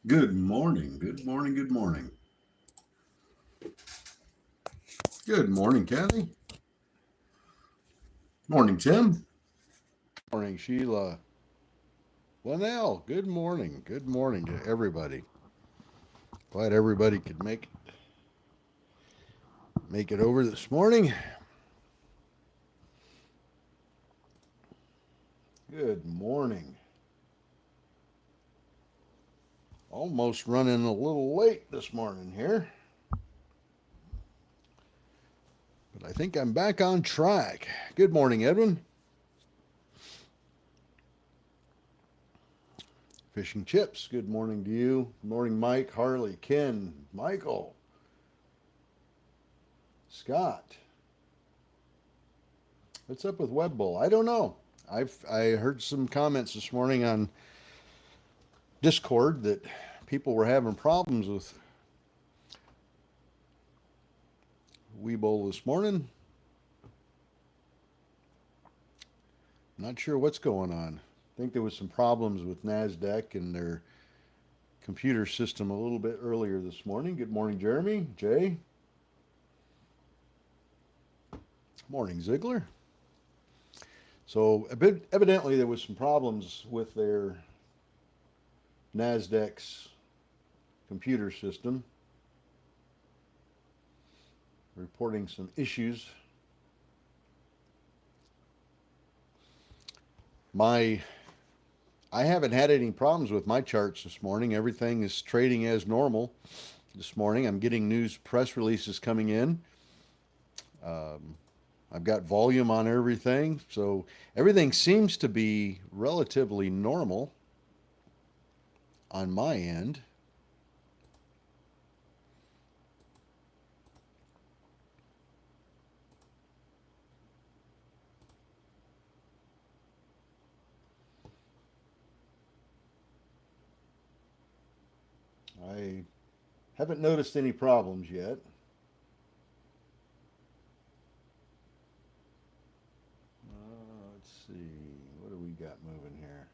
Good morning. Good morning. Good morning. Good morning, Kathy. Morning, Tim. Morning, Sheila. Linnell, good morning. Good morning to everybody. Glad everybody could make it over this morning. Good morning. Almost running a little late this morning here, but I think I'm back on track. Good morning, Edwin. Fishing Chips, good morning to you. Good morning, Mike, Harley, Ken, Michael, Scott. What's up with Web Bull? I don't know. I heard some comments this morning on Discord that people were having problems with Webull this morning. Not sure what's going on. I think there was some problems with NASDAQ and their computer system a little bit earlier this morning. Good morning, Jeremy. Jay. Morning, Ziegler. So evidently there was some problems with their NASDAQ's computer system, reporting some issues. I haven't had any problems with my charts this morning. Everything is trading as normal this morning. I'm getting news press releases coming in. Um, I've got volume on everything, so everything seems to be relatively normal on my end. I haven't noticed any problems yet. Let's see, what do we got moving here?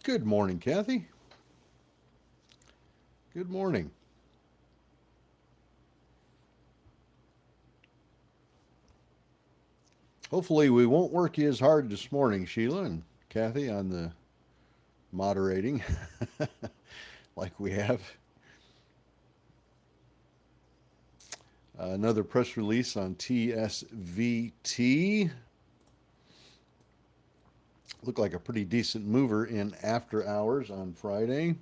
Good morning, Kathy. Good morning. Hopefully, we won't work you as hard this morning, Sheila and Kathy, on the moderating like we have. Another press release on TSVT. Looked like a pretty decent mover in after hours on Friday.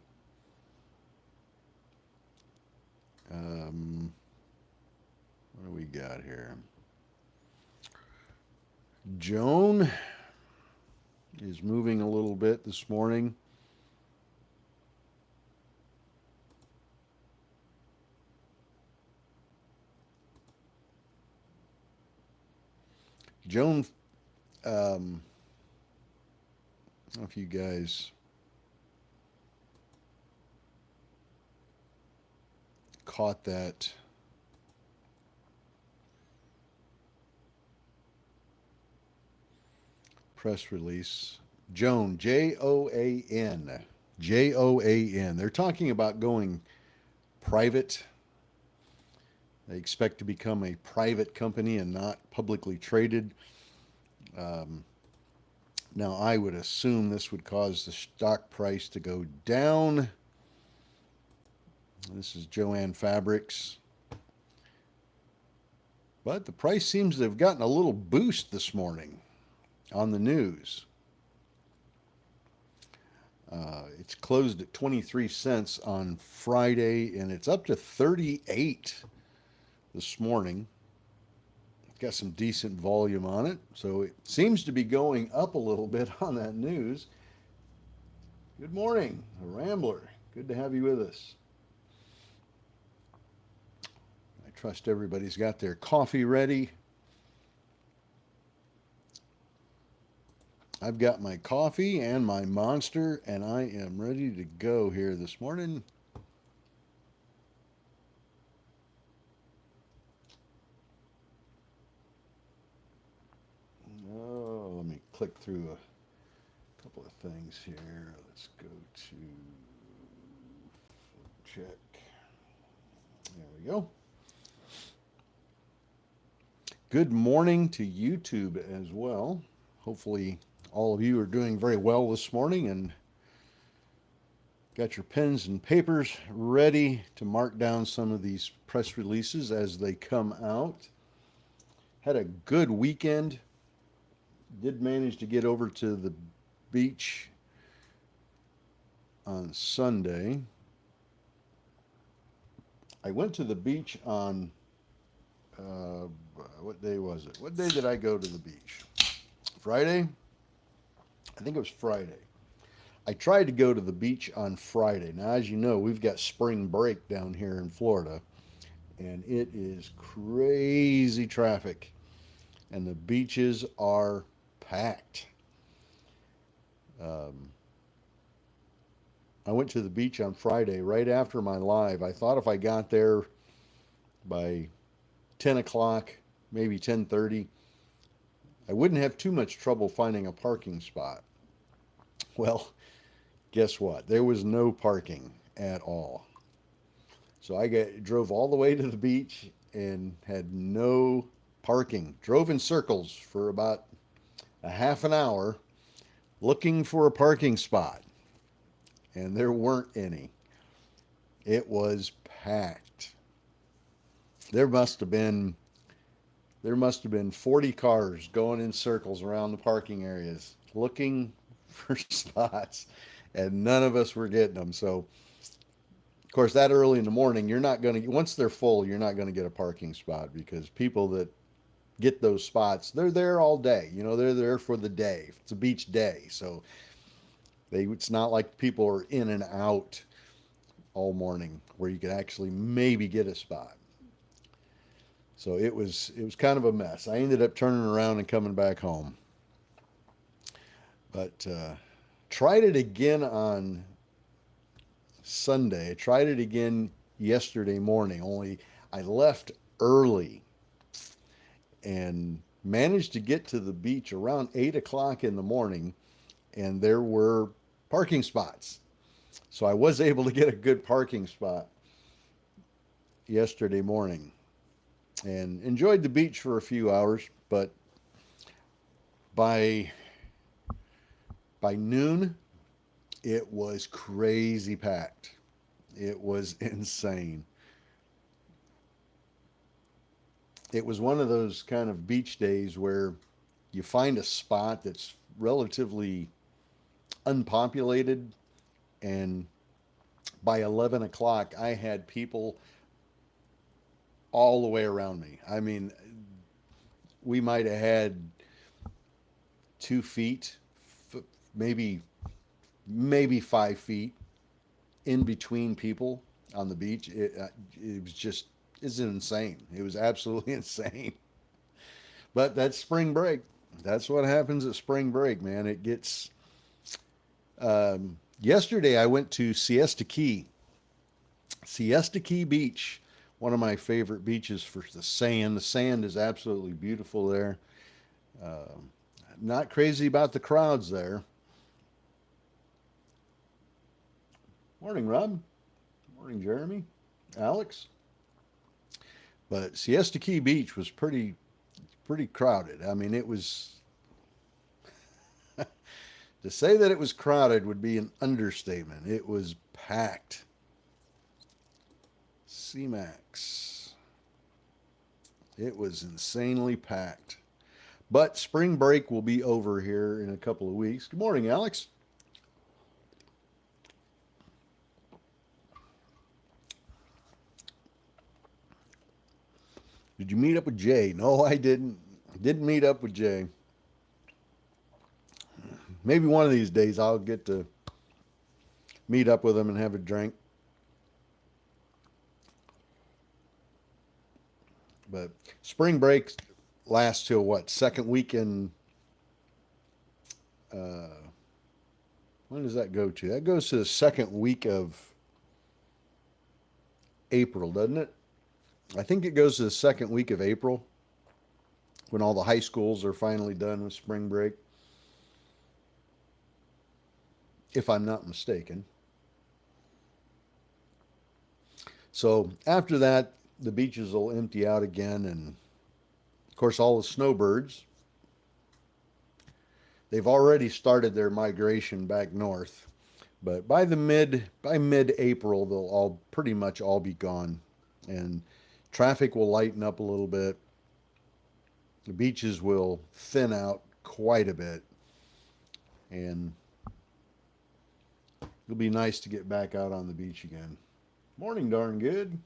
What do we got here? Joan is moving a little bit this morning. Joan, I don't know if you guys caught that press release. Joan, Joan. Joan. They're talking about going private. They expect to become a private company and not publicly traded. Um, Now, I would assume this would cause the stock price to go down. This is Joann Fabrics. But the price seems to have gotten a little boost this morning on the news. It's closed at 23 cents on Friday, and it's up to 38 this morning. Got some decent volume on it, so it seems to be going up a little bit on that news. Good morning, a Rambler. Good to have you with us. I trust everybody's got their coffee ready. I've got my coffee and my Monster, and I am ready to go here this morning. click through a couple of things here. Let's go to check. There we go. Good morning to YouTube as well. Hopefully all of you are doing very well this morning and got your pens and papers ready to mark down some of these press releases as they come out. Had a good weekend. Did manage to get over to the beach on Sunday. I went to the beach on what day was it? What day did I go to the beach? Friday? I think it was Friday. I tried to go to the beach on Friday. Now, as you know, we've got spring break down here in Florida, and it is crazy traffic, and the beaches are packed. I went to the beach on Friday right after my live. I thought if I got there by 10 o'clock, maybe 10:30, I wouldn't have too much trouble finding a parking spot. Well, guess what? There was no parking at all. So I drove all the way to the beach and had no parking. Drove in circles for about a half an hour looking for a parking spot, and there weren't any. It was packed. There must have been 40 cars going in circles around the parking areas looking for spots, and none of us were getting them. So of course that early in the morning, you're not going to, once they're full, you're not going to get a parking spot, because people that get those spots, they're there all day. You know, they're there for the day. It's a beach day, so it's not like people are in and out all morning where you could actually maybe get a spot. So it was kind of a mess. I ended up turning around and coming back home. But tried it again on Sunday. I tried it again yesterday morning, only I left early and managed to get to the beach around 8 o'clock in the morning, and there were parking spots. So I was able to get a good parking spot yesterday morning and enjoyed the beach for a few hours, but by noon, it was crazy packed. It was insane. It was one of those kind of beach days where you find a spot that's relatively unpopulated, and by 11 o'clock, I had people all the way around me. I mean, we might have had 2 feet, maybe 5 feet in between people on the beach. It was just, it's insane. It was absolutely insane. But that's spring break. That's what happens at spring break, man. It gets, yesterday I went to Siesta Key Beach, one of my favorite beaches for the sand. The sand is absolutely beautiful there. Not crazy about the crowds there. Morning, Rob. Morning, Jeremy. Alex. But Siesta Key Beach was pretty crowded. I mean, it was, to say that it was crowded would be an understatement. It was packed. C-Max. It was insanely packed. But spring break will be over here in a couple of weeks. Good morning, Alex. Did you meet up with Jay? No, I didn't. Didn't meet up with Jay. Maybe one of these days I'll get to meet up with him and have a drink. But spring break lasts till what? Second week in, when does that go to? That goes to the second week of April, doesn't it? I think it goes to the second week of April when all the high schools are finally done with spring break. if I'm not mistaken. So after that, the beaches will empty out again, and of course, all the snowbirds, they've already started their migration back north. But by mid-April, they'll all pretty much all be gone, and traffic will lighten up a little bit. The beaches will thin out quite a bit, and it'll be nice to get back out on the beach again. Morning, darn good.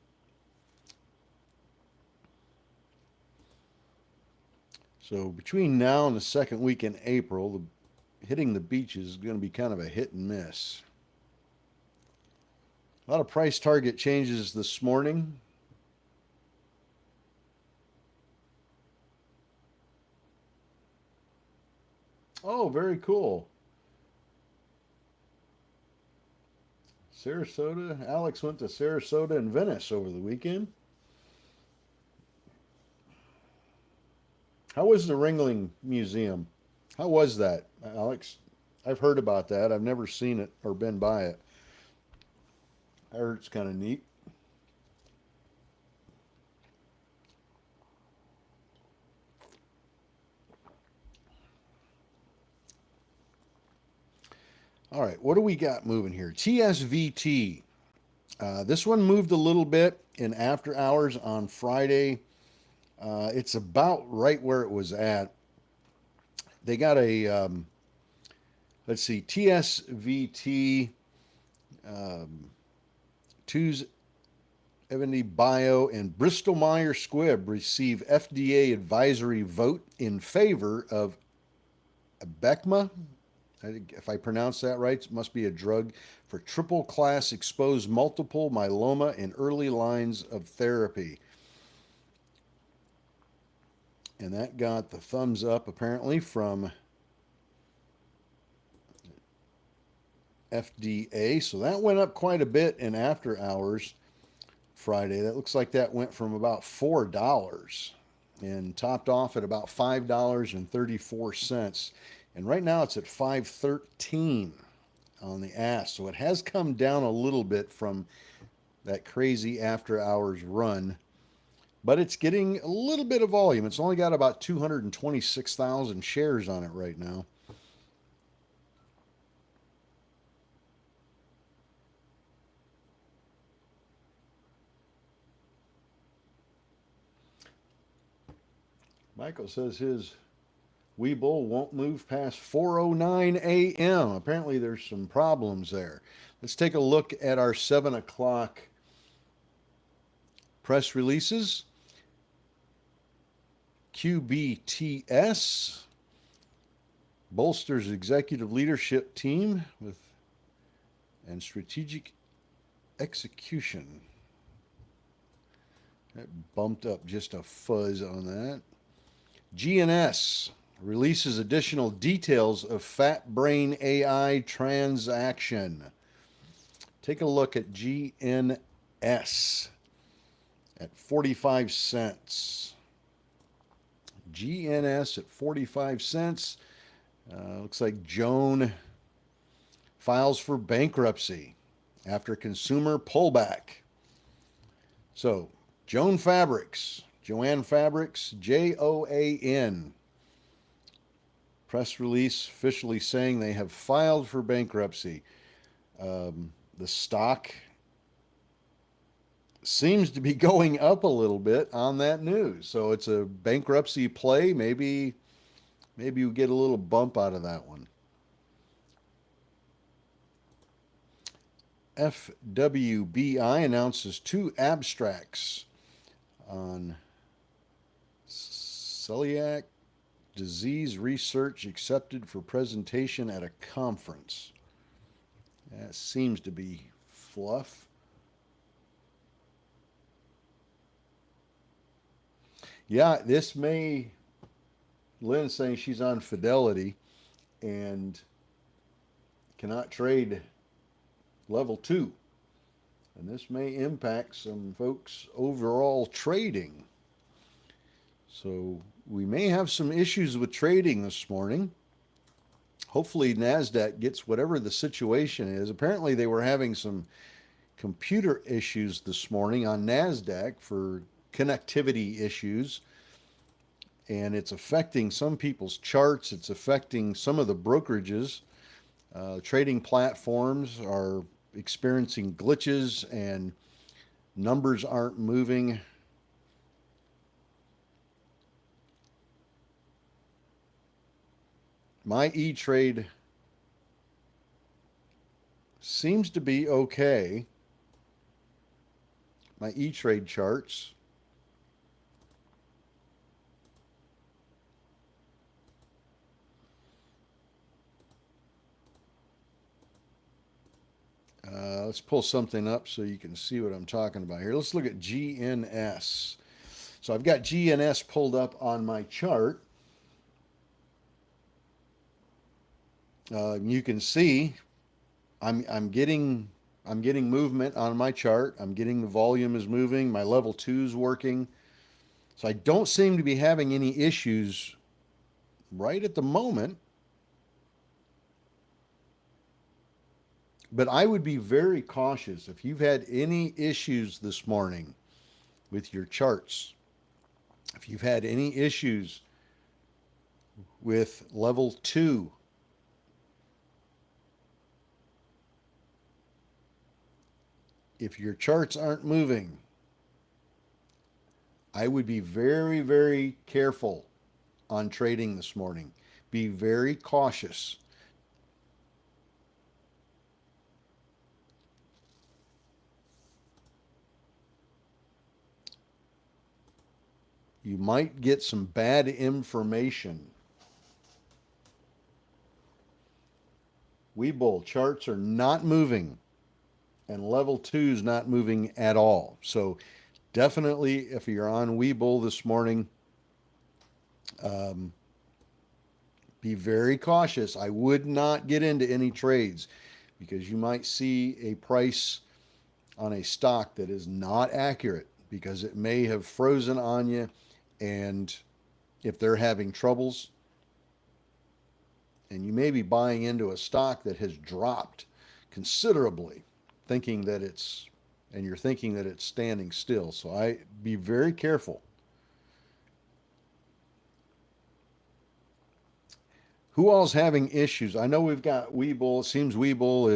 So between now and the second week in April, hitting the beaches is going to be kind of a hit and miss. A lot of price target changes this morning. Oh, very cool. Sarasota. Alex went to Sarasota and Venice over the weekend. How was the Ringling Museum? How was that, Alex? I've heard about that. I've never seen it or been by it. I heard it's kind of neat. All right, what do we got moving here? TSVT. This one moved a little bit in after hours on Friday. It's about right where it was at. They got a, let's see, TSVT, 270 Bio, and Bristol Myers Squibb receive FDA advisory vote in favor of Abecma. If I pronounce that right, it must be a drug for triple class exposed multiple myeloma in early lines of therapy. And that got the thumbs up apparently from FDA. So that went up quite a bit in after hours Friday. That looks like that went from about $4 and topped off at about $5.34. And right now it's at $5.13 on the ask. So it has come down a little bit from that crazy after hours run, but it's getting a little bit of volume. It's only got about 226,000 shares on it right now. Michael says his Webull won't move past 4:09 a.m. Apparently there's some problems there. Let's take a look at our 7 o'clock press releases. QBTS bolsters executive leadership team and strategic execution. That bumped up just a fuzz on that. GNS releases additional details of Fat Brain AI transaction. Take a look at GNS at 45 cents. GNS at 45 cents. Looks like Joan files for bankruptcy after consumer pullback. So, Joanne Fabrics, Joan. Press release officially saying they have filed for bankruptcy. The stock seems to be going up a little bit on that news. So it's a bankruptcy play. Maybe you get a little bump out of that one. FWBI announces 2 abstracts on celiac disease research accepted for presentation at a conference. That seems to be fluff. Yeah, this may, Lynn's saying she's on Fidelity and cannot trade level 2. And this may impact some folks' overall trading. So we may have some issues with trading this morning. hopefully NASDAQ gets whatever the situation is. Apparently, they were having some computer issues this morning on NASDAQ for connectivity issues, and it's affecting some people's charts. It's affecting some of the brokerages. Trading platforms are experiencing glitches and numbers aren't moving. My E-Trade seems to be okay. My E-Trade charts. Let's pull something up so you can see what I'm talking about here. Let's look at GNS. So I've got GNS pulled up on my chart. You can see I'm getting movement on my chart. I'm getting the volume is moving. My level 2 is working. So I don't seem to be having any issues right at the moment. But I would be very cautious if you've had any issues this morning with your charts. If you've had any issues with level 2, if your charts aren't moving, I would be very, very careful on trading this morning. Be very cautious. You might get some bad information. Webull charts are not moving, and level 2 is not moving at all. So definitely, if you're on Webull this morning, be very cautious. I would not get into any trades because you might see a price on a stock that is not accurate because it may have frozen on you. And if they're having troubles, and you may be buying into a stock that has dropped considerably, thinking that you're thinking that it's standing still. So I be very careful. Who all's having issues? I know we've got Webull. It seems Webull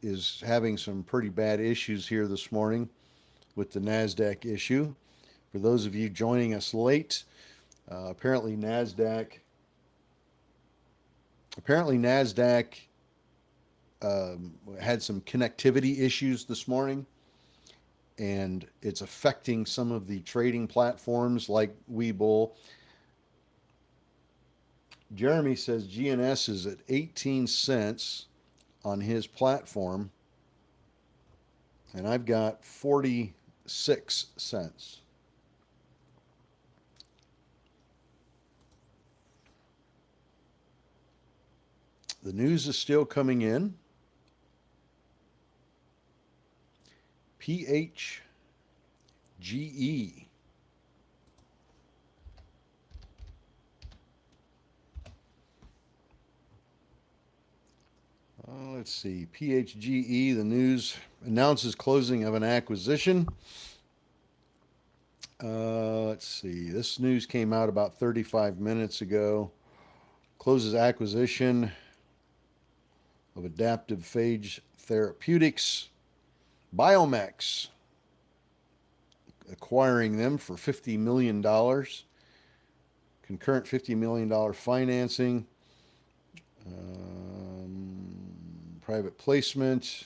is having some pretty bad issues here this morning with the NASDAQ issue. For those of you joining us late, apparently NASDAQ had some connectivity issues this morning, and it's affecting some of the trading platforms like Webull. Jeremy says GNS is at 18 cents on his platform, and I've got 46 cents. The news is still coming in. PHGE. Let's see. PHGE, the news announces closing of an acquisition. Let's see. This news came out about 35 minutes ago. Closes acquisition of Adaptive Phage Therapeutics. Biomex acquiring them for $50 million. Concurrent $50 million financing. Private placement.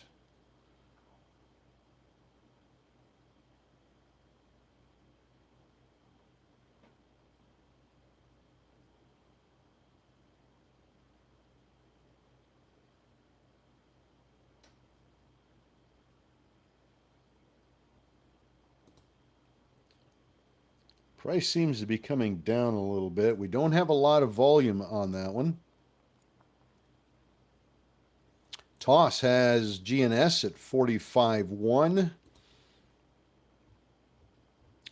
Price seems to be coming down a little bit. We don't have a lot of volume on that one. Toss has GNS at 45.1.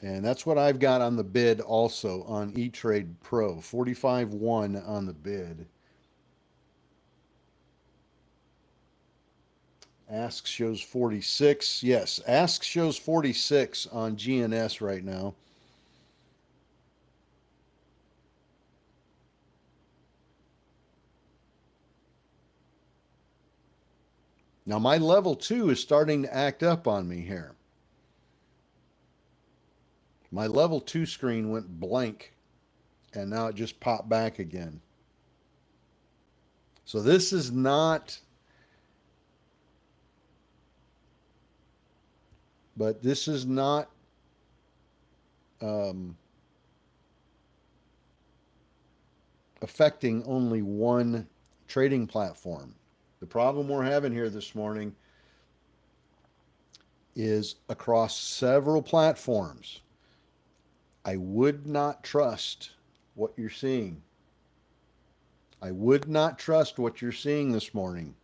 And that's what I've got on the bid also on E-Trade Pro. 45.1 on the bid. Ask shows 46. Yes, Ask shows 46 on GNS right now. Now my level 2 is starting to act up on me here. My level 2 screen went blank and now it just popped back again. So this is not, but this is not affecting only one trading platform. The problem we're having here this morning is across several platforms. I would not trust what you're seeing. I would not trust what you're seeing this morning.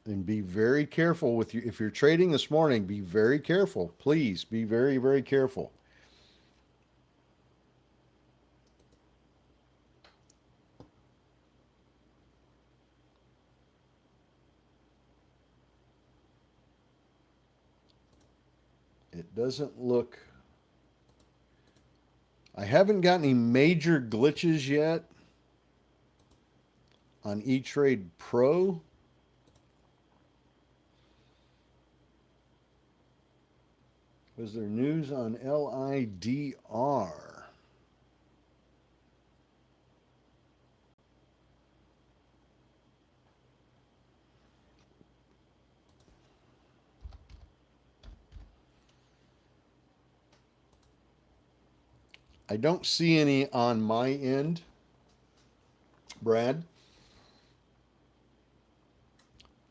And be very careful with you. If you're trading this morning, be very careful. Please be very, very careful. It doesn't look, I haven't got any major glitches yet on E-Trade Pro. Was there news on LIDR? I don't see any on my end, Brad.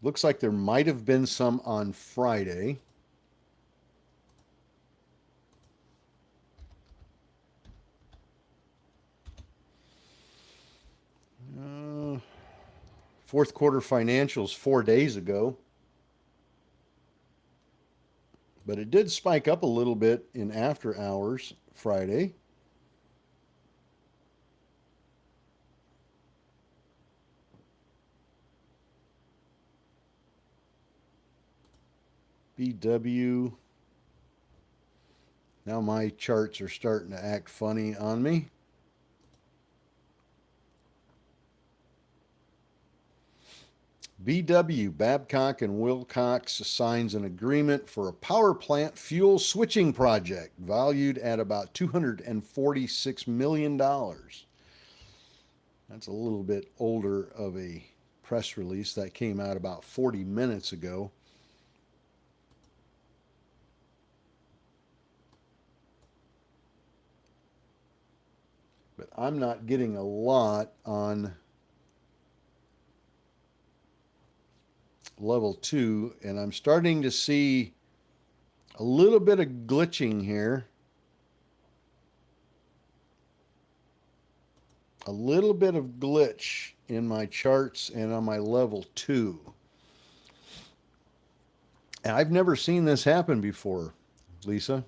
Looks like there might have been some on Friday. Fourth quarter financials 4 days ago. But it did spike up a little bit in after hours Friday. BW. Now my charts are starting to act funny on me. BW, Babcock and Wilcox signs an agreement for a power plant fuel switching project valued at about $246 million. That's a little bit older of a press release that came out about 40 minutes ago. But I'm not getting a lot on level 2, and I'm starting to see a little bit of glitching here. A little bit of glitch in my charts and on my level 2. And I've never seen this happen before, Lisa.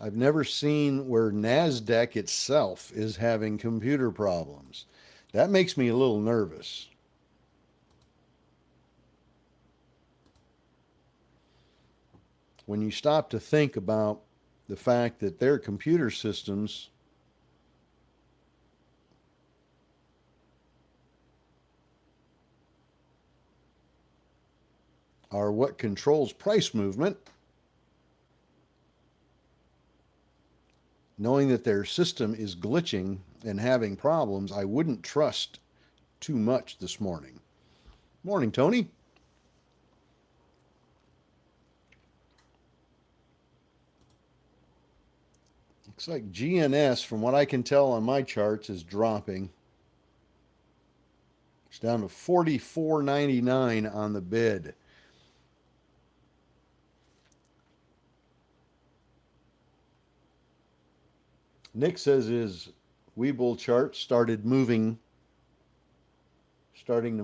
I've never seen where NASDAQ itself is having computer problems. That makes me a little nervous. When you stop to think about the fact that their computer systems are what controls price movement, knowing that their system is glitching and having problems, I wouldn't trust too much this morning. Morning, Tony. Looks like GNS, from what I can tell on my charts, is dropping. It's down to $44.99 on the bid. Nick says his Webull chart starting to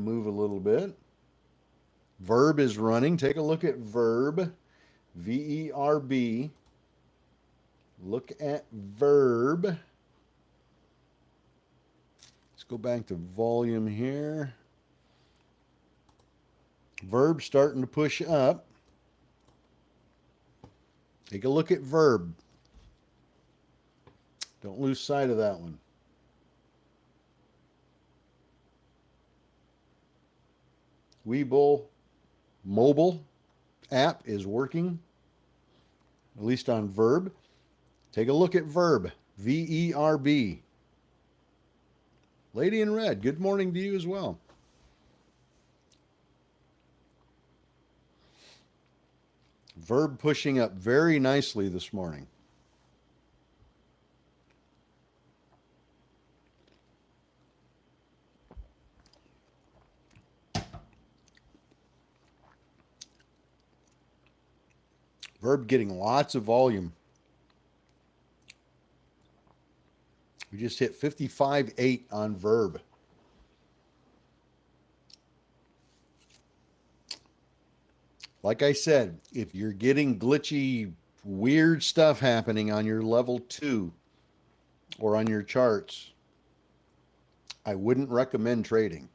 move a little bit. Verb is running. Take a look at Verb, VERB. Look at Verb. Let's go back to volume here. Verb starting to push up. Take a look at Verb. Don't lose sight of that one. Webull mobile app is working, at least on Verb. Take a look at Verb, V-E-R-B. Lady in red, good morning to you as well. Verb pushing up very nicely this morning. Verb getting lots of volume. We just hit 55.8 on Verb. Like I said, if you're getting glitchy, weird stuff happening on your level 2 or on your charts, I wouldn't recommend trading.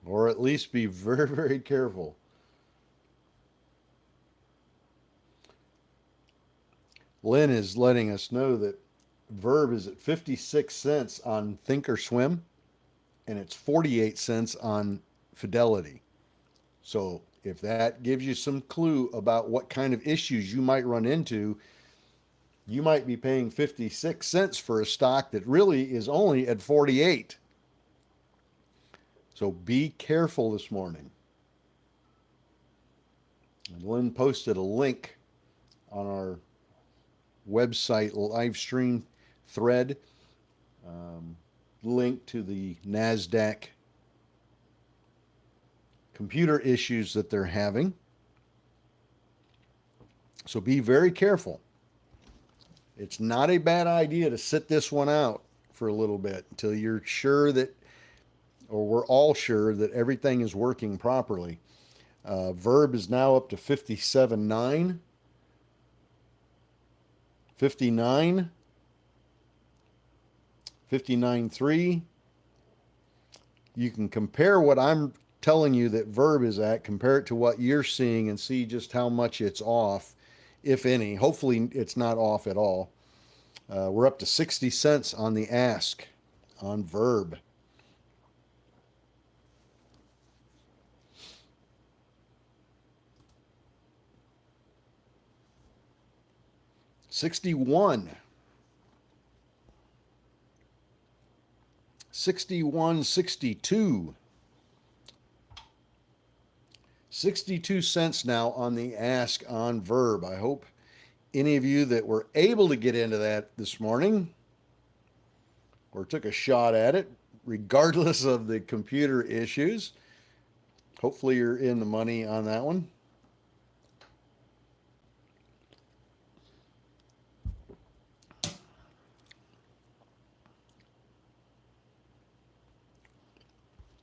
Or at least be very, very careful. Lynn is letting us know that Verb is at 56 cents on Thinkorswim, and it's 48 cents on Fidelity. So if that gives you some clue about what kind of issues you might run into, you might be paying 56 cents for a stock that really is only at 48. So be careful this morning. And Lynn posted a link on our website live stream thread, link to the NASDAQ computer issues that they're having. So be very careful. It's not a bad idea to sit this one out for a little bit until you're sure that, or we're all sure that everything is working properly. Verb is now up to 57.9, 59, 59.3. You can compare what I'm telling you that Verb is at, compare it to what you're seeing, and see just how much it's off, if any. Hopefully it's not off at all. We're up to 60 cents on the ask on Verb. $61. 61.62. 62 cents now on the ask on Verb. I hope any of you that were able to get into that this morning or took a shot at it, regardless of the computer issues, hopefully you're in the money on that one.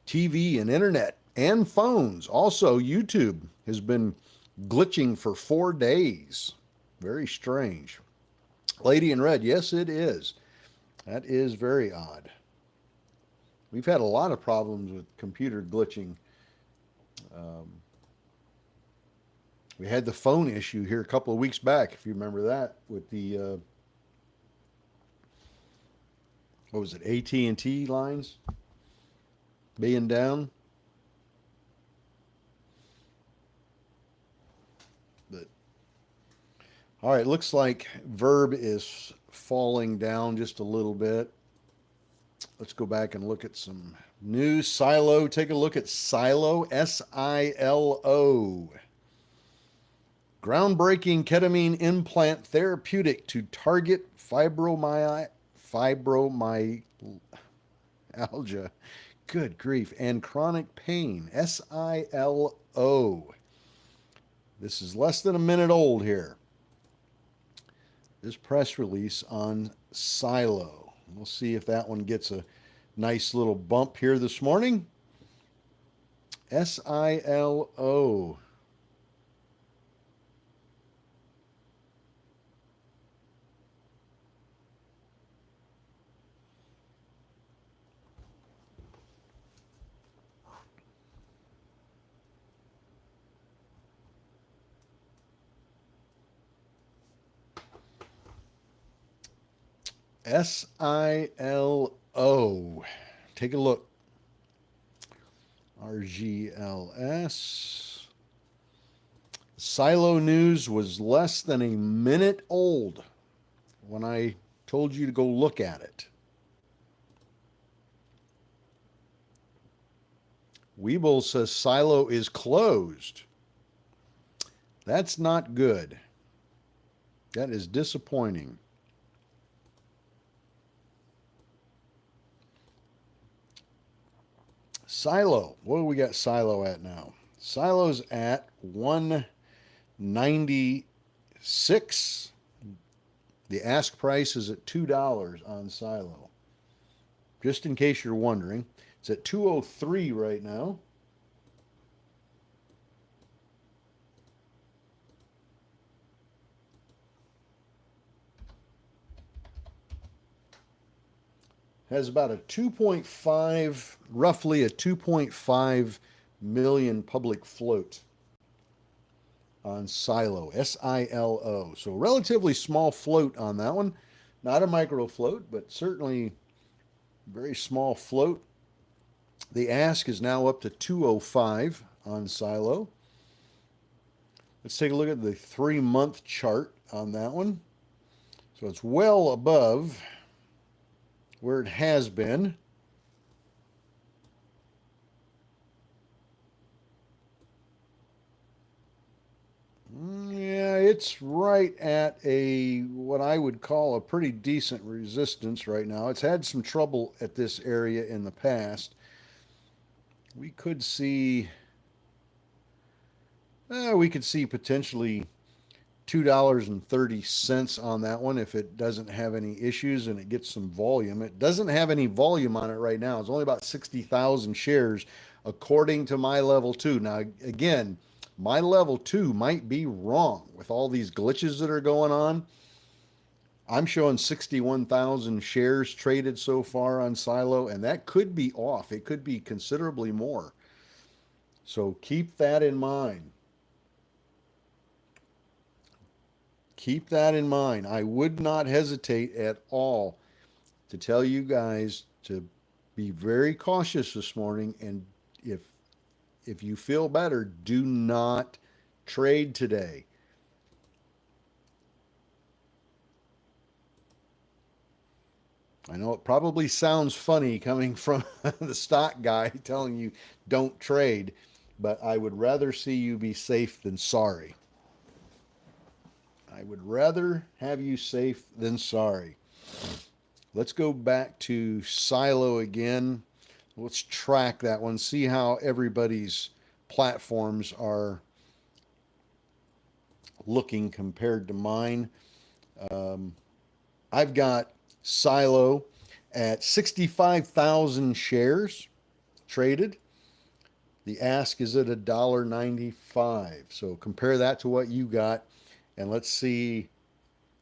TV and internet and phones. Also, YouTube has been glitching for 4 days. Very strange. Lady in red, yes, it is. That is very odd. We've had a lot of problems with computer glitching. We had the phone issue here a couple of weeks back, if you remember that, with the what was it, AT&T lines being down. But all right, looks like Verb is falling down just a little bit. Let's go back and look at some news. Silo, take a look at Silo, S-I-L-O. Groundbreaking ketamine implant therapeutic to target fibromyalgia. Good grief. And chronic pain. S-I-L-O. This is less than a minute old here. This press release on Silo. We'll see if that one gets a nice little bump here this morning. S-I-L-O. SILO. Take a look. RGLS. Silo news was less than a minute old when I told you to go look at it. Weeble says Silo is closed. That's not good. That is disappointing. Silo. What do we got Silo at now? Silo's at 196. The ask price is at $2 on Silo. Just in case you're wondering, it's at 203 right now. Has about a 2.5, roughly a 2.5 million public float on Silo, SILO. So relatively small float on that one. Not a micro float, but certainly very small float. The ask is now up to 205 on Silo. Let's take a look at the 3-month chart on that one. So it's well above where it has been. Yeah, it's right at a what I would call a pretty decent resistance right now. It's had some trouble at this area in the past. We could see potentially $2.30 on that one if it doesn't have any issues and it gets some volume. It doesn't have any volume on it right now. It's only about 60,000 shares according to my level 2. Now, again, my level 2 might be wrong with all these glitches that are going on. I'm showing 61,000 shares traded so far on Silo, and that could be off. It could be considerably more. So keep that in mind. Keep that in mind. I would not hesitate at all to tell you guys to be very cautious this morning, and if you feel better, do not trade today. I know it probably sounds funny coming from the stock guy telling you don't trade, but I would rather see you be safe than sorry. I would rather have you safe than sorry. Let's go back to Silo again. Let's track that one, see how everybody's platforms are looking compared to mine. I've got Silo at 65,000 shares traded. The ask is at $1.95. So compare that to what you got, and let's see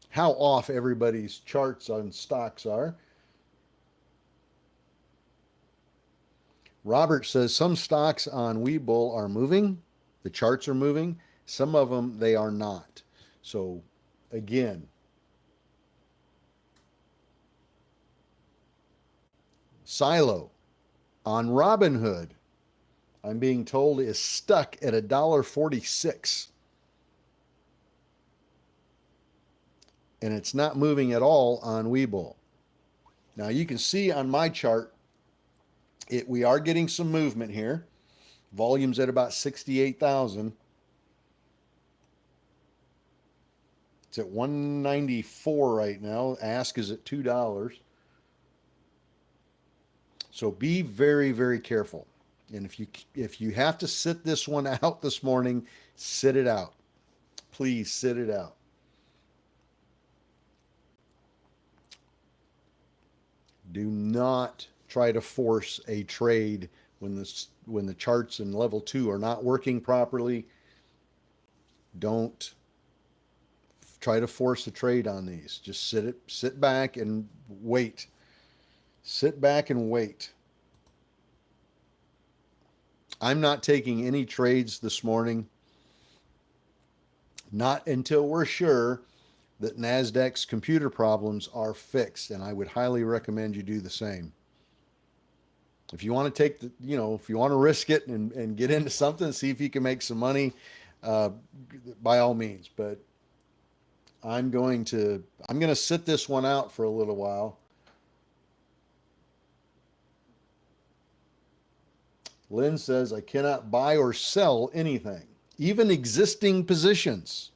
how off everybody's charts on stocks are. Robert says some stocks on Webull are moving. The charts are moving. Some of them, they are not. So again, Silo on Robinhood, I'm being told is stuck at $1.46. And it's not moving at all on Webull. Now you can see on my chart, we are getting some movement here. Volume's at about 68,000. It's at 194 right now. Ask is at $2. So be very, very careful. And if you have to sit this one out this morning, sit it out. Please sit it out. Do not try to force a trade when the charts in level 2 are not working properly. Don't try to force a trade on these. Just sit back and wait. Sit back and wait. I'm not taking any trades this morning. Not until we're sure that NASDAQ's computer problems are fixed, and I would highly recommend you do the same. If you want to take the, if you want to risk it and get into something, see if you can make some money, uh, by all means. But I'm going to sit this one out for a little while. Lynn says, I cannot buy or sell anything, even existing positions.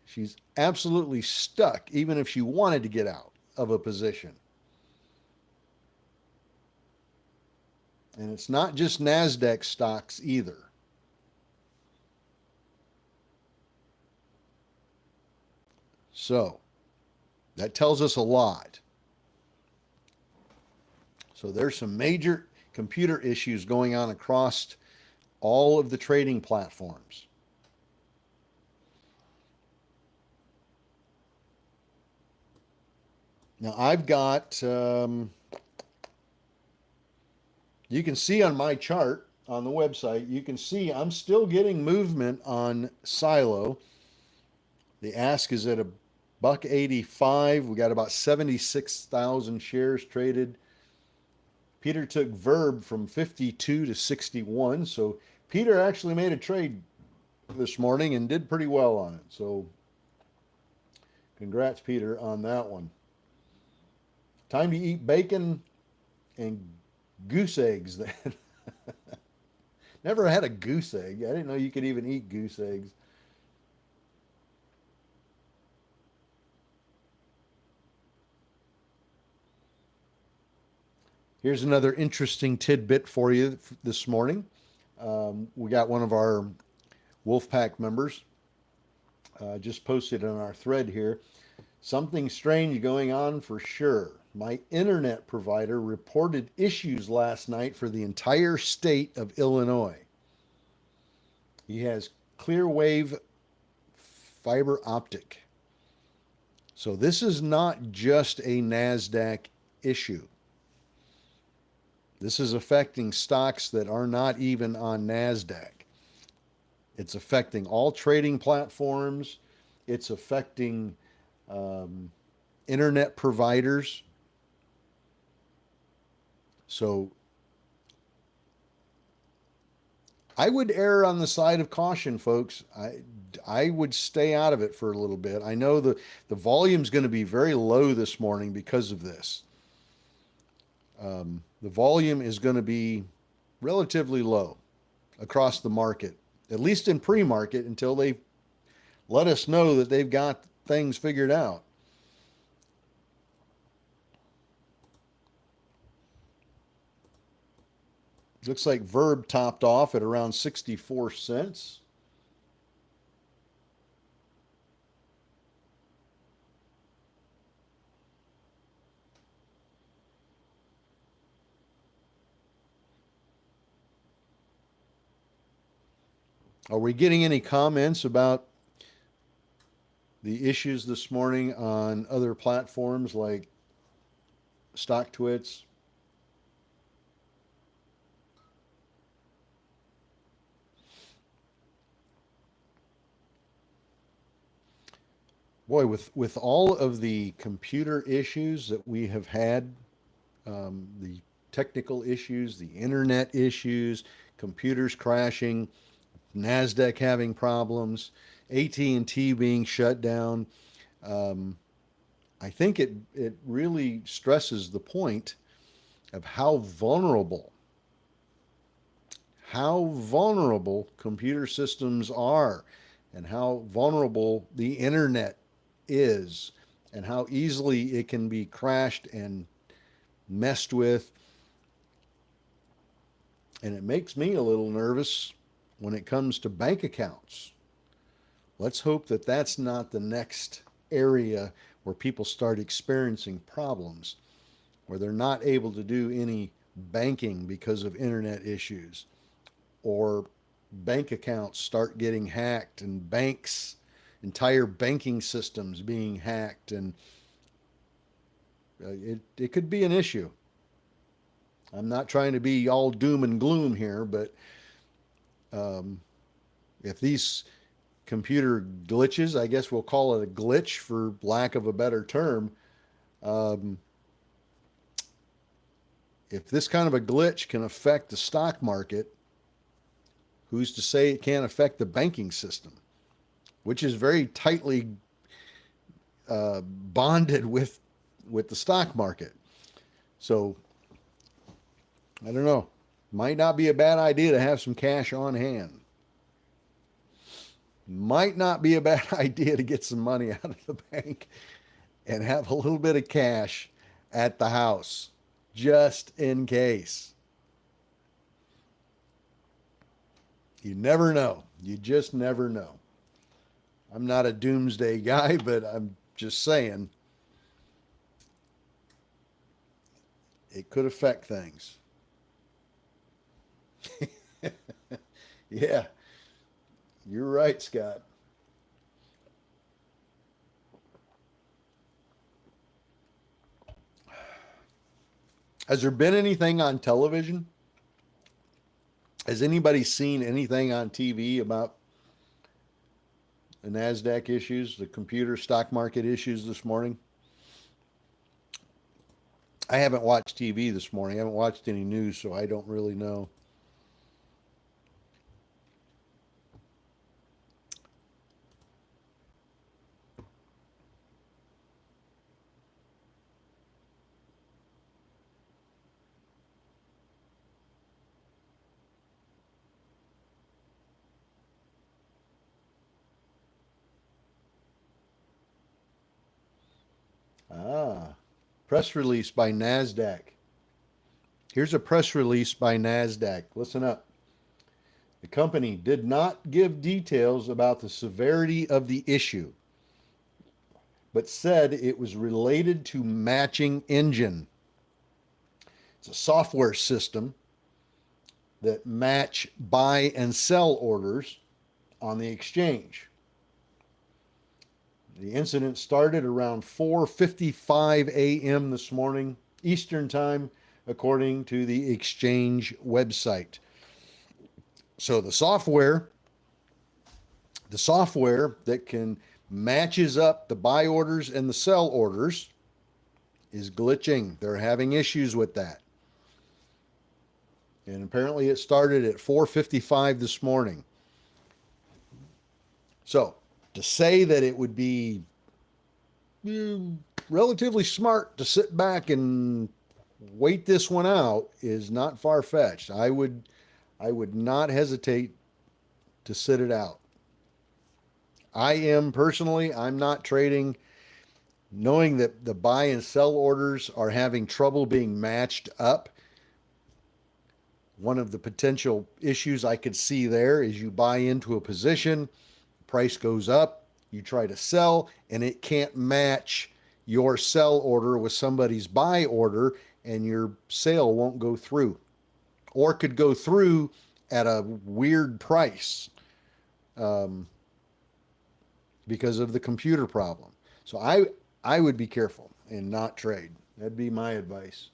She's absolutely stuck, even if she wanted to get out of a position. And it's not just NASDAQ stocks either. So that tells us a lot. So there's some major computer issues going on across all of the trading platforms. Now I've got, you can see on my chart on the website, you can see I'm still getting movement on Silo. The ask is at $1.85. We got about 76,000 shares traded. Peter took Verb from 52 to 61. So Peter actually made a trade this morning and did pretty well on it. So congrats, Peter, on that one. Time to eat bacon and goose eggs then. Never had a goose egg. I didn't know you could even eat goose eggs. Here's another interesting tidbit for you this morning. We got one of our Wolfpack members just posted on our thread here. Something strange going on for sure. My internet provider reported issues last night for the entire state of Illinois. He has clear wave fiber optic. So this is not just a NASDAQ issue. This is affecting stocks that are not even on NASDAQ. It's affecting all trading platforms. It's affecting internet providers. So I would err on the side of caution, folks. I would stay out of it for a little bit. I know the volume's going to be very low this morning because of this. The volume is going to be relatively low across the market, at least in pre-market, until they let us know that they've got things figured out. Looks like Verb topped off at around 64 cents. Are we getting any comments about the issues this morning on other platforms like StockTwits? Boy, with all of the computer issues that we have had, the technical issues, the internet issues, computers crashing, NASDAQ having problems, AT&T being shut down, I think it really stresses the point of how vulnerable computer systems are, and how vulnerable the internet is, and how easily it can be crashed and messed with. And it makes me a little nervous when it comes to bank accounts. Let's hope that that's not the next area where people start experiencing problems, where they're not able to do any banking because of internet issues, or bank accounts start getting hacked, and entire banking systems being hacked, and it could be an issue. I'm not trying to be all doom and gloom here, but if these computer glitches. I guess we'll call it a glitch for lack of a better term. Um, if this kind of a glitch can affect the stock market, who's to say it can't affect the banking system, which is very tightly bonded with the stock market. So I don't know. Might not be a bad idea to have some cash on hand. Might not be a bad idea to get some money out of the bank and have a little bit of cash at the house just in case. You never know. You just never know. I'm not a doomsday guy, but I'm just saying it could affect things. Yeah, you're right, Scott. Has there been anything on television? Has anybody seen anything on TV about the NASDAQ issues, the computer stock market issues this morning? I haven't watched TV this morning. I haven't watched any news, so I don't really know. Ah, press release by NASDAQ. Here's a press release by NASDAQ. Listen up. The company did not give details about the severity of the issue, but said it was related to matching engine. It's a software system that match buy and sell orders on the exchange. The incident started around 4:55 a.m. this morning, Eastern Time, according to the exchange website. So the software that can matches up the buy orders and the sell orders is glitching. They're having issues with that. And apparently it started at 4:55 this morning. So to say that it would be relatively smart to sit back and wait this one out is not far-fetched. I would not hesitate to sit it out. I'm not trading, knowing that the buy and sell orders are having trouble being matched up. One of the potential issues I could see there is you buy into a position, price goes up, you try to sell, and it can't match your sell order with somebody's buy order, and your sale won't go through, or could go through at a weird price because of the computer problem. So I would be careful and not trade. That'd be my advice.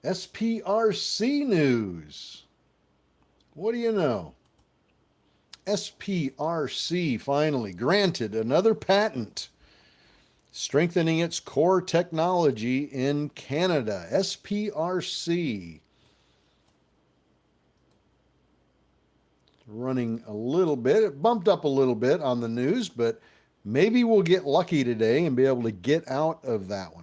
SPRC news. What do you know? SPRC finally granted another patent, strengthening its core technology in Canada. SPRC. Running a little bit. It bumped up a little bit on the news, but maybe we'll get lucky today and be able to get out of that one.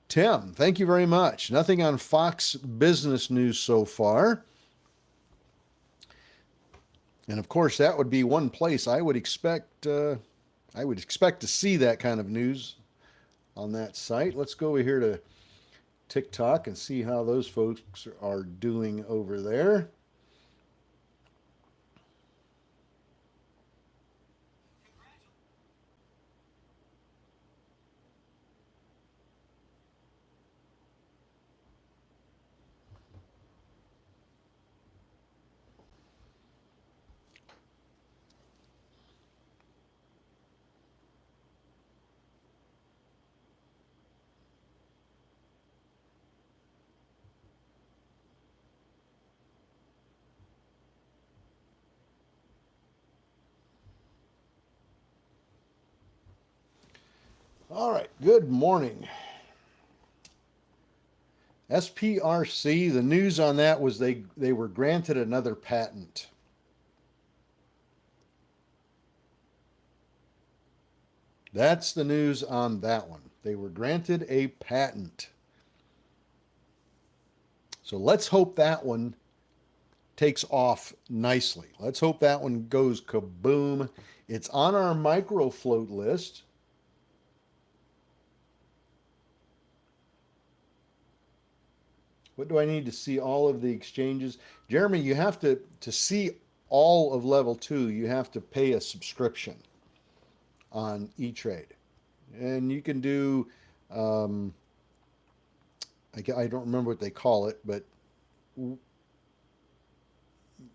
Tim, thank you very much. Nothing on Fox Business News so far. And of course, that would be one place I would expect to see that kind of news on that site. Let's go over here to TikTok and see how those folks are doing over there. All right, good morning. SPRC, the news on that was they were granted another patent. That's the news on that one. They were granted a patent. So let's hope that one takes off nicely. Let's hope that one goes kaboom. It's on our micro float list. What do I need to see all of the exchanges? Jeremy, you have to see all of level 2, you have to pay a subscription on E-Trade. And you can do, I don't remember what they call it, but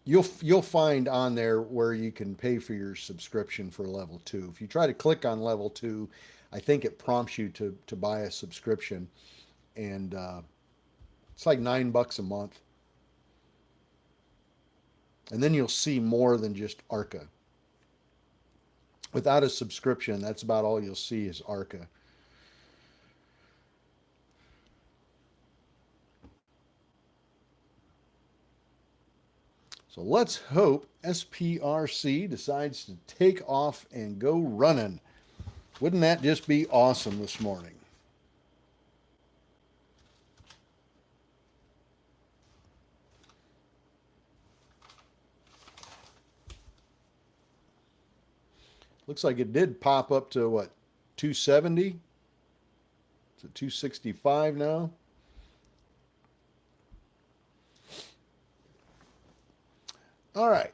you'll find on there where you can pay for your subscription for level 2. If you try to click on level 2, I think it prompts you to buy a subscription, and it's like $9 a month. And then you'll see more than just ARCA. Without a subscription, that's about all you'll see is ARCA. So let's hope SPRC decides to take off and go running. Wouldn't that just be awesome this morning? Looks like it did pop up to what, 270? It's at 265 now. All right.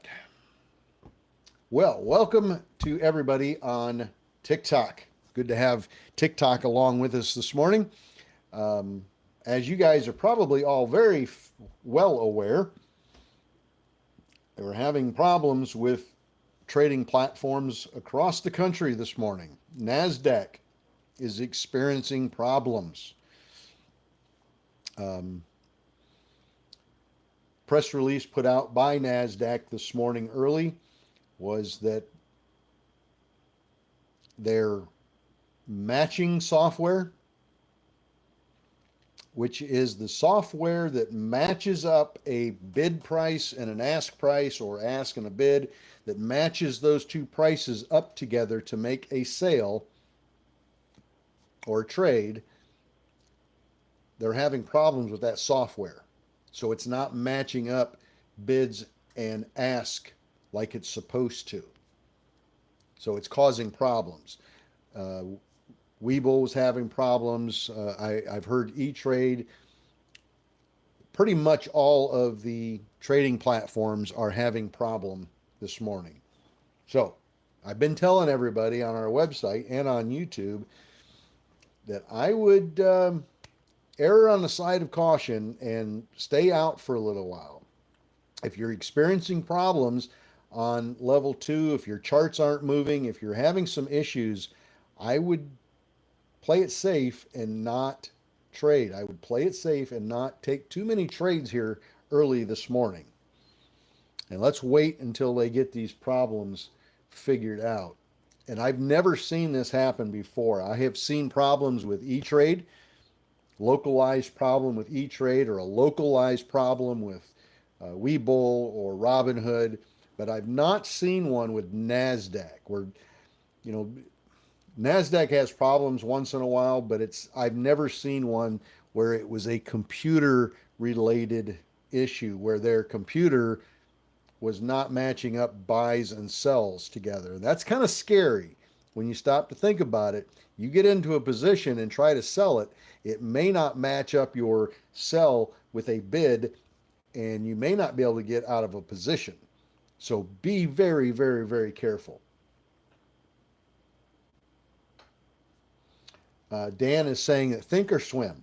Well, welcome to everybody on TikTok. Good to have TikTok along with us this morning. As you guys are probably all very well aware, they were having problems with trading platforms across the country this morning. NASDAQ is experiencing problems. Press release put out by NASDAQ this morning early was that their matching software, which is the software that matches up a bid price and an ask price, or ask and a bid, that matches those two prices up together to make a sale or trade, they're having problems with that software. So it's not matching up bids and ask like it's supposed to. So it's causing problems. Webull was having problems. I've heard E-Trade. Pretty much all of the trading platforms are having problem this morning. So I've been telling everybody on our website and on YouTube that I would err on the side of caution and stay out for a little while. If you're experiencing problems on level 2, if your charts aren't moving, if you're having some issues, I would play it safe and not trade. I would play it safe and not take too many trades here early this morning. And let's wait until they get these problems figured out. And I've never seen this happen before. I have seen problems with E-Trade, localized problem with E-Trade, or a localized problem with Webull or Robinhood, but I've not seen one with NASDAQ, where, you know, NASDAQ has problems once in a while, but I've never seen one where it was a computer related issue, where their computer was not matching up buys and sells together. That's kind of scary when you stop to think about it. You get into a position and try to sell it, it may not match up your sell with a bid, and you may not be able to get out of a position. So be very, very, very careful. Dan is saying that thinkorswim,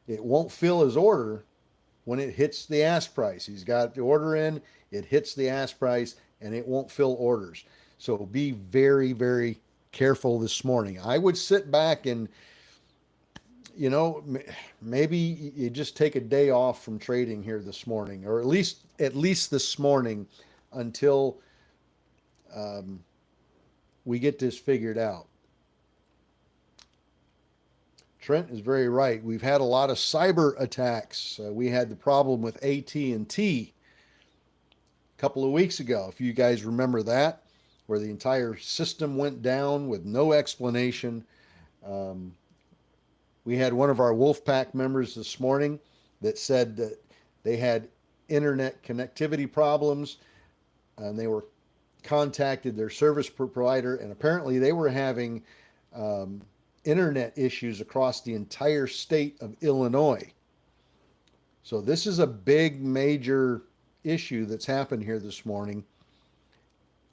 it won't fill his order when it hits the ask price. He's got the order in, it hits the ask price, and it won't fill orders. So be very, very careful this morning. I would sit back and, you know, maybe you just take a day off from trading here this morning, or at least this morning, until we get this figured out. Trent is very right. We've had a lot of cyber attacks. We had the problem with AT&T a couple of weeks ago, if you guys remember that, where the entire system went down with no explanation. Um, we had one of our Wolfpack members this morning that said that they had internet connectivity problems and they were contacted their service provider, and apparently they were having um, internet issues across the entire state of Illinois. So this is a big, major issue that's happened here this morning.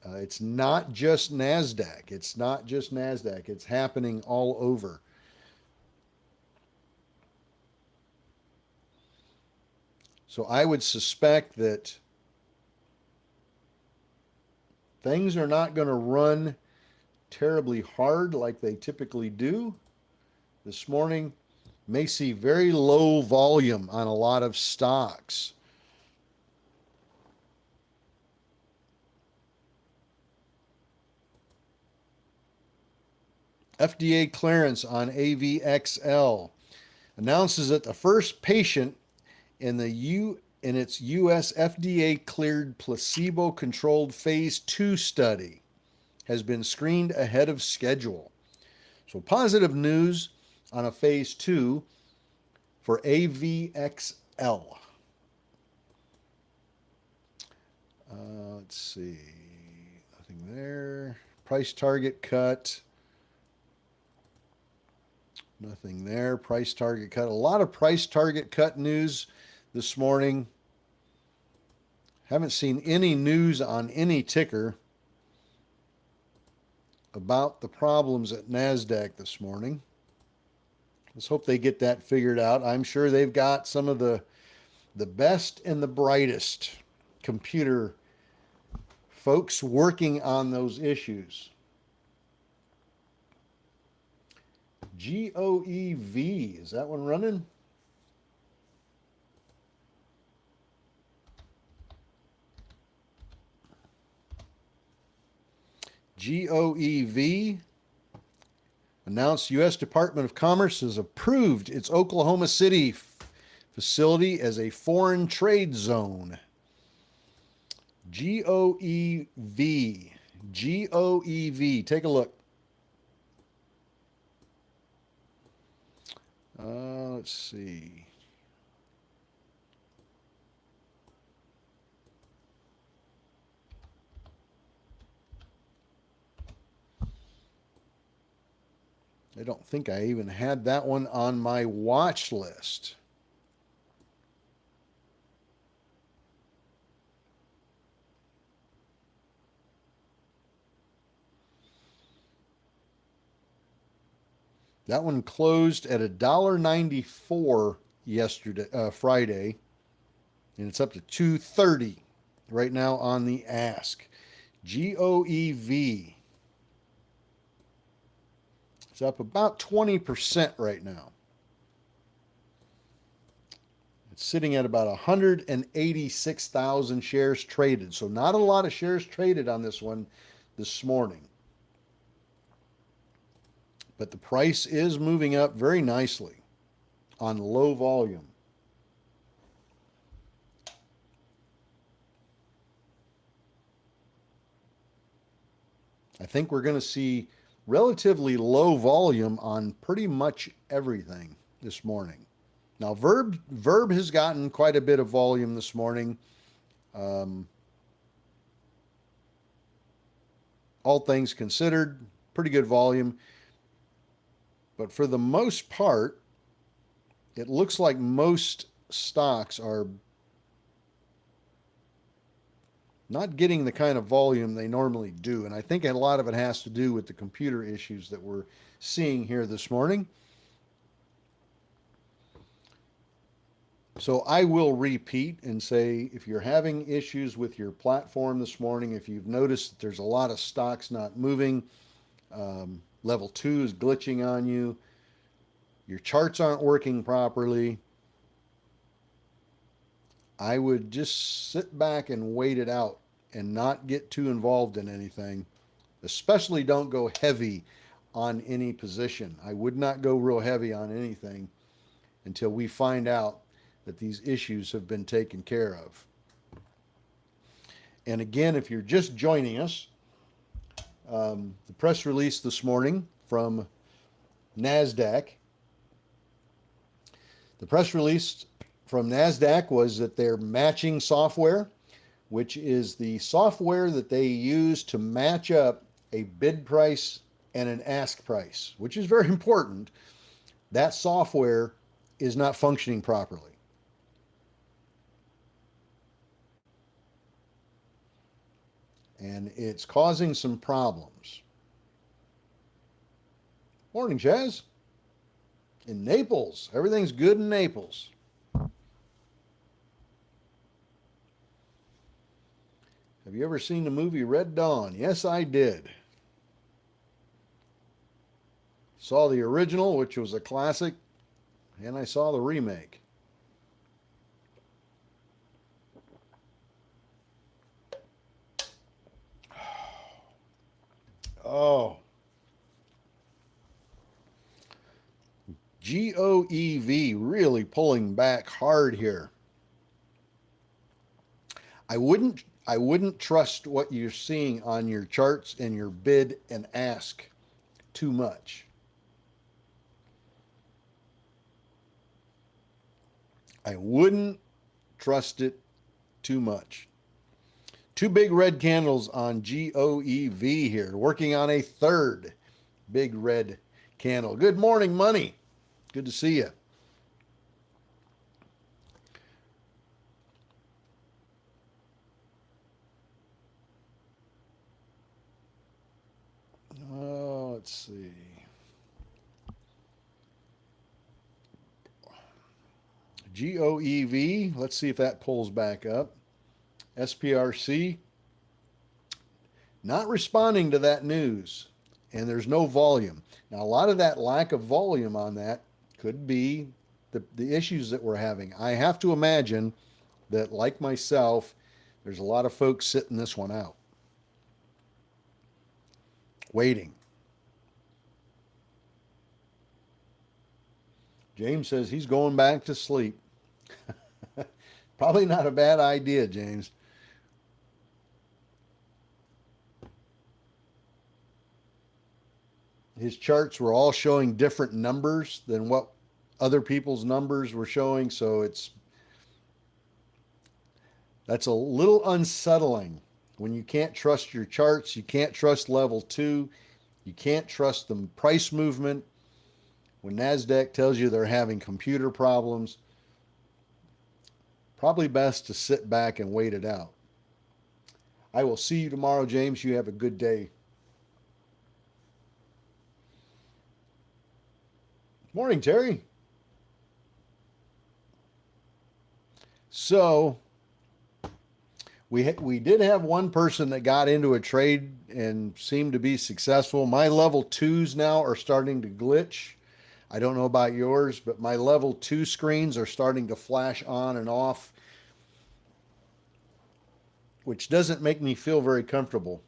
It's not just NASDAQ. It's not just NASDAQ. It's happening all over. So I would suspect that things are not going to run terribly hard like they typically do. This morning may see very low volume on a lot of stocks. FDA clearance on AVXL announces that the first patient in its US FDA cleared placebo controlled phase 2 study has been screened ahead of schedule. So positive news on a phase 2 for AVXL. Let's see. Nothing there. Price target cut. Nothing there. Price target cut. A lot of price target cut news this morning. Haven't seen any news on any ticker about the problems at NASDAQ this morning. Let's hope they get that figured out. I'm sure they've got some of the best and the brightest computer folks working on those issues. GOEV, is that one running? GOEV announced U.S. Department of Commerce has approved its Oklahoma City facility as a foreign trade zone. GOEV. GOEV. Take a look. Let's see. I don't think I even had that one on my watch list. That one closed at $1.94 yesterday, Friday, and it's up to $2.30 right now on the ask. GOEV. It's up about 20% right now. It's sitting at about 186,000 shares traded. So not a lot of shares traded on this one this morning. But the price is moving up very nicely on low volume. I think we're going to see relatively low volume on pretty much everything this morning. Now, Verb has gotten quite a bit of volume this morning. All things considered, pretty good volume. But for the most part, it looks like most stocks are not getting the kind of volume they normally do. And I think a lot of it has to do with the computer issues that we're seeing here this morning. So I will repeat and say, if you're having issues with your platform this morning, if you've noticed that there's a lot of stocks not moving, level 2 is glitching on you, your charts aren't working properly, I would just sit back and wait it out and not get too involved in anything. Especially don't go heavy on any position. I would not go real heavy on anything until we find out that these issues have been taken care of. And again, if you're just joining us, the press release this morning from NASDAQ. The press release from NASDAQ was that their matching software, which is the software that they use to match up a bid price and an ask price, which is very important, that software is not functioning properly. And it's causing some problems. Morning, Chaz. In Naples. Everything's good in Naples. Have you ever seen the movie Red Dawn? Yes, I did. Saw the original, which was a classic, and I saw the remake. Oh. GOEV really pulling back hard here. I wouldn't trust what you're seeing on your charts and your bid and ask too much. I wouldn't trust it too much. Two big red candles on GOEV here, working on a third big red candle. Good morning, money. Good to see you. Oh, let's see. GOEV, let's see if that pulls back up. SPRC, not responding to that news, and there's no volume. Now, a lot of that lack of volume on that could be the issues that we're having. I have to imagine that, like myself, there's a lot of folks sitting this one out, waiting. James says he's going back to sleep. Probably not a bad idea, James. His charts were all showing different numbers than what other people's numbers were showing, so that's a little unsettling when you can't trust your charts, you can't trust level 2, you can't trust the price movement. When NASDAQ tells you they're having computer problems, probably best to sit back and wait it out. I will see you tomorrow, James. You have a good day. Morning, Terry. So we did have one person that got into a trade and seemed to be successful. My level 2s now are starting to glitch. I don't know about yours, but my level 2 screens are starting to flash on and off, which doesn't make me feel very comfortable.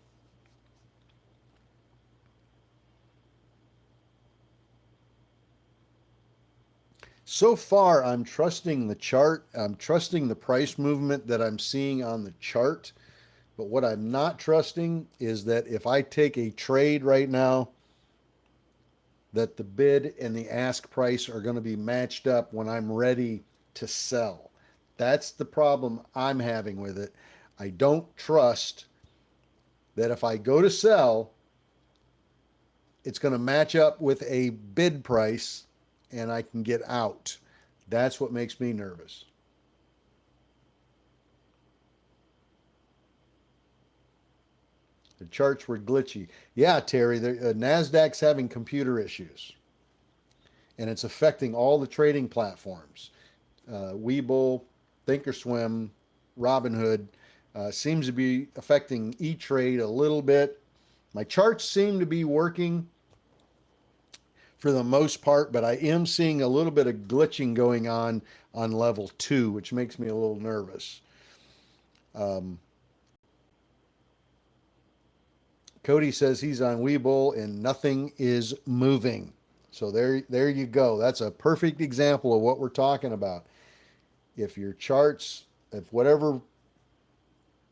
So far, I'm trusting the chart. I'm trusting the price movement that I'm seeing on the chart. But what I'm not trusting is that if I take a trade right now, that the bid and the ask price are going to be matched up when I'm ready to sell. That's the problem I'm having with it. I don't trust that if I go to sell, it's going to match up with a bid price and I can get out. That's what makes me nervous. The charts were glitchy. Yeah, Terry, NASDAQ's having computer issues. And it's affecting all the trading platforms. Webull, Thinkorswim, Robinhood. Seems to be affecting E-Trade a little bit. My charts seem to be working for the most part, but I am seeing a little bit of glitching going on level 2, which makes me a little nervous. Cody says he's on Webull and nothing is moving. So there you go. That's a perfect example of what we're talking about. If your charts, if whatever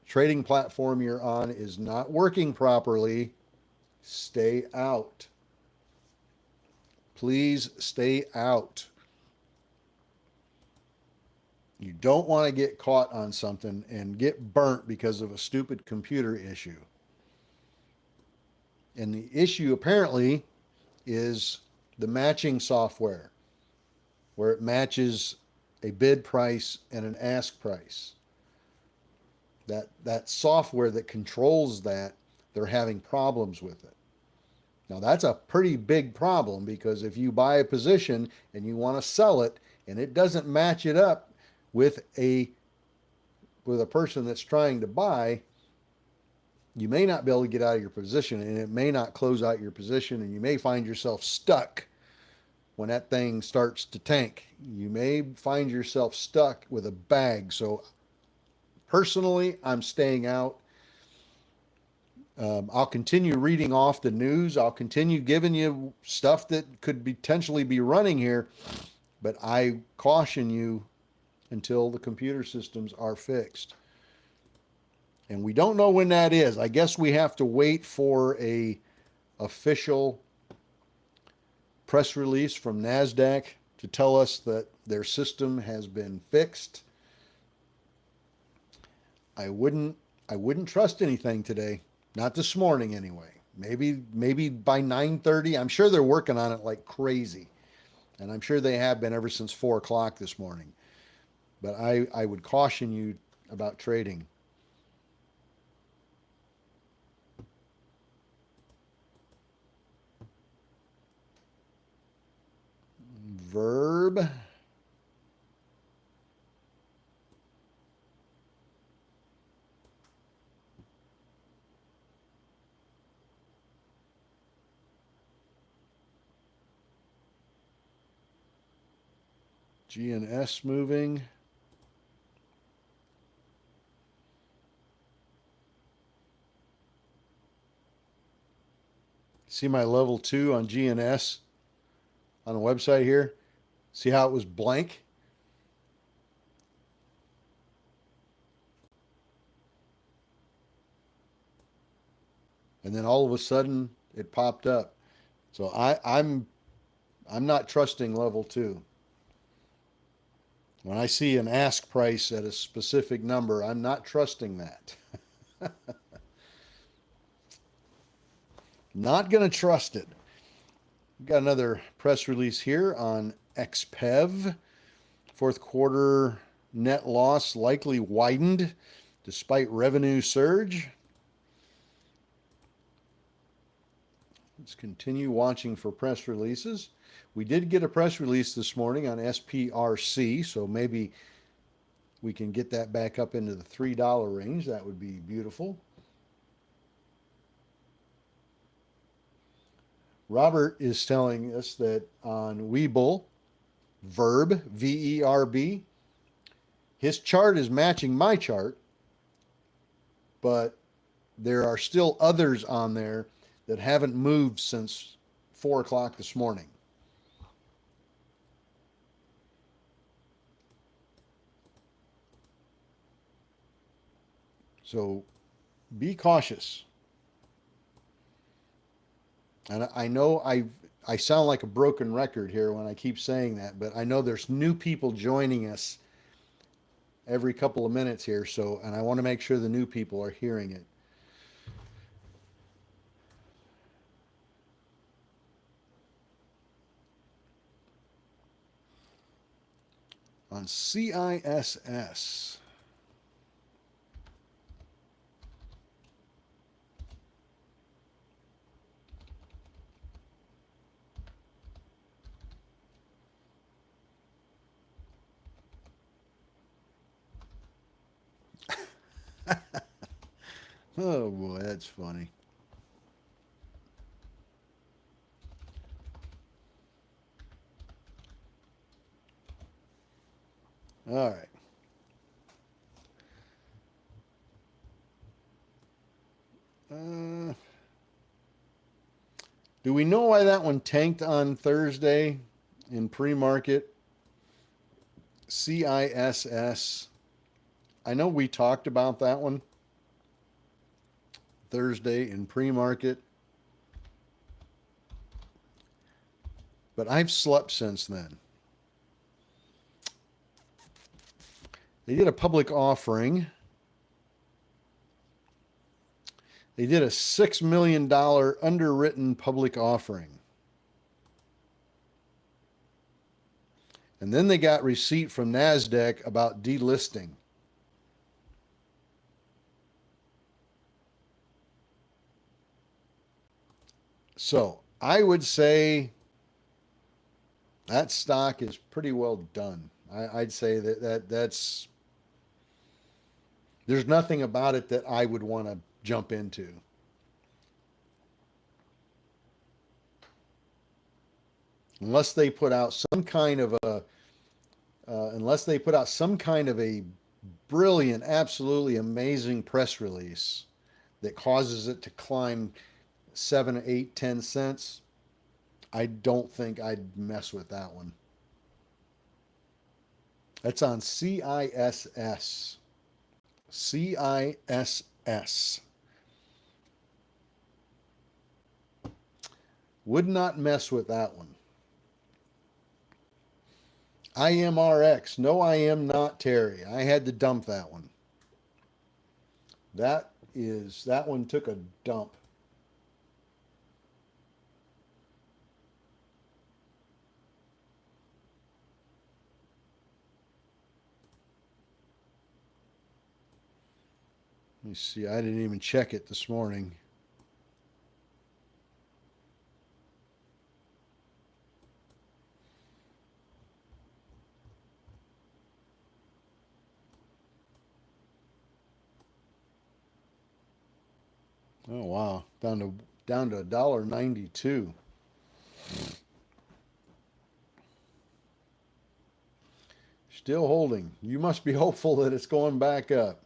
trading platform you're on is not working properly, stay out. Please stay out. You don't want to get caught on something and get burnt because of a stupid computer issue. And the issue apparently is the matching software, where it matches a bid price and an ask price. That software that controls that, they're having problems with it. Now that's a pretty big problem, because if you buy a position and you want to sell it and it doesn't match it up with a person that's trying to buy, you may not be able to get out of your position, and it may not close out your position, and you may find yourself stuck when that thing starts to tank. You may find yourself stuck with a bag. So personally, I'm staying out. I'll continue reading off the news. I'll continue giving you stuff that could potentially be running here, but I caution you until the computer systems are fixed. And we don't know when that is. I guess we have to wait for a official press release from NASDAQ to tell us that their system has been fixed. I wouldn't trust anything today. Not this morning anyway. Maybe by 9:30. I'm sure they're working on it like crazy. And I'm sure they have been ever since 4 o'clock this morning. But I would caution you about trading. Verb. GNS moving. See my level 2 on GNS on the website here? See how it was blank? And then all of a sudden it popped up. So I'm not trusting level 2. When I see an ask price at a specific number, I'm not trusting that. Not going to trust it. We've got another press release here on XPEV. Fourth quarter net loss likely widened despite revenue surge. Let's continue watching for press releases. We did get a press release this morning on SPRC, so maybe we can get that back up into the $3 range. That would be beautiful. Robert is telling us that on Webull, Verb, V-E-R-B, his chart is matching my chart, but there are still others on there that haven't moved since 4 o'clock this morning. So be cautious. And I know I sound like a broken record here when I keep saying that, but I know there's new people joining us every couple of minutes here, and I want to make sure the new people are hearing it. On CISS. Oh boy, that's funny. All right. Do we know why that one tanked on Thursday in pre-market? CISS. I know we talked about that one Thursday in pre-market, but I've slept since then. They did a public offering. They did a $6 million underwritten public offering. And then they got receipt from NASDAQ about delisting. So I would say that stock is pretty well done. I'd say that's there's nothing about it that I would want to jump into. Unless they put out some kind of a brilliant, absolutely amazing press release that causes it to climb 7, 8, 10 cents, I don't think I'd mess with that one. That's on CISS. CISS. Would not mess with that one. IMRX. No, I am not Terry. I had to dump that one. That one took a dump. Let me see. I didn't even check it this morning. Oh wow, down to $1.92. Still holding. You must be hopeful that it's going back up.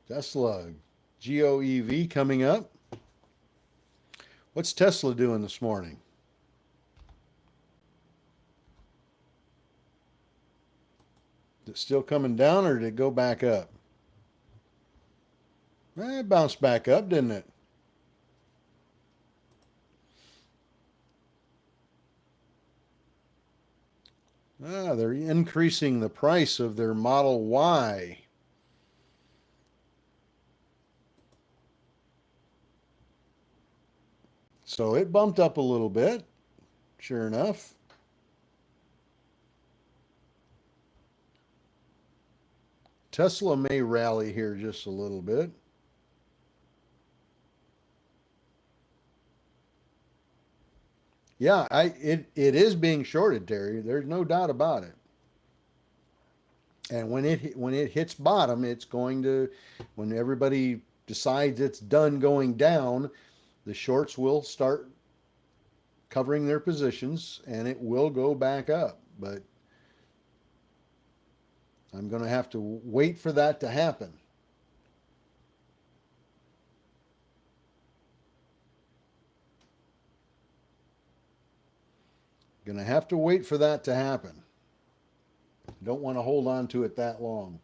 Tesla, GOEV coming up. What's Tesla doing this morning? Is it still coming down or did it go back up? It bounced back up, didn't it? They're increasing the price of their Model Y. So it bumped up a little bit, sure enough. Tesla may rally here just a little bit. Yeah, it is being shorted, Terry. There's no doubt about it. And when it hits bottom, it's going to, when everybody decides it's done going down, the shorts will start covering their positions and it will go back up. But I'm going to have to wait for that to happen. Going to have to wait for that to happen. Don't want to hold on to it that long.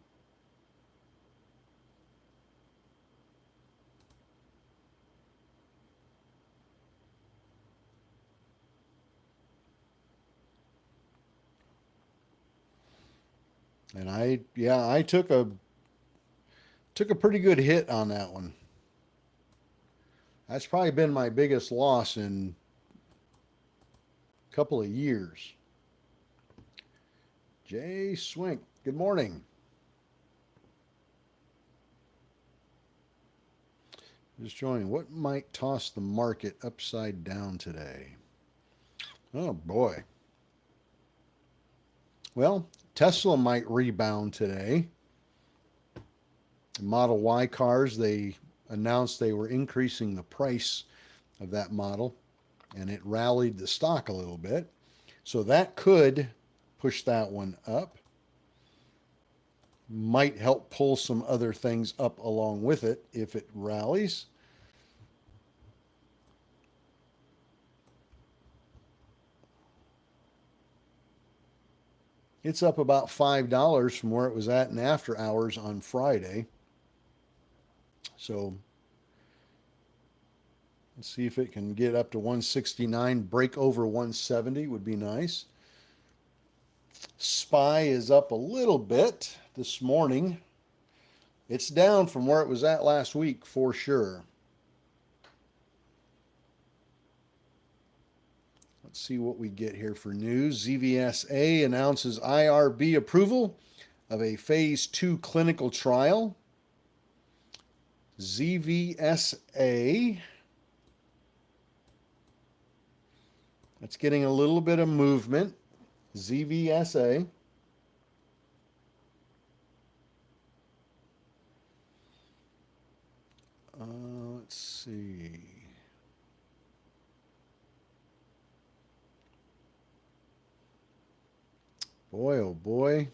And I took a pretty good hit on that one. That's probably been my biggest loss in a couple of years. Jay Swink, good morning. Just joining. What might toss the market upside down today? Oh boy. Well, Tesla might rebound today. Model Y cars, they announced they were increasing the price of that model, and it rallied the stock a little bit. So that could push that one up. might help pull some other things up along with it if it rallies. It's up about $5 from where it was at in after hours on Friday. So let's see if it can get up to 169. Break over 170 would be nice. SPY is up a little bit this morning. It's down from where it was at last week for sure. Let's see what we get here for news. ZVSA announces IRB approval of a phase 2 clinical trial. ZVSA. That's getting a little bit of movement. ZVSA. Let's see. Boy, oh boy.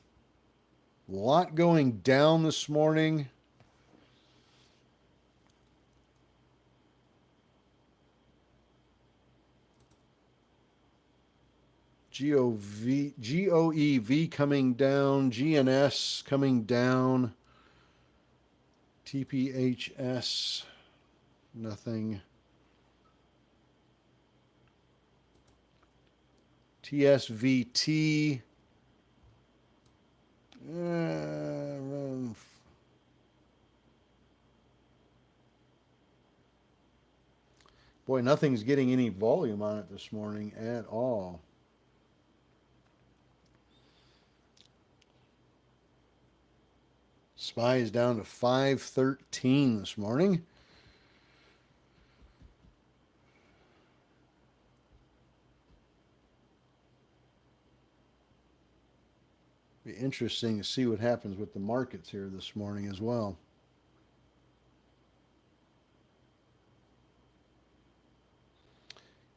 A lot going down this morning. GOEV coming down. GNS coming down. TPHS, nothing. TSVT. Boy, nothing's getting any volume on it this morning at all. SPY is down to 513 this morning. Be interesting to see what happens with the markets here this morning as well.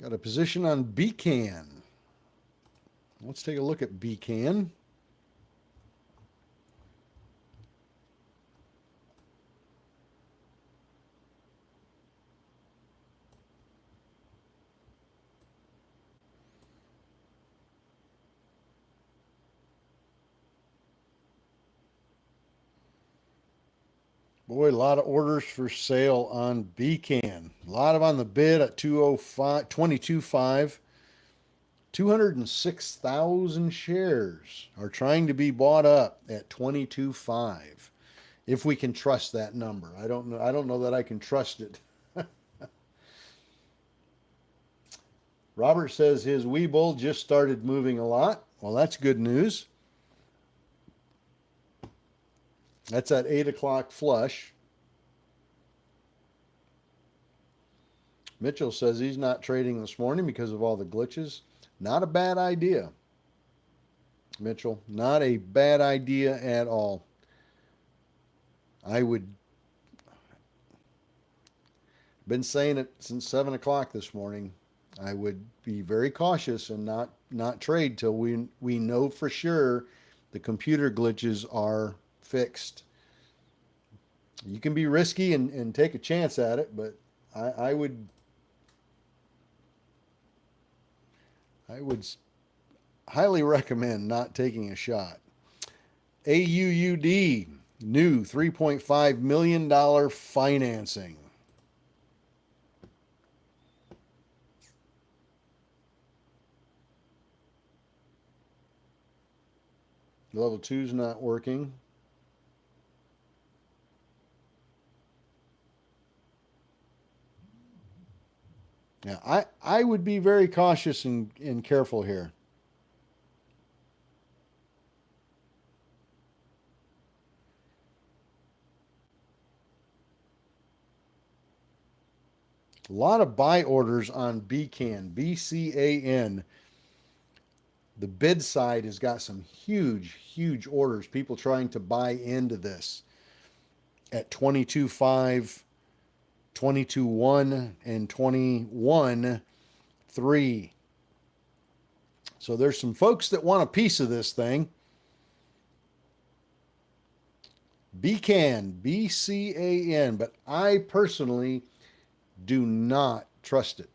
Got a position on BCAN. Let's take a look at BCAN. Boy, a lot of orders for sale on BCAN. A lot of on the bid at 205, 22.5. 206,000 shares are trying to be bought up at 22.5. If we can trust that number. I don't know that I can trust it. Robert says his Webull just started moving a lot. Well, that's good news. That's at 8 o'clock flush. Mitchell says he's not trading this morning because of all the glitches. Not a bad idea, Mitchell. Not a bad idea at all. I would been saying it since 7 o'clock this morning. I would be very cautious and not trade till we know for sure the computer glitches are fixed. You can be risky and take a chance at it, but I would highly recommend not taking a shot. AUUD, new $3.5 million financing. Level 2's not working. Now, I would be very cautious and careful here. A lot of buy orders on BCAN, BCAN. The bid side has got some huge orders. People trying to buy into this at 22.5, 22.1, and 21.3. So there's some folks that want a piece of this thing. BCAN, BCAN, but I personally do not trust it.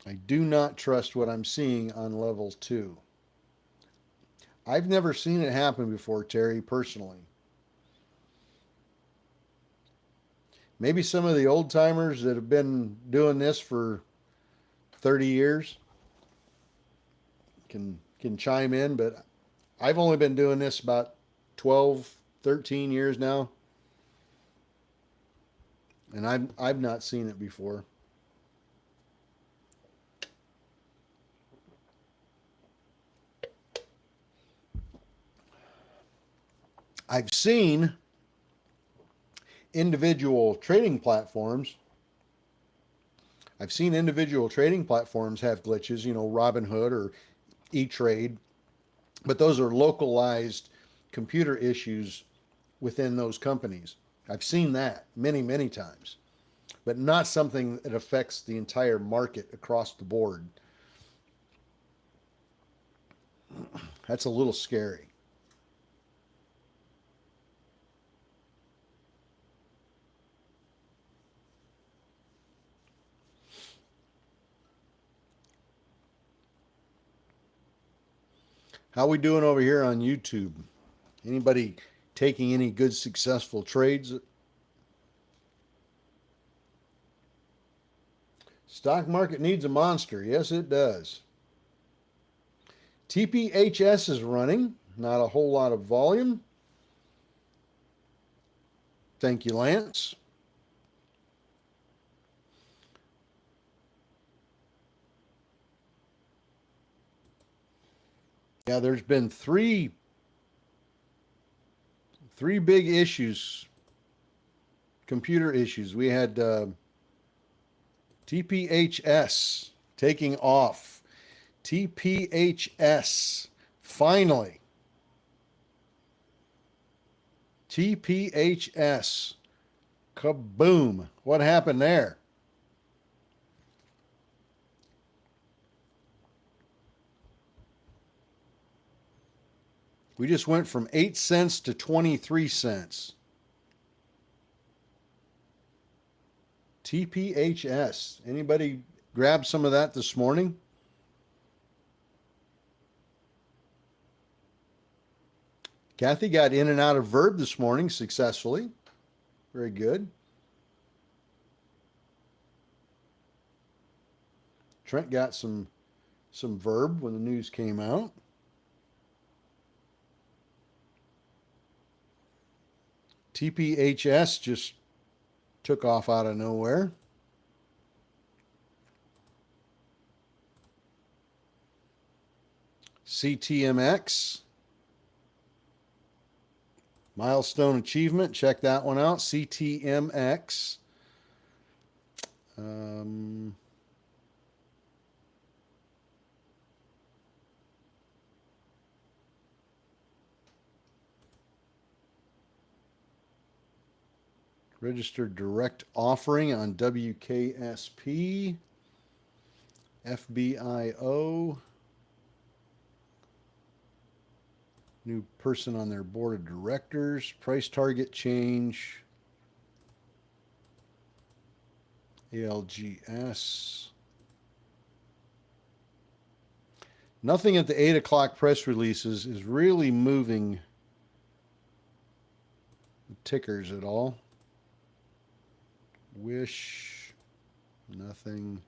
I do not trust what I'm seeing on level 2. I've never seen it happen before, Terry, personally. Maybe some of the old timers that have been doing this for 30 years can chime in, but I've only been doing this about 12, 13 years now, and I've not seen it before. I've seen individual trading platforms. I've seen individual trading platforms have glitches, Robinhood or E-Trade, but those are localized computer issues within those companies. I've seen that many, many times, but not something that affects the entire market across the board. That's a little scary. How we doing over here on YouTube? Anybody taking any good successful trades? Stock market needs a monster. Yes, it does. TPHS is running. Not a whole lot of volume. Thank you, Lance. Yeah, there's been three big issues, computer issues. We had TPHS taking off. TPHS, finally. TPHS, kaboom. What happened there? We just went from 8 cents to 23 cents. TPHS. Anybody grab some of that this morning? Kathy got in and out of Verb this morning successfully. Very good. Trent got some Verb when the news came out. TPHS just took off out of nowhere. CTMX. Milestone achievement. Check that one out. CTMX. Registered direct offering on WKSP. FBIO. New person on their board of directors. Price target change. ALGS. Nothing at the 8 o'clock press releases is really moving the tickers at all. Wish, nothing.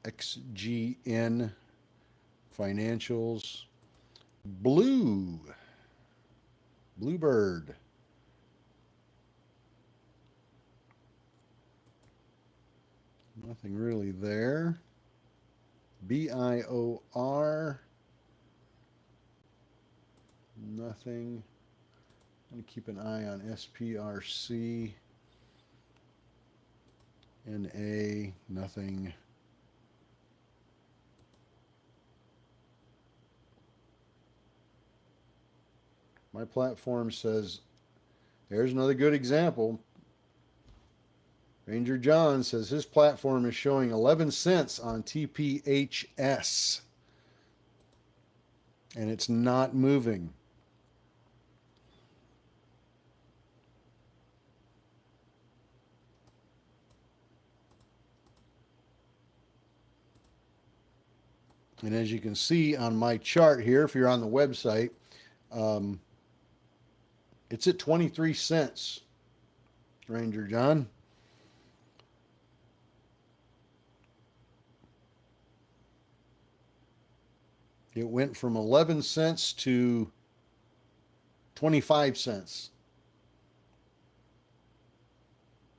XGN, financials. Bluebird. Nothing really there. BIOR. Nothing. I'm going to keep an eye on SPRC. NA, nothing. My platform says, there's another good example. Ranger John says his platform is showing 11 cents on TPHS. And it's not moving. And as you can see on my chart here, if you're on the website, it's at 23 cents, Ranger John. It went from 11 cents to 25 cents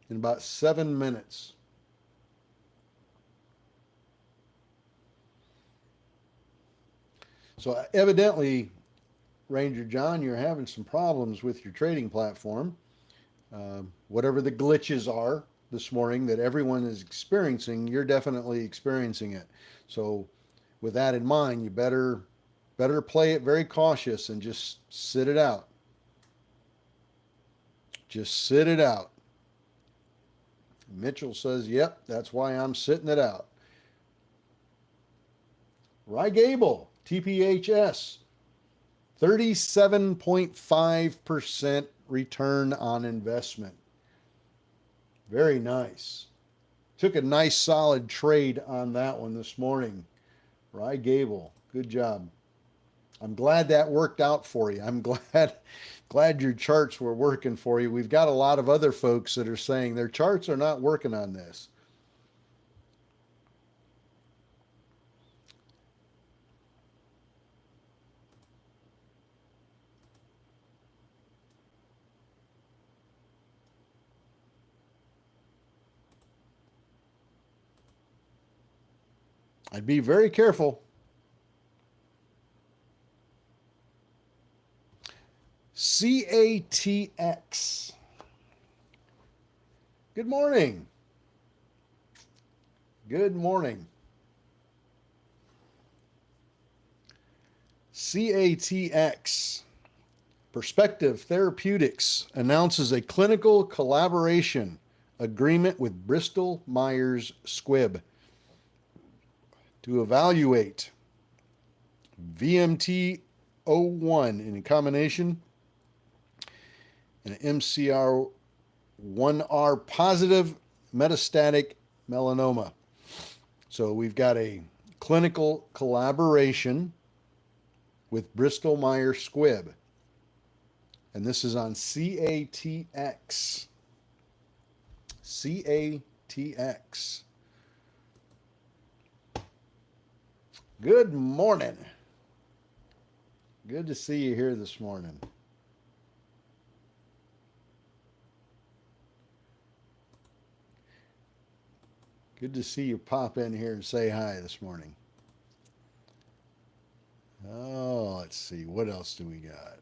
in about 7 minutes. So evidently, Ranger John, you're having some problems with your trading platform. Whatever the glitches are this morning that everyone is experiencing, you're definitely experiencing it. So with that in mind, you better play it very cautious and just sit it out. Just sit it out. Mitchell says, yep, that's why I'm sitting it out. Rye Gable, TPHS, 37.5% return on investment. Very nice. Took a nice solid trade on that one this morning. Rye Gable, good job. I'm glad that worked out for you. I'm glad your charts were working for you. We've got a lot of other folks that are saying their charts are not working on this. I'd be very careful. CATX. Good morning. Good morning. CATX. Perspective Therapeutics announces a clinical collaboration agreement with Bristol Myers Squibb to evaluate VMT-01 in combination and MCR1R positive metastatic melanoma. So we've got a clinical collaboration with Bristol Myers Squibb. And this is on CATX. CATX. Good morning. Good to see you here this morning. Good to see you pop in here and say hi this morning. Oh, let's see. What else do we got?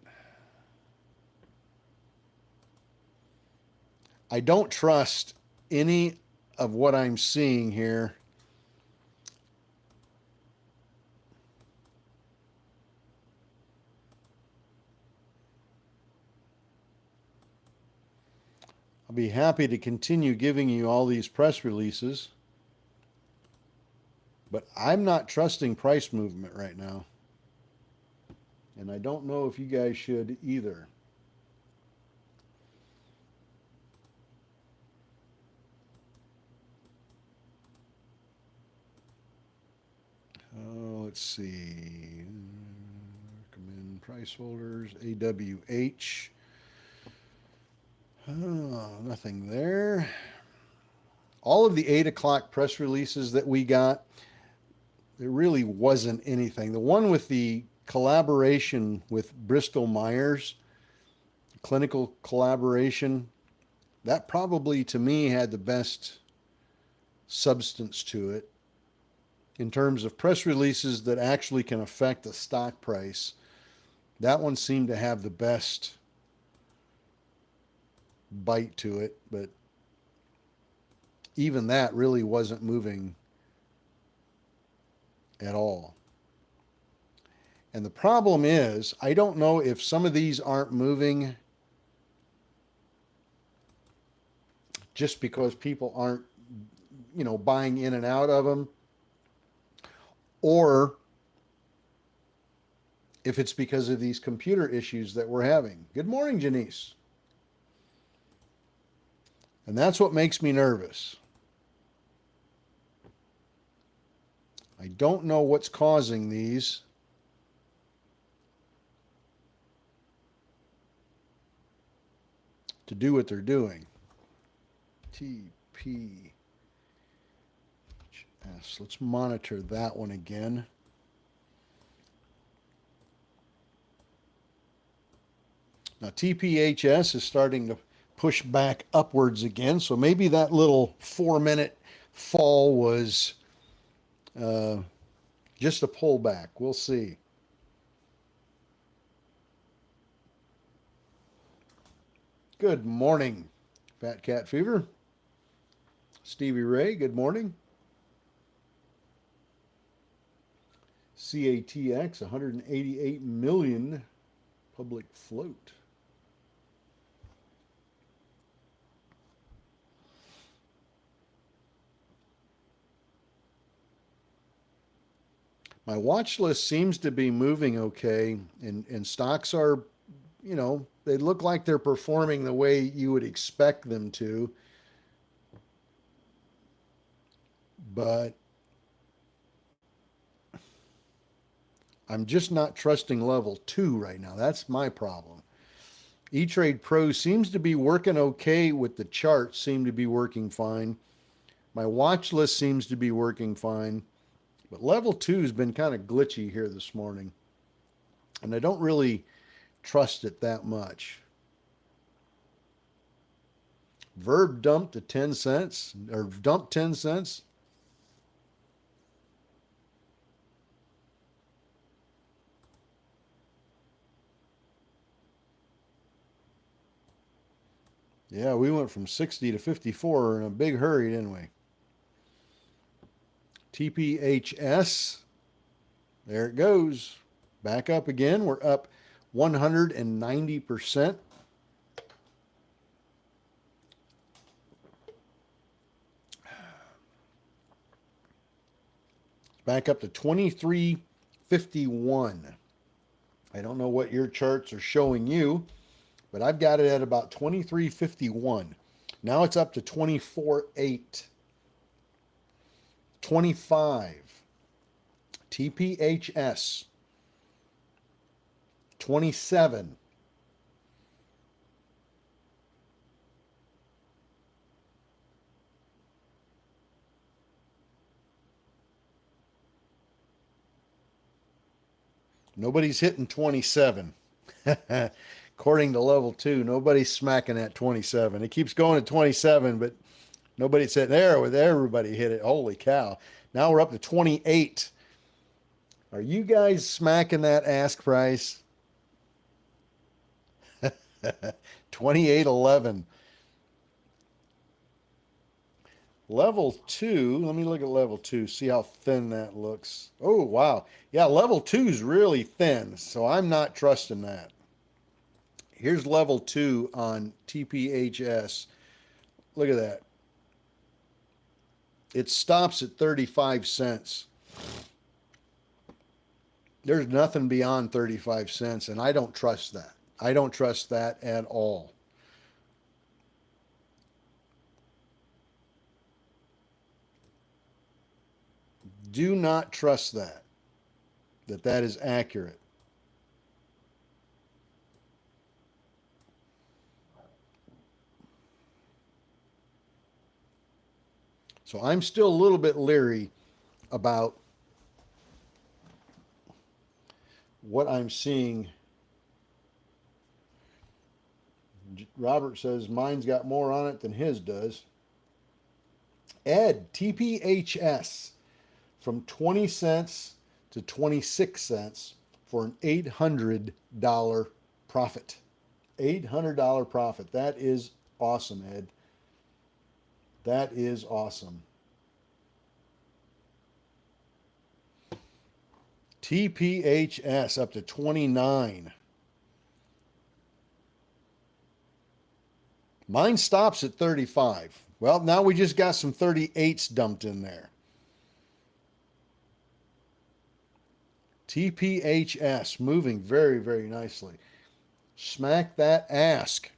I don't trust any of what I'm seeing here. I'll be happy to continue giving you all these press releases, but I'm not trusting price movement right now. And I don't know if you guys should either. Oh, let's see. Recommend price holders. AWH. Oh, nothing there. All of the 8 o'clock press releases that we got, there really wasn't anything. The one with the collaboration with Bristol Myers, clinical collaboration, that probably to me had the best substance to it in terms of press releases that actually can affect the stock price. That one seemed to have the best bite to it, but even that really wasn't moving at all. And the problem is, I don't know if some of these aren't moving just because people aren't, buying in and out of them, or if it's because of these computer issues that we're having. Good morning, Janice. And that's what makes me nervous. I don't know what's causing these. To do what they're doing. TPHS. Let's monitor that one again. Now TPHS is starting to push back upwards again, so maybe that little 4-minute fall was just a pullback. We'll see. Good morning, Fat Cat Fever. Stevie Ray, good morning. CATX, 188 million public float. My watch list seems to be moving okay, and stocks are, you know, they look like they're performing the way you would expect them to. But I'm just not trusting level 2 right now. That's my problem. E-Trade Pro seems to be working okay with the charts, seem to be working fine. My watch list seems to be working fine. But level 2 has been kind of glitchy here this morning. And I don't really trust it that much. Verb dumped to 10 cents, or dumped 10 cents. Yeah, we went from 60 to 54 in a big hurry, didn't we? TPHS, there it goes. Back up again. We're up 190%. Back up to 2351. I don't know what your charts are showing you, but I've got it at about 2351. Now it's up to 24.8. 25. TPHS. 27. Nobody's hitting 27. According to level 2, nobody's smacking at 27. It keeps going to 27, but nobody's sitting there with everybody hit it. Holy cow. Now we're up to 28. Are you guys smacking that ask price? 28.11. Level 2, let me look at level 2, see how thin that looks. Oh, wow. Yeah, level 2 is really thin, so I'm not trusting that. Here's level 2 on TPHS. Look at that. It stops at 35 cents. There's nothing beyond 35 cents, and I don't trust that. I don't trust that at all. Do not trust that is accurate. So I'm still a little bit leery about what I'm seeing. Robert says mine's got more on it than his does. Ed, TPHS, from 20 cents to 26 cents for an $800 profit. $800 profit. That is awesome, Ed. That is awesome. TPHS up to 29. Mine stops at 35. Well, now we just got some 38s dumped in there. TPHS moving very, very nicely. Smack that ask.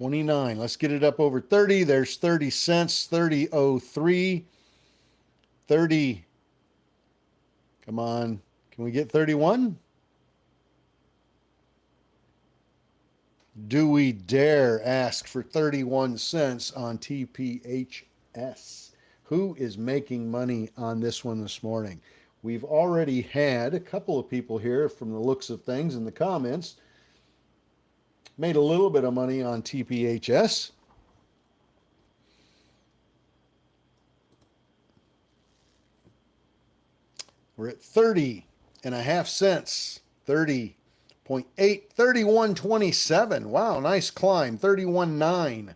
29. Let's get it up over 30. There's 30 cents. 30.03. 30. Come on. Can we get 31? Do we dare ask for 31 cents on TPHS? Who is making money on this one this morning? We've already had a couple of people here from the looks of things in the comments made a little bit of money on TPHS. We're at 30.5 cents. 30.8, 31.27. Wow, nice climb. 31.9.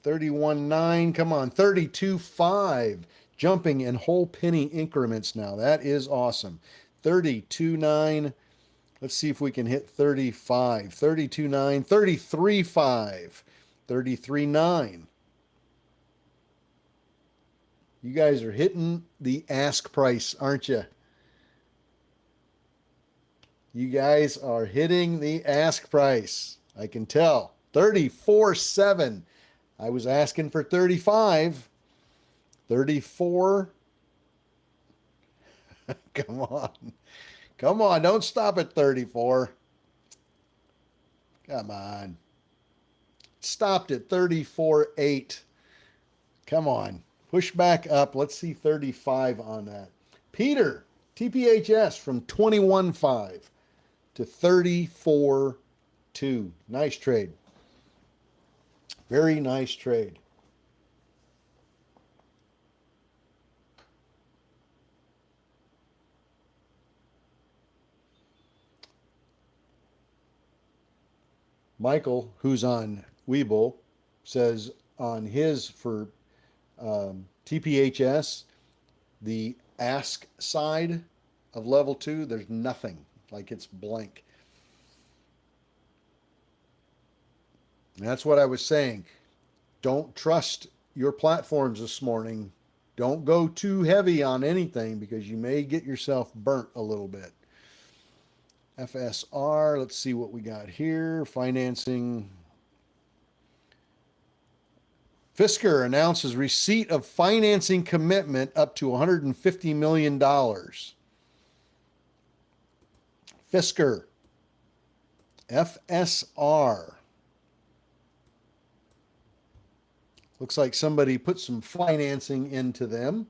31.9. Come on. 32.5. Jumping in whole penny increments now. That is awesome. 32.9. Let's see if we can hit 35. 32.9. 33.5. 33.9. You guys are hitting the ask price, aren't you? You guys are hitting the ask price. I can tell. 34.7. I was asking for 35. 34. Come on. Come on. Don't stop at 34. Come on. Stopped at 34.8. Come on. Push back up. Let's see 35 on that. Peter, TPHS from 21.5 to 34.2. Nice trade. Very nice trade. Michael, who's on Webull, says on his for TPHS, the ask side of level 2, there's nothing. Like it's blank. And that's what I was saying. Don't trust your platforms this morning. Don't go too heavy on anything because you may get yourself burnt a little bit. FSR, let's see what we got here. Financing. Fisker announces receipt of financing commitment up to $150 million. Fisker. FSR. Looks like somebody put some financing into them.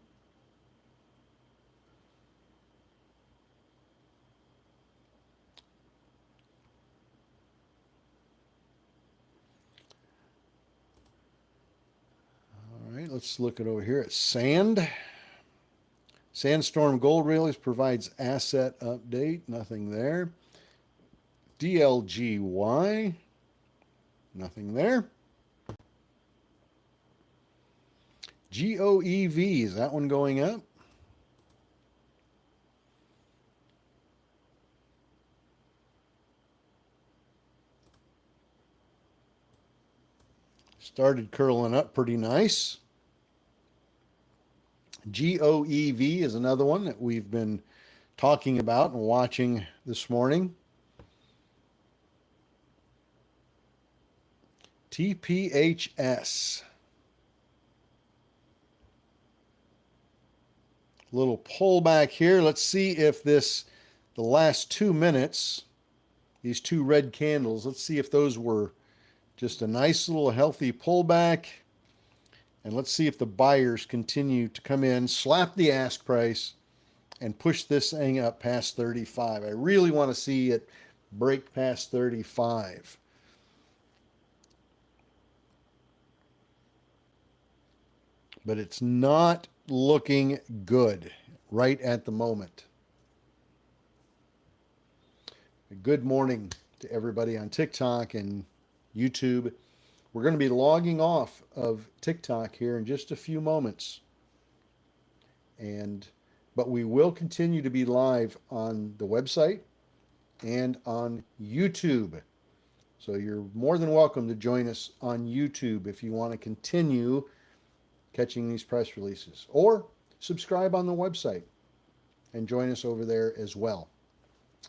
All right, let's look it over here at Sand. Sandstorm Gold Realities provides asset update. Nothing there. DLGY. Nothing there. GOEV, is that one going up? Started curling up pretty nice. GOEV is another one that we've been talking about and watching this morning. TPHS. Little pullback here. Let's see if the last 2 minutes, these two red candles, let's see if those were just a nice little healthy pullback. And let's see if the buyers continue to come in, slap the ask price, and push this thing up past 35. I really want to see it break past 35. But it's not looking good right at the moment. Good morning to everybody on TikTok and YouTube. We're going to be logging off of TikTok here in just a few moments. But we will continue to be live on the website and on YouTube. So you're more than welcome to join us on YouTube if you want to continue catching these press releases, or subscribe on the website and join us over there as well.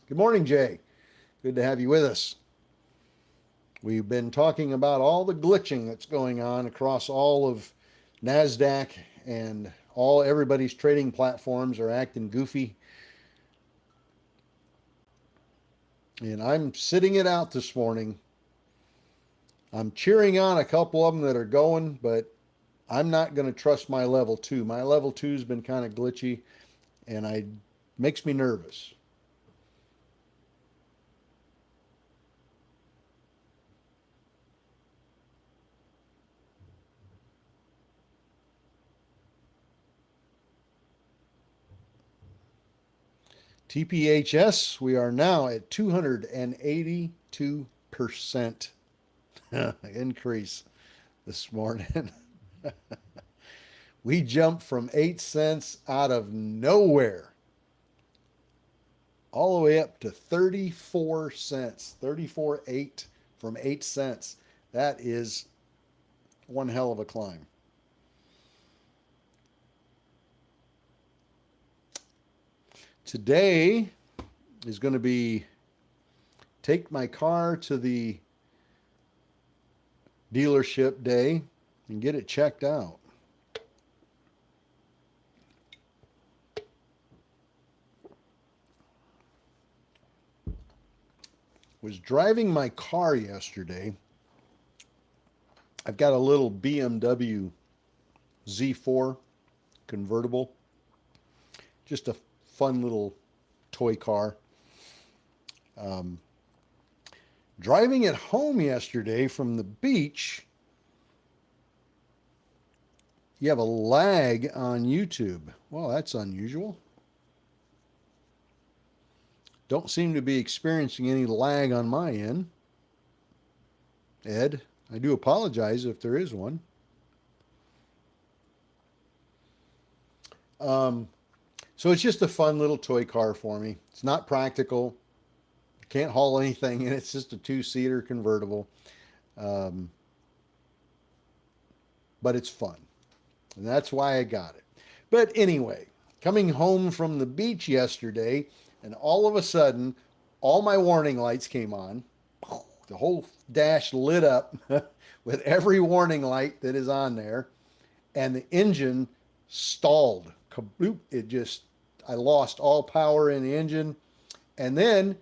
Good morning, Jay. Good to have you with us. We've been talking about all the glitching that's going on across all of NASDAQ, and everybody's trading platforms are acting goofy. And I'm sitting it out this morning. I'm cheering on a couple of them that are going, but I'm not going to trust my level 2. My level 2's been kind of glitchy, and makes me nervous. TPHS, we are now at 282% increase this morning. We jumped from 8 cents out of nowhere all the way up to 34 cents, 34.8 from 8 cents. That is one hell of a climb. Today is going to be take my car to the dealership day and get it checked out. Was driving my car yesterday. I've got a little BMW Z4 convertible. Just a fun little toy car. Driving it home yesterday from the beach, you have a lag on YouTube. Well, that's unusual. Don't seem to be experiencing any lag on my end. Ed, I do apologize if there is one. So it's just a fun little toy car for me. It's not practical. Can't haul anything in it. It's just a 2-seater convertible. But it's fun. And that's why I got it. But anyway, coming home from the beach yesterday, and all of a sudden, all my warning lights came on. The whole dash lit up with every warning light that is on there. And the engine stalled. Kaboop. I lost all power in the engine. And then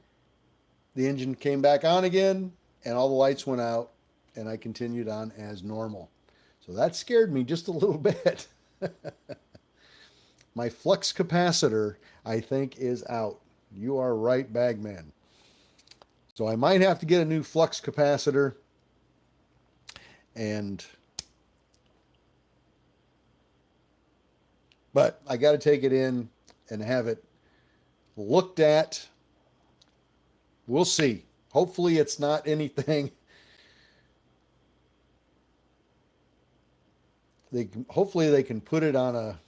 the engine came back on again, and all the lights went out, and I continued on as normal. So that scared me just a little bit. My flux capacitor, I think, is out. You are right, Bagman. So I might have to get a new flux capacitor, but I got to take it in and have it looked at. We'll see. Hopefully it's not anything. Hopefully they can put it on a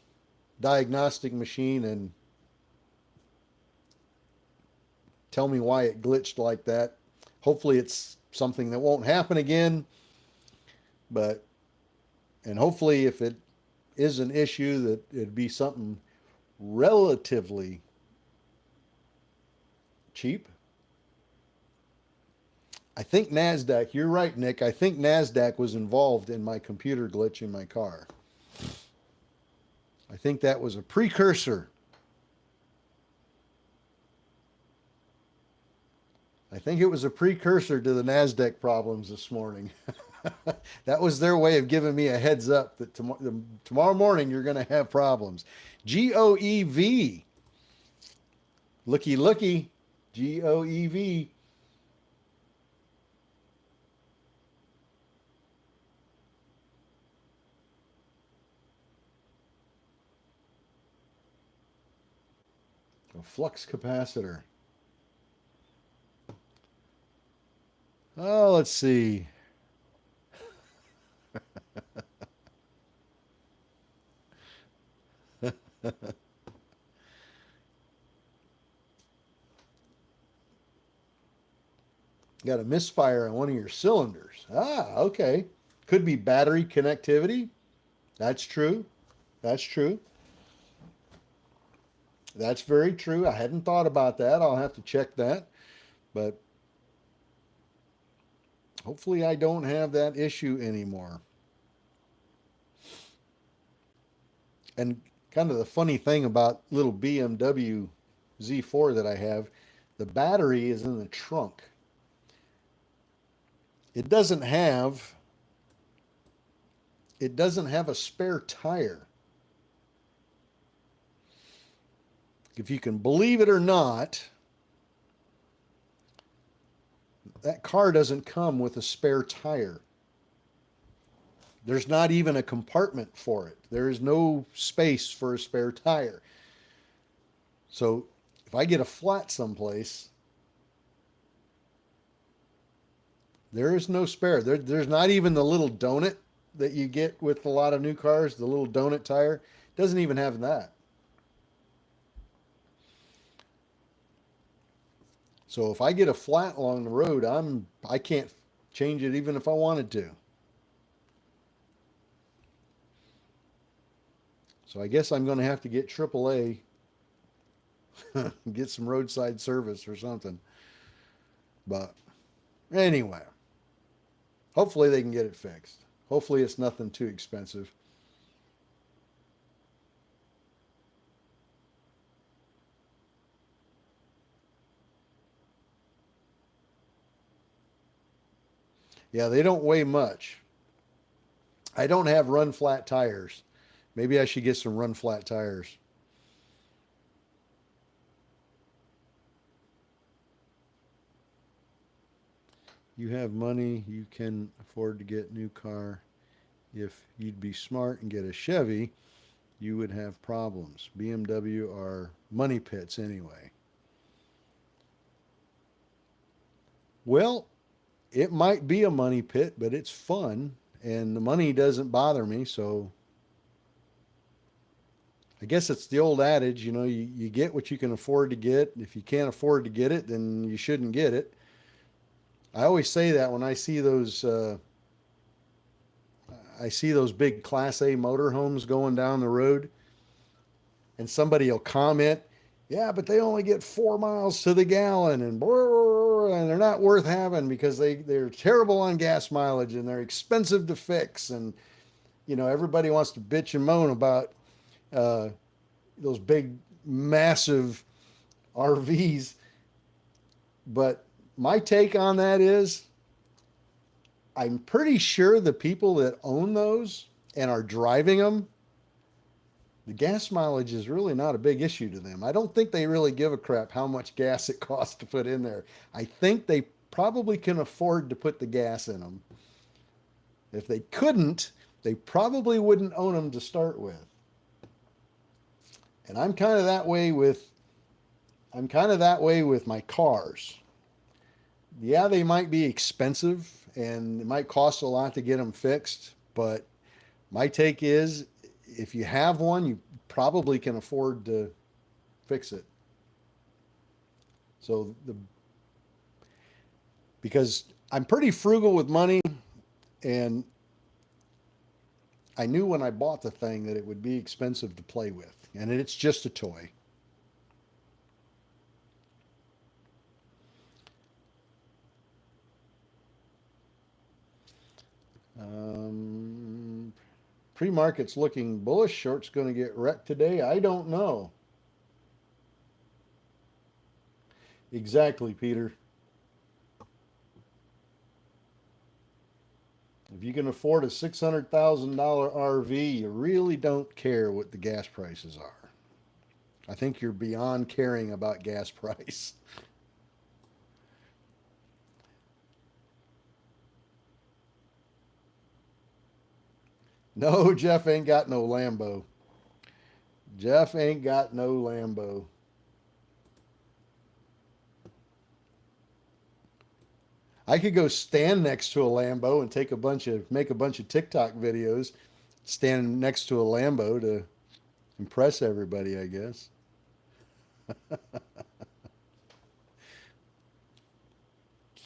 diagnostic machine and tell me why it glitched like that. Hopefully it's something that won't happen again. And hopefully if it is an issue, that it'd be something relatively cheap. I think NASDAQ, you're right, Nick. I think NASDAQ was involved in my computer glitch in my car. I think that was a precursor. I think it was a precursor to the NASDAQ problems this morning. That was their way of giving me a heads up that tomorrow morning you're going to have problems. GOEV. Looky, looky. GOEV. A flux capacitor. Oh, let's see. Got a misfire on one of your cylinders. Ah, okay. Could be battery connectivity. That's true. That's true. That's very true. I hadn't thought about that. I'll have to check that. But Hopefully I don't have that issue anymore. And kind of the funny thing about little BMW Z4 that I have, the battery is in the trunk. It doesn't have a spare tire. If you can believe it or not, that car doesn't come with a spare tire. There's not even a compartment for it. There is no space for a spare tire. So if I get a flat someplace, there is no spare. There's not even the little donut that you get with a lot of new cars, the little donut tire. It doesn't even have that. So if I get a flat along the road, I can't change it even if I wanted to. So I guess I'm going to have to get AAA, get some roadside service or something. But anyway, hopefully they can get it fixed. Hopefully it's nothing too expensive. Yeah, they don't weigh much. I don't have run flat tires. Maybe I should get some run flat tires. You have money, you can afford to get a new car. If you'd be smart and get a Chevy, you would have problems. BMW are money pits anyway. Well, it might be a money pit, but it's fun and the money doesn't bother me. So I guess it's the old adage, you get what you can afford to get. If you can't afford to get it, then you shouldn't get it. I always say that when I see those big Class A motorhomes going down the road, and somebody will comment, "Yeah, but they only get 4 miles to the gallon, and they're not worth having because they're terrible on gas mileage and they're expensive to fix." And everybody wants to bitch and moan about those big, massive RVs, but my take on that is I'm pretty sure the people that own those and are driving them, the gas mileage is really not a big issue to them. I don't think they really give a crap how much gas it costs to put in there. I think they probably can afford to put the gas in them. If they couldn't, they probably wouldn't own them to start with. And I'm kind of that way with my cars. Yeah, they might be expensive and it might cost a lot to get them fixed, but my take is if you have one, you probably can afford to fix it. So because I'm pretty frugal with money, and I knew when I bought the thing that it would be expensive to play with, and it's just a toy. Pre-market's looking bullish. Short's going to get wrecked today. I don't know. Exactly, Peter. If you can afford a $600,000 RV, you really don't care what the gas prices are. I think you're beyond caring about gas price. No, Jeff ain't got no Lambo. Jeff ain't got no Lambo. I could go stand next to a Lambo and make a bunch of TikTok videos standing next to a Lambo to impress everybody, I guess.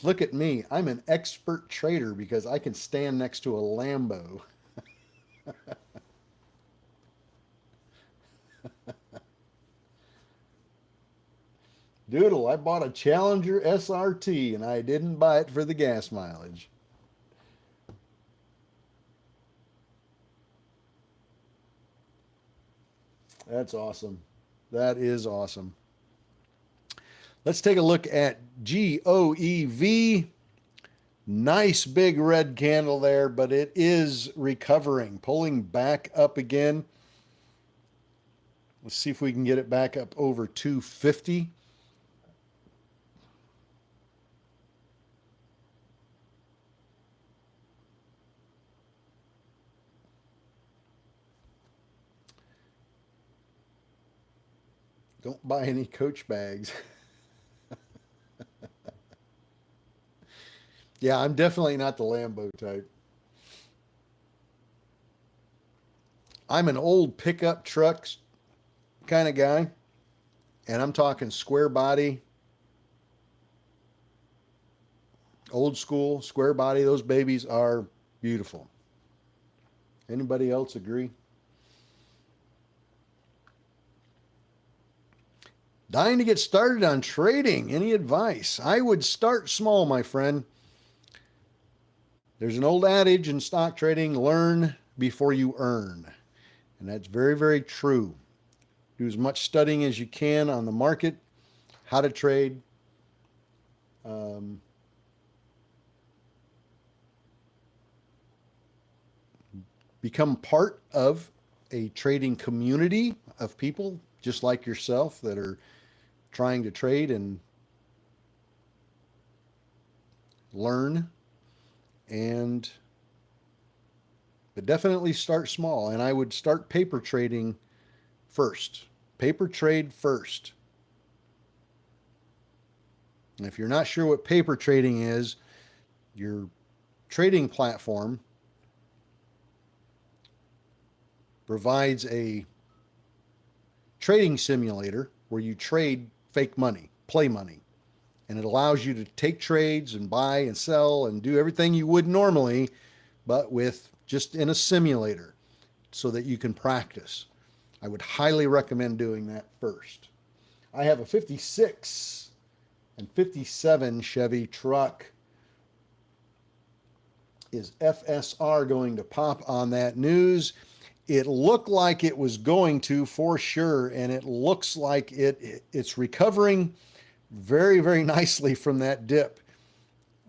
Look at me. I'm an expert trader because I can stand next to a Lambo. Doodle, I bought a Challenger SRT and I didn't buy it for the gas mileage. That's awesome. That is awesome. Let's take a look at GOEV. Nice big red candle there, but it is recovering, pulling back up again. Let's see if we can get it back up over 250. Don't buy any Coach bags. Yeah, I'm definitely not the Lambo type. I'm an old pickup truck kind of guy, and I'm talking square body, old school, square body. Those babies are beautiful. Anybody else agree? Dying to get started on trading. Any advice? I would start small, my friend. There's an old adage in stock trading, learn before you earn. And that's very, very true. Do as much studying as you can on the market, how to trade. Become part of a trading community of people just like yourself that are trying to trade and learn. But definitely start small. And I would start paper trading first. Paper trade first. And if you're not sure what paper trading is, your trading platform provides a trading simulator where you trade fake money, play money. And it allows you to take trades and buy and sell and do everything you would normally, but with just in a simulator so that you can practice. I would highly recommend doing that first. I have a 56 and 57 Chevy truck. Is FSR going to pop on that news? It looked like it was going to for sure, and it looks like it's recovering very, very nicely from that dip.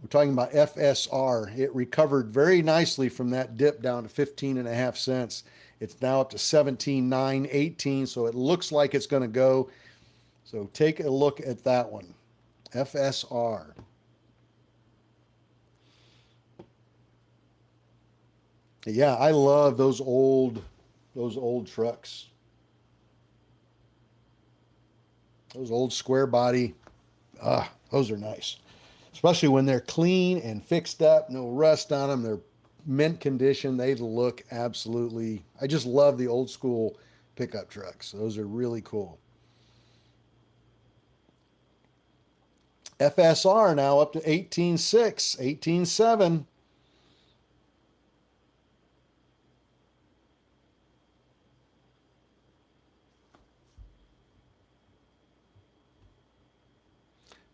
We're talking about FSR. It recovered very nicely from that dip down to 15.5 cents. It's now up to 17.918, so it looks like it's going to go. So take a look at that one. FSR. Yeah, I love those old trucks. Those old square body. Those are nice. Especially when they're clean and fixed up, no rust on them. They're mint condition. They look absolutely, I just love the old school pickup trucks. Those are really cool. FSR now up to 18.6, 18.7.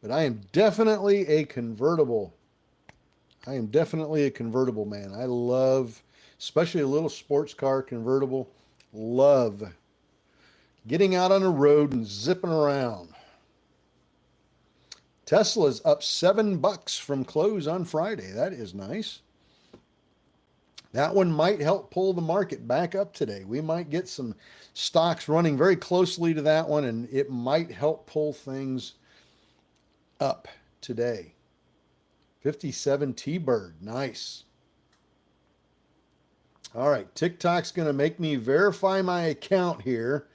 But I am definitely a convertible. I am definitely a convertible man. I love, especially a little sports car convertible, love getting out on the road and zipping around. Tesla's up $7 from close on Friday. That is nice. That one might help pull the market back up today. We might get some stocks running very closely to that one, and it might help pull things up today. 57 T-Bird. Nice. All right. TikTok's going to make me verify my account here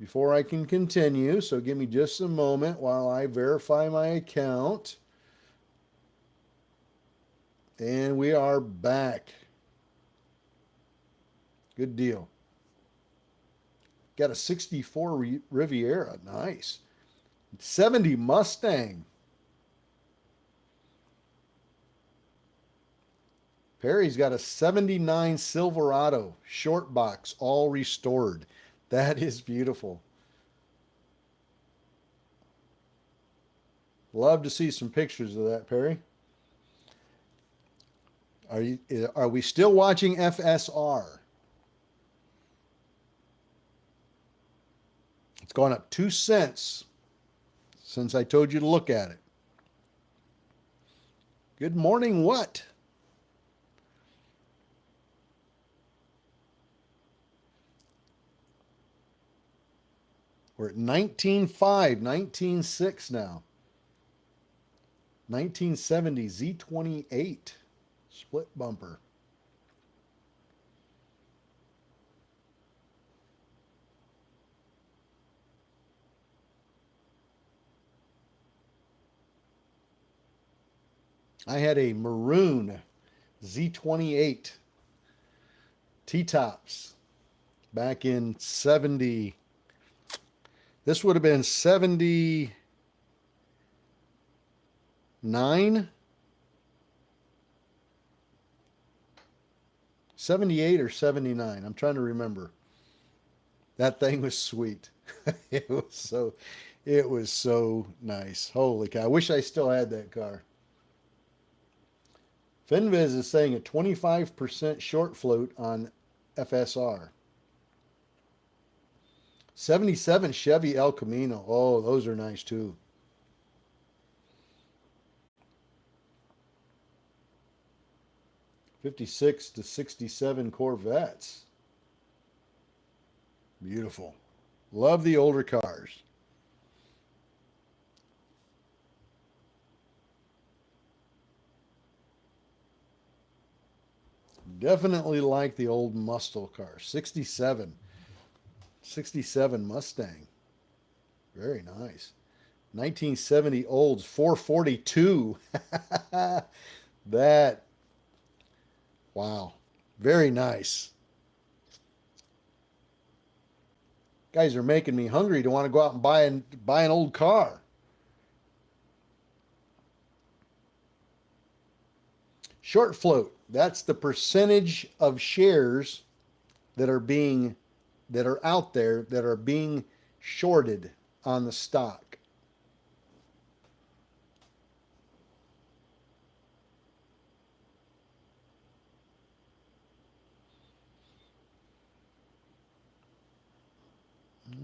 before I can continue. So give me just a moment while I verify my account. And we are back. Good deal. Got a 64 Riviera. Nice. 70 Mustang. Perry's got a 79 Silverado short box, all restored. That is beautiful. Love to see some pictures of that, Perry. Are we still watching FSR? It's gone up 2 cents since I told you to look at it. Good morning, what? We're at 19.5, 19.6 now. 1970 Z28 split bumper. I had a maroon Z28 T-tops back in 70. This would have been 79, 78 or 79. I'm trying to remember. That thing was sweet. It was so nice. Holy cow. I wish I still had that car. Finviz is saying a 25% short float on FSR. 77 Chevy El Camino. Oh, those are nice too. '56 to '67 Corvettes. Beautiful. Love the older cars. Definitely like the old muscle cars. 67 Mustang. Very nice. 1970 Olds 442. That, wow. Very nice. Guys are making me hungry to want to go out and buy an old car. Short float. That's the percentage of shares that are out there that are being shorted on the stock.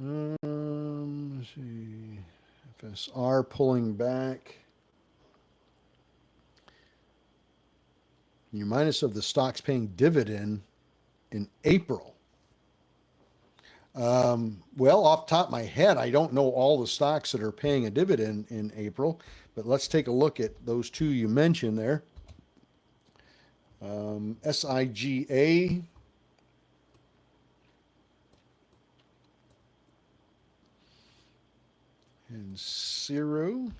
Let's see. FSR pulling back. Your minus of the stocks paying dividend in April. Well, off the top of my head, I don't know all the stocks that are paying a dividend in April, but let's take a look at those two you mentioned there. SIGA. And Ciru.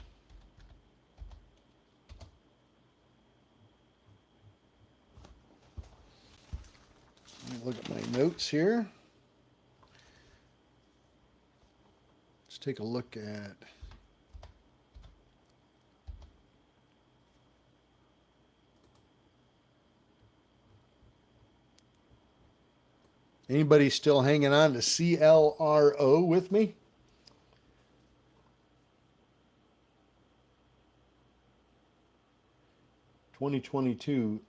Let me look at my notes here. Let's take a look at anybody still hanging on to CLRO with me? (2022)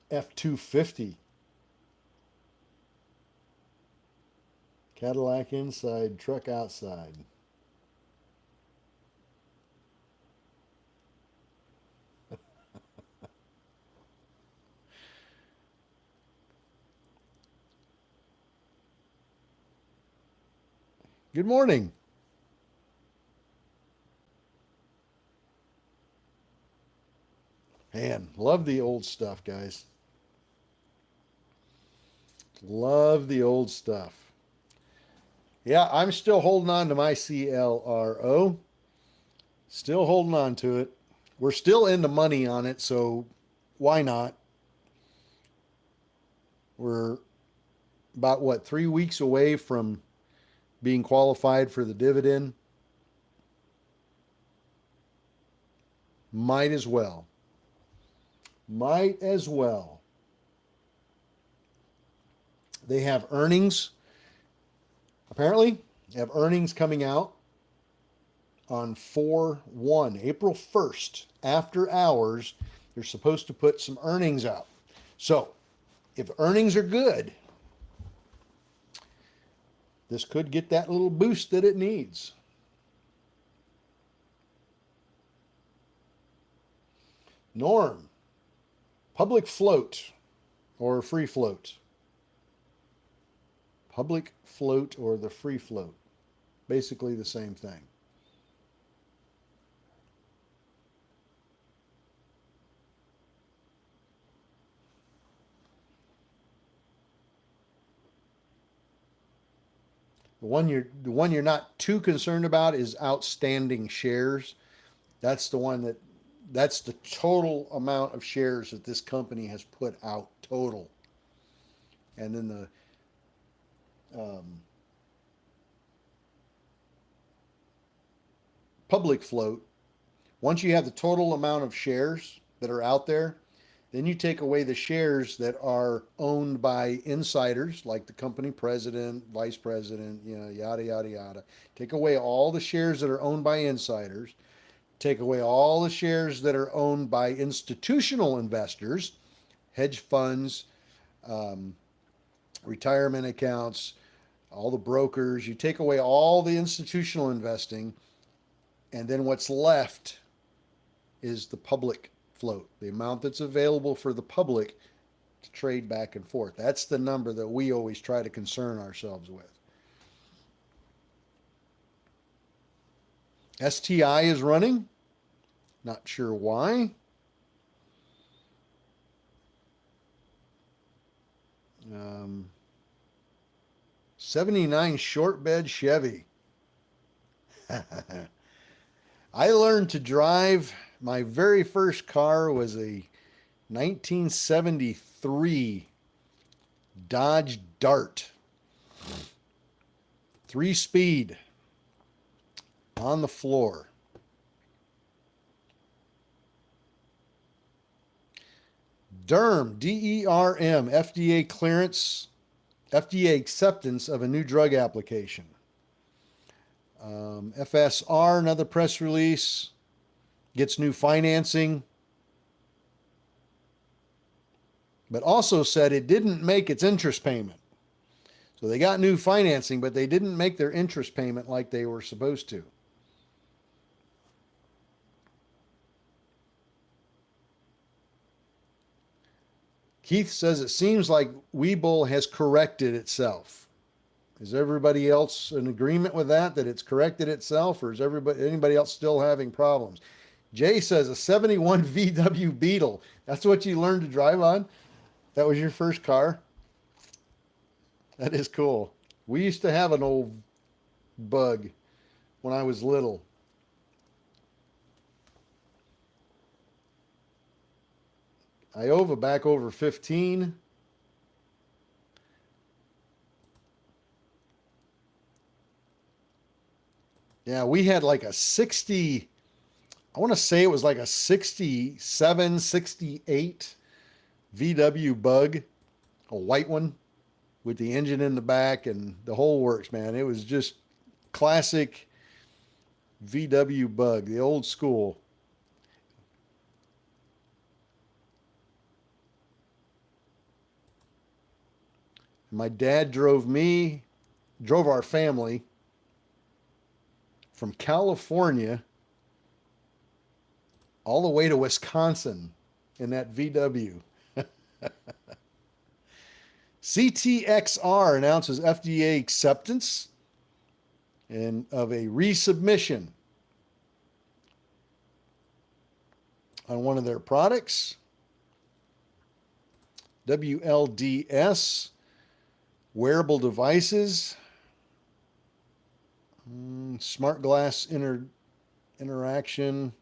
F-250. Cadillac inside, truck outside. Good morning. Man, love the old stuff, guys. Love the old stuff. Yeah, I'm still holding on to my CLRO. Still holding on to it. We're still in the money on it, so why not? We're about, 3 weeks away from being qualified for the dividend. Might as well. Might as well. They have earnings. Apparently, they have earnings coming out on 4/1, April 1st. After hours, they're supposed to put some earnings out. So, if earnings are good, this could get that little boost that it needs. Norm, public float or free float? Public float or the free float? Basically the same thing. The one you're not too concerned about is outstanding shares. That's the total amount of shares that this company has put out total. And then the public float, once you have the total amount of shares that are out there, then you take away the shares that are owned by insiders, like the company president, vice president, yada, yada, yada. Take away all the shares that are owned by insiders. Take away all the shares that are owned by institutional investors, hedge funds, retirement accounts, all the brokers. You take away all the institutional investing, and then what's left is the public float, the amount that's available for the public to trade back and forth. That's the number that we always try to concern ourselves with. STI is running. Not sure why. Um, 79 short bed Chevy. I learned to drive. My very first car was a 1973 Dodge Dart. 3-speed on the floor. DERM, D-E-R-M, FDA clearance, FDA acceptance of a new drug application. FSR, another press release, gets new financing, but also said it didn't make its interest payment. So they got new financing, but they didn't make their interest payment like they were supposed to. Keith says it seems like Webull has corrected itself. Is everybody else in agreement with that it's corrected itself, or is anybody else still having problems? Jay says a 71 VW Beetle. That's what you learned to drive on? That was your first car? That is cool. We used to have an old Bug when I was little. Iova back over 15. Yeah, we had like a 60, I want to say it was like a 67, 68 VW Bug, a white one with the engine in the back and the whole works, man. It was just classic VW Bug, the old school. My dad drove our family from California all the way to Wisconsin in that VW. CTXR announces FDA acceptance and of a resubmission on one of their products. WLDS, wearable devices, smart glass interaction,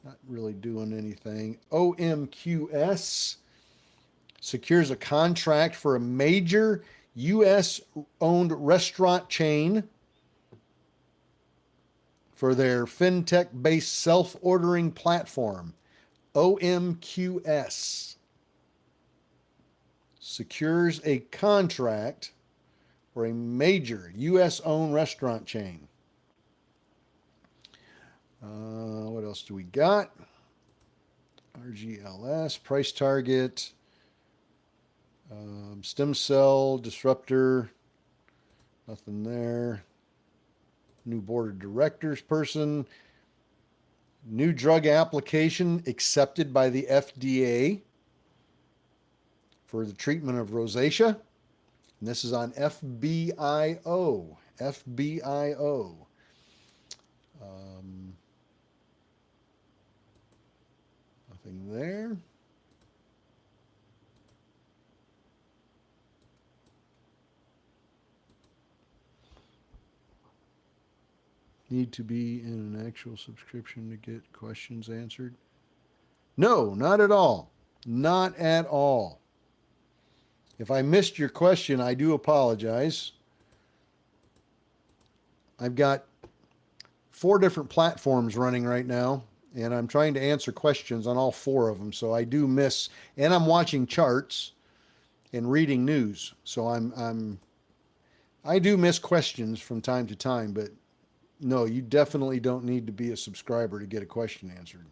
not really doing anything. OMQS secures a contract for a major U.S.-owned restaurant chain for their fintech-based self-ordering platform. OMQS secures a contract for a major U.S.-owned restaurant chain. What else do we got? RGLS, price target, stem cell disruptor, Nothing there. New board of directors person. New drug application accepted by the FDA for the treatment of rosacea. And this is on FBIO. FBIO. Nothing there. Need to be in an actual subscription to get questions answered? No, not at all. Not at all. If I missed your question, I do apologize. I've got 4 different platforms running right now, and I'm trying to answer questions on all 4 of them. So I do miss, and I'm watching charts and reading news. So I do miss questions from time to time, but no, you definitely don't need to be a subscriber to get a question answered.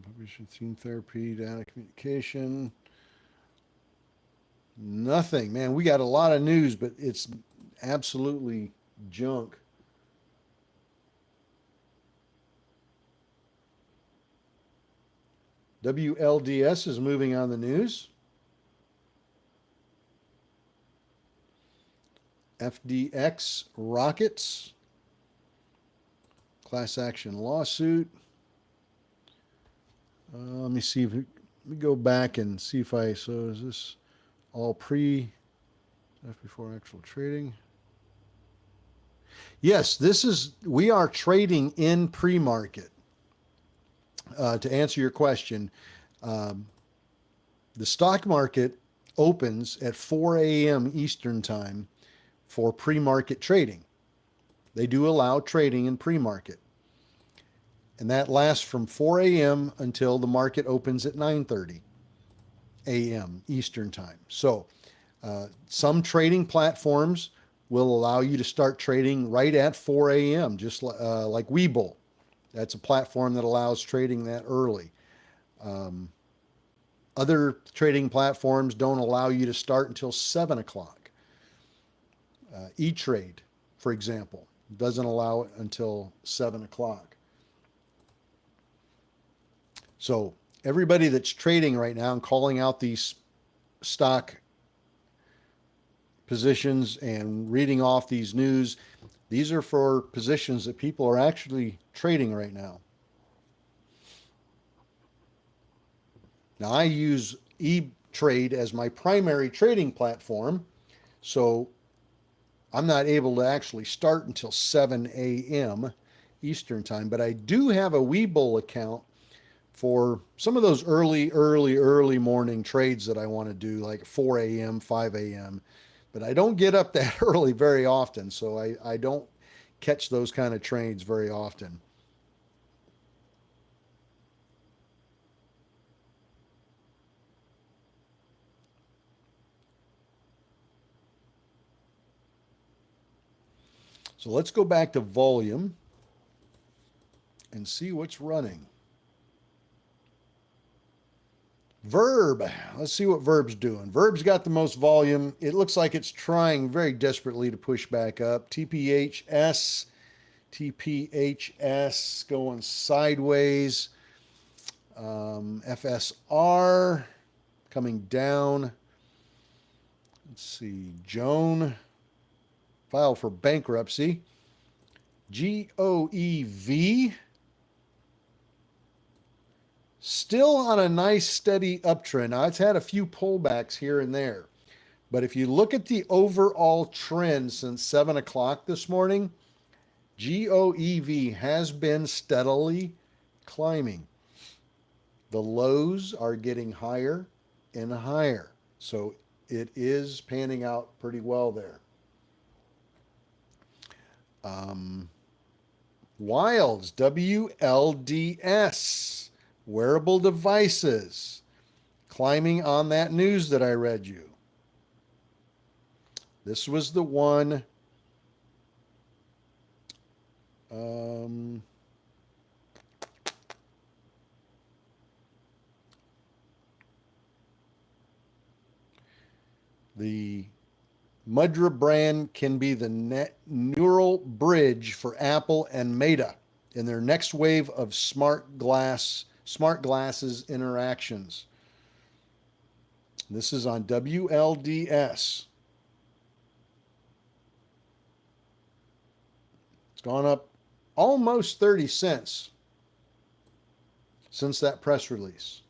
Publishing theme therapy, data communication. Nothing, man. We got a lot of news, but it's absolutely junk. WLDS is moving on the news. FDX rockets. Class action lawsuit. Let me see if let me go back and see if so is this all before actual trading? Yes, we are trading in pre-market. To answer your question, the stock market opens at 4 a.m. Eastern time for pre-market trading. They do allow trading in pre-market. And that lasts from 4 a.m. until the market opens at 9:30 a.m. Eastern time. So some trading platforms will allow you to start trading right at 4 a.m., just like Webull. That's a platform that allows trading that early. Other trading platforms don't allow you to start until 7 o'clock. E-Trade, for example, doesn't allow it until 7 o'clock. So everybody that's trading right now and calling out these stock positions and reading off these news, these are for positions that people are actually trading right now. Now, I use E-Trade as my primary trading platform, so I'm not able to actually start until 7 a.m. Eastern time, but I do have a Webull account for some of those early morning trades that I want to do, like 4 a.m., 5 a.m. But I don't get up that early very often, so I don't catch those kind of trades very often. So let's go back to volume and see what's running. Verb. Let's see what Verb's doing. Verb's got the most volume. It looks like it's trying very desperately to push back up. TPHS going sideways. FSR coming down. Let's see. Joan filed for bankruptcy. GOEV still on a nice steady uptrend. Now, it's had a few pullbacks here and there, but if you look at the overall trend since 7 o'clock this morning, GOEV has been steadily climbing. The lows are getting higher and higher, so it is panning out pretty well there. Wilds, WLDS, wearable devices, climbing on that news that I read you. This was the one Um, the Mudra brand can be the neural bridge for Apple and Meta in their next wave of smart glasses interactions. This is on WLDS. It's gone up almost 30 cents since that press release.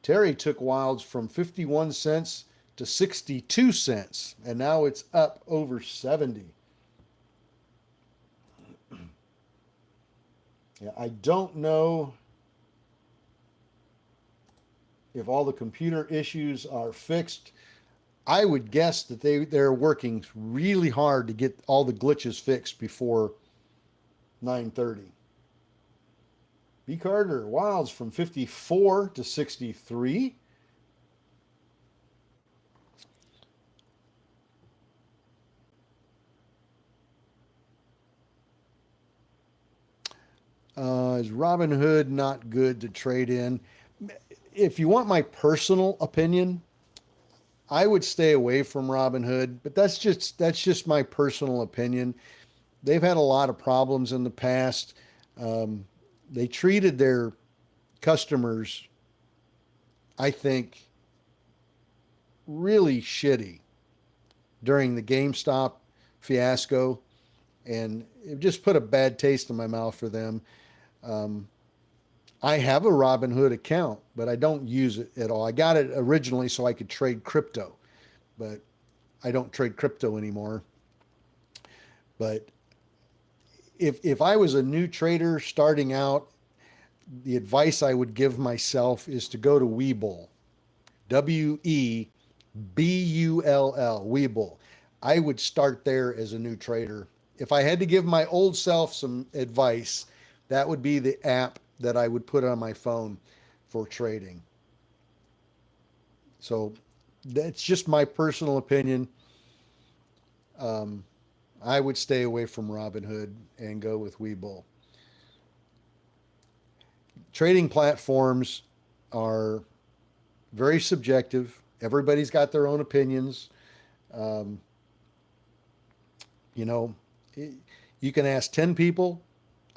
Terry took Wilds from 51 cents to 62 cents, and now it's up over 70. Yeah, I don't know if all the computer issues are fixed. I would guess that they're working really hard to get all the glitches fixed before 9:30. B. Carter, Wilds from 54 to 63. Is Robinhood not good to trade in? If you want my personal opinion, I would stay away from Robinhood, but that's just my personal opinion. They've had a lot of problems in the past. They treated their customers, I think, really shitty during the GameStop fiasco, and it just put a bad taste in my mouth for them. I have a Robinhood account, but I don't use it at all. I got it originally so I could trade crypto, but I don't trade crypto anymore. But if I was a new trader starting out, the advice I would give myself is to go to Webull, Webull, Webull. I would start there as a new trader. If I had to give my old self some advice, that would be the app that I would put on my phone for trading. So that's just my personal opinion. I would stay away from Robinhood and go with Webull. Trading platforms are very subjective. Everybody's got their own opinions. Um, you know, you can ask 10 people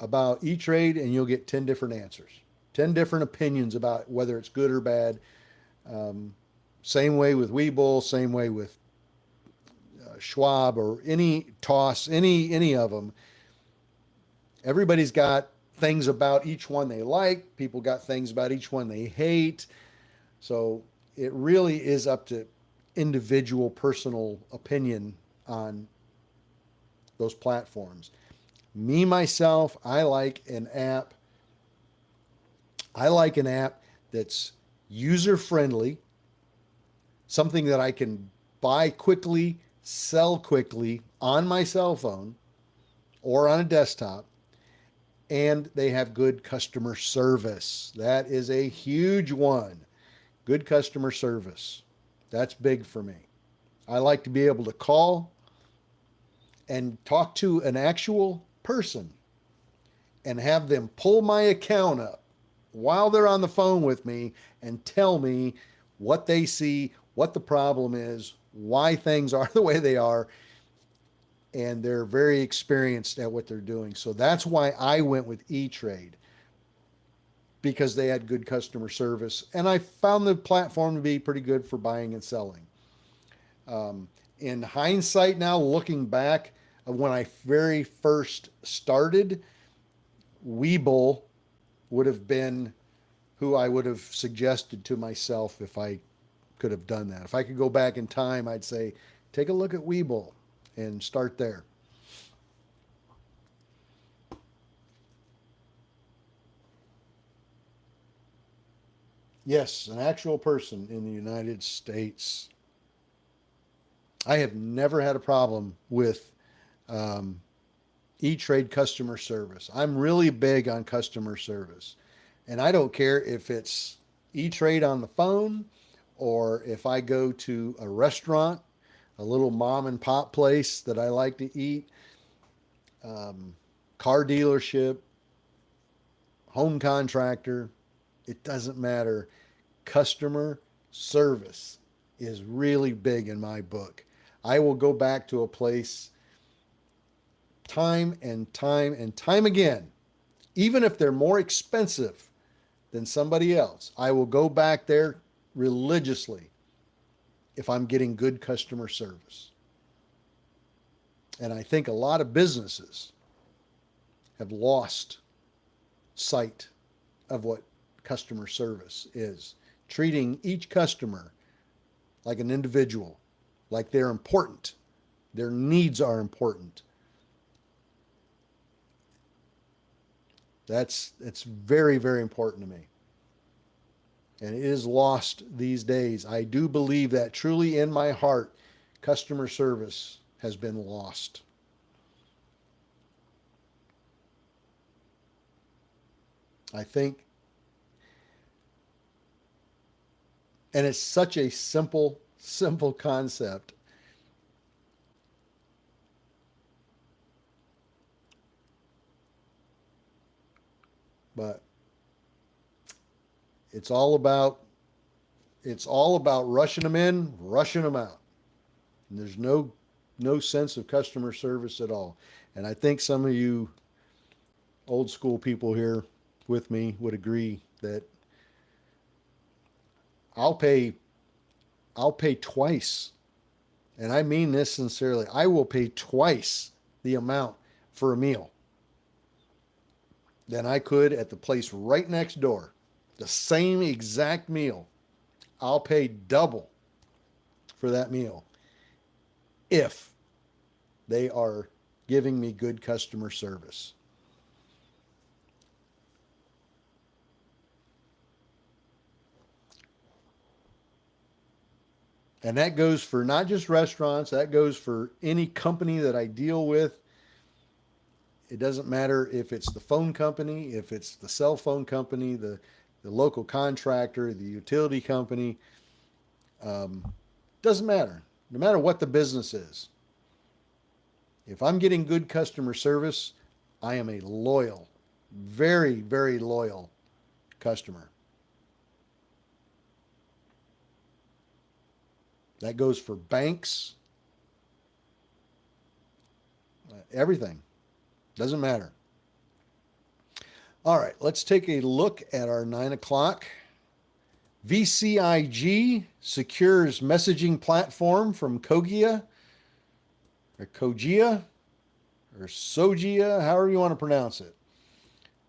about E-Trade and you'll get 10 different answers, 10 different opinions about whether it's good or bad. Same way with Webull, same way with Schwab or any Toss, any of them. Everybody's got things about each one they like. People got things about each one they hate. So it really is up to individual personal opinion on those platforms. Me, myself, I like an app. I like an app that's user friendly, something that I can buy quickly, sell quickly on my cell phone or on a desktop, and they have good customer service. That is a huge one. Good customer service. That's big for me. I like to be able to call and talk to an actual person and have them pull my account up while they're on the phone with me and tell me what they see, what the problem is, why things are the way they are. And they're very experienced at what they're doing. So that's why I went with E-Trade, because they had good customer service. And I found the platform to be pretty good for buying and selling. In hindsight now, looking back, when I very first started, Webull would have been who I would have suggested to myself if I could have done that. If I could go back in time, I'd say, take a look at Webull and start there. Yes, an actual person in the United States. I have never had a problem with E-Trade customer service. I'm really big on customer service. And I don't care if it's E-Trade on the phone or if I go to a restaurant, a little mom and pop place that I like to eat. car dealership, home contractor, it doesn't matter. Customer service is really big in my book. I will go back to a place time and time and time again, even if they're more expensive than somebody else. I will go back there religiously if I'm getting good customer service. And I think a lot of businesses have lost sight of what customer service is. Treating each customer like an individual, like they're important. Their needs are important. It's very, very important to me. And it is lost these days. I do believe that truly in my heart, customer service has been lost. I think, and it's such a simple concept. But it's all about rushing them in, rushing them out. And there's no sense of customer service at all. And I think some of you old school people here with me would agree that I'll pay twice. And I mean this sincerely. I will pay twice the amount for a meal than I could at the place right next door. The same exact meal. I'll pay double for that meal if they are giving me good customer service. And that goes for not just restaurants, that goes for any company that I deal with. It doesn't matter if it's the phone company, if it's the cell phone company, the local contractor, the utility company. Doesn't matter. No matter what the business is. If I'm getting good customer service, I am a loyal, very, very loyal customer. That goes for banks, everything. Doesn't matter. All right, let's take a look at our 9 o'clock. VCIG secures messaging platform from Kogia or Sogia, however you want to pronounce it.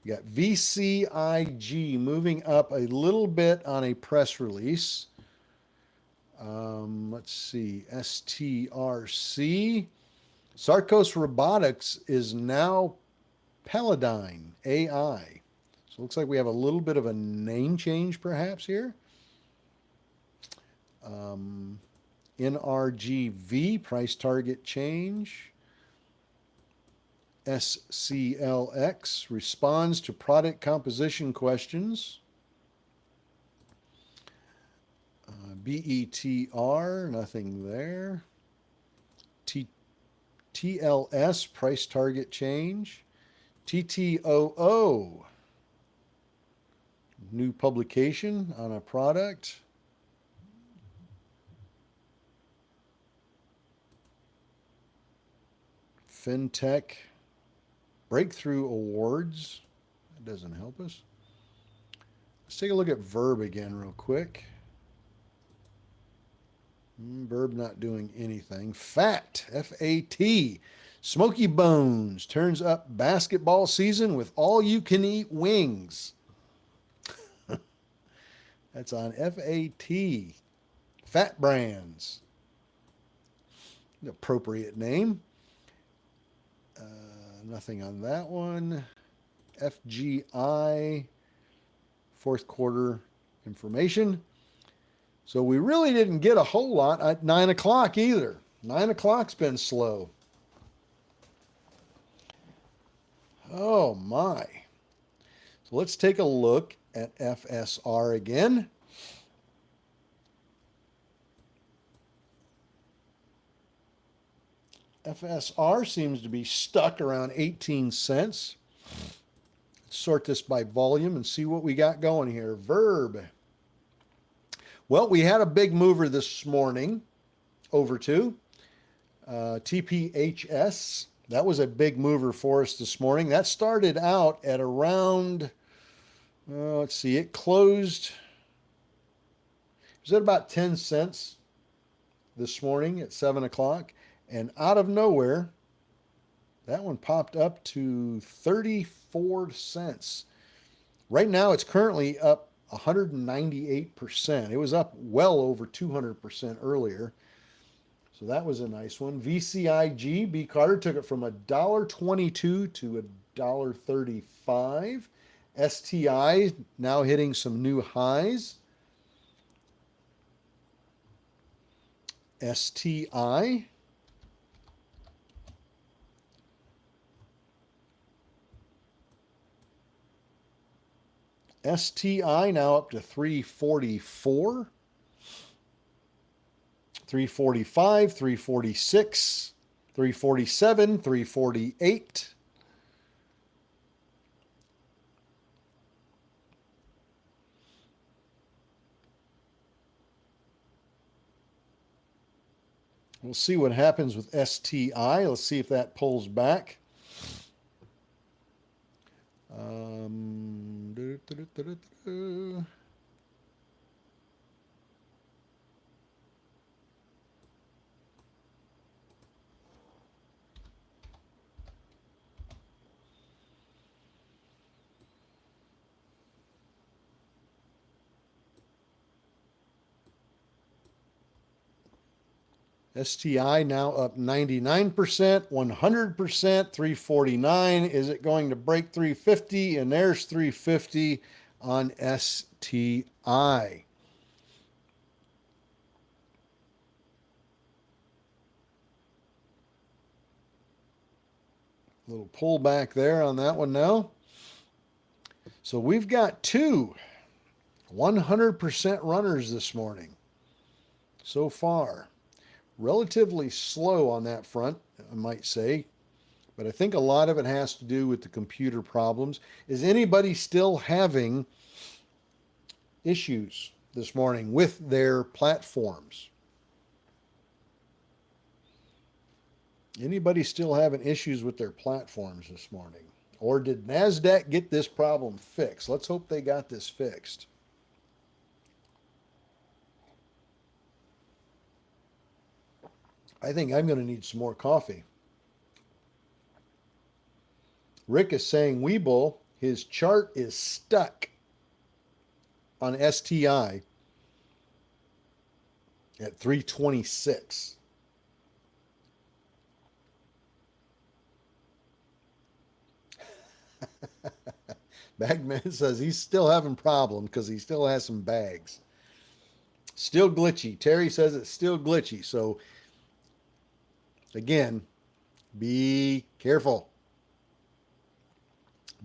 You got VCIG moving up a little bit on a press release. Let's see, STRC. Sarcos Robotics is now Paladine AI. So it looks like we have a little bit of a name change perhaps here. NRGV, price target change. SCLX responds to product composition questions. BETR, nothing there. TLS, price target change. TTOO, new publication on a product. FinTech Breakthrough Awards. That doesn't help us. Let's take a look at Verb again real quick. Verb not doing anything. FAT, F-A-T, Smoky Bones turns up basketball season with all-you-can-eat wings. That's on F-A-T. Fat Brands. Appropriate name. Nothing on that one. FGI, fourth quarter information. So we really didn't get a whole lot at 9 o'clock either. 9 o'clock's been slow. Oh my. So let's take a look at FSR again. FSR seems to be stuck around 18 cents. Let's sort this by volume and see what we got going here. Verb. Well, we had a big mover this morning over to TPHS. That was a big mover for us this morning. That started out at around, let's see, it closed, it was at about 10 cents this morning at 7 o'clock. And out of nowhere, that one popped up to 34 cents. Right now, it's currently up 198%. It was up well over 200% earlier. So that was a nice one. VCIG, B. Carter, took it from $1.22 to $1.35. STI now hitting some new highs. STI. STI now up to 344. 345, 346, 347, 348. We'll see what happens with STI. Let's see if that pulls back. STI now up 99%, 100%, 349. Is it going to break 350? And there's 350 on STI. Little pullback there on that one now. So we've got two 100% runners this morning so far. Relatively slow on that front, I might say, but I think a lot of it has to do with the computer problems. Is anybody still having issues this morning with their platforms? Anybody still having issues with their platforms this morning? Or did NASDAQ get this problem fixed? Let's hope they got this fixed. I think I'm going to need some more coffee. Rick is saying Webull, his chart is stuck on STI at 326. Bagman says he's still having problems because he still has some bags. Still glitchy. Terry says it's still glitchy. So again, be careful.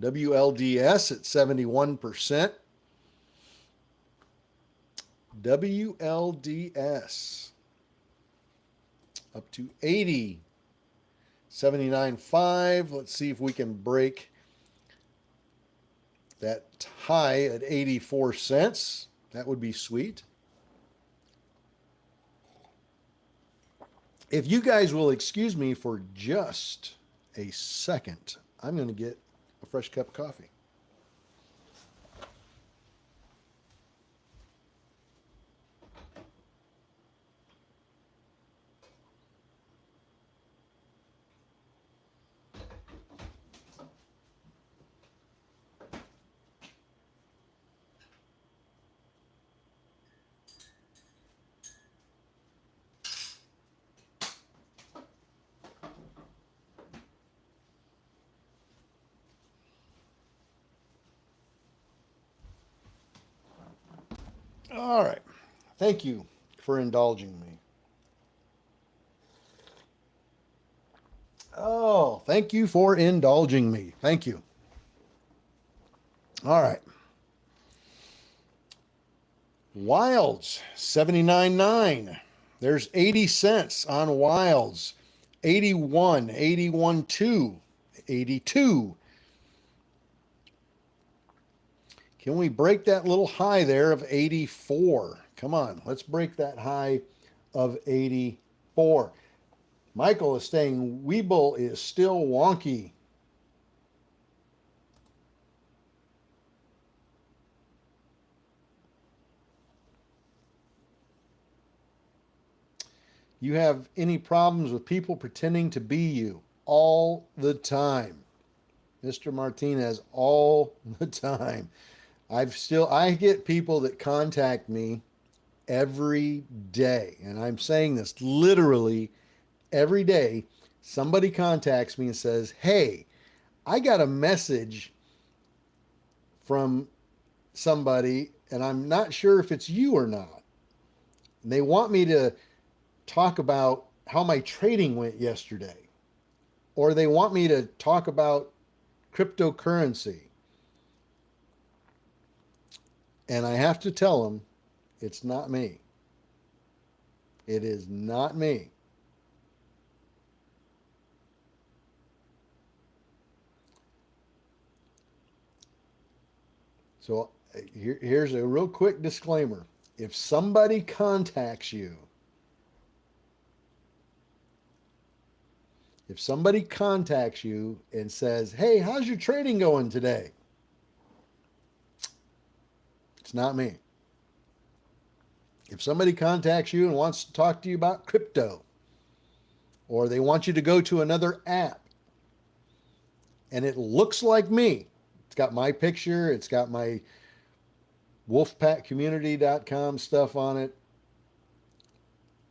WLDS at 71%. WLDS up to 80. 79.5. Let's see if we can break that high at 84 cents. That would be sweet. If you guys will excuse me for just a second, I'm going to get a fresh cup of coffee. All right. Thank you for indulging me. Oh, thank you for indulging me. Thank you. All right. Wilds, 79.9. There's 80 cents on Wilds. 81, 81, 2, 82. Can we break that little high there of 84? Come on, let's break that high of 84. Michael is saying Webull is still wonky. You have any problems with people pretending to be you? All the time. Mr. Martinez, all the time. I get people that contact me every day, and I'm saying this literally every day. Somebody contacts me and says, "Hey, I got a message from somebody, and I'm not sure if it's you or not. And they want me to talk about how my trading went yesterday, or they want me to talk about cryptocurrency." And I have to tell them, it's not me. It is not me. So here's a real quick disclaimer. If somebody contacts you, and says, "Hey, how's your trading going today?" It's not me. If somebody contacts you and wants to talk to you about crypto, or they want you to go to another app, and it looks like me, it's got my picture, it's got my wolfpackcommunity.com stuff on it,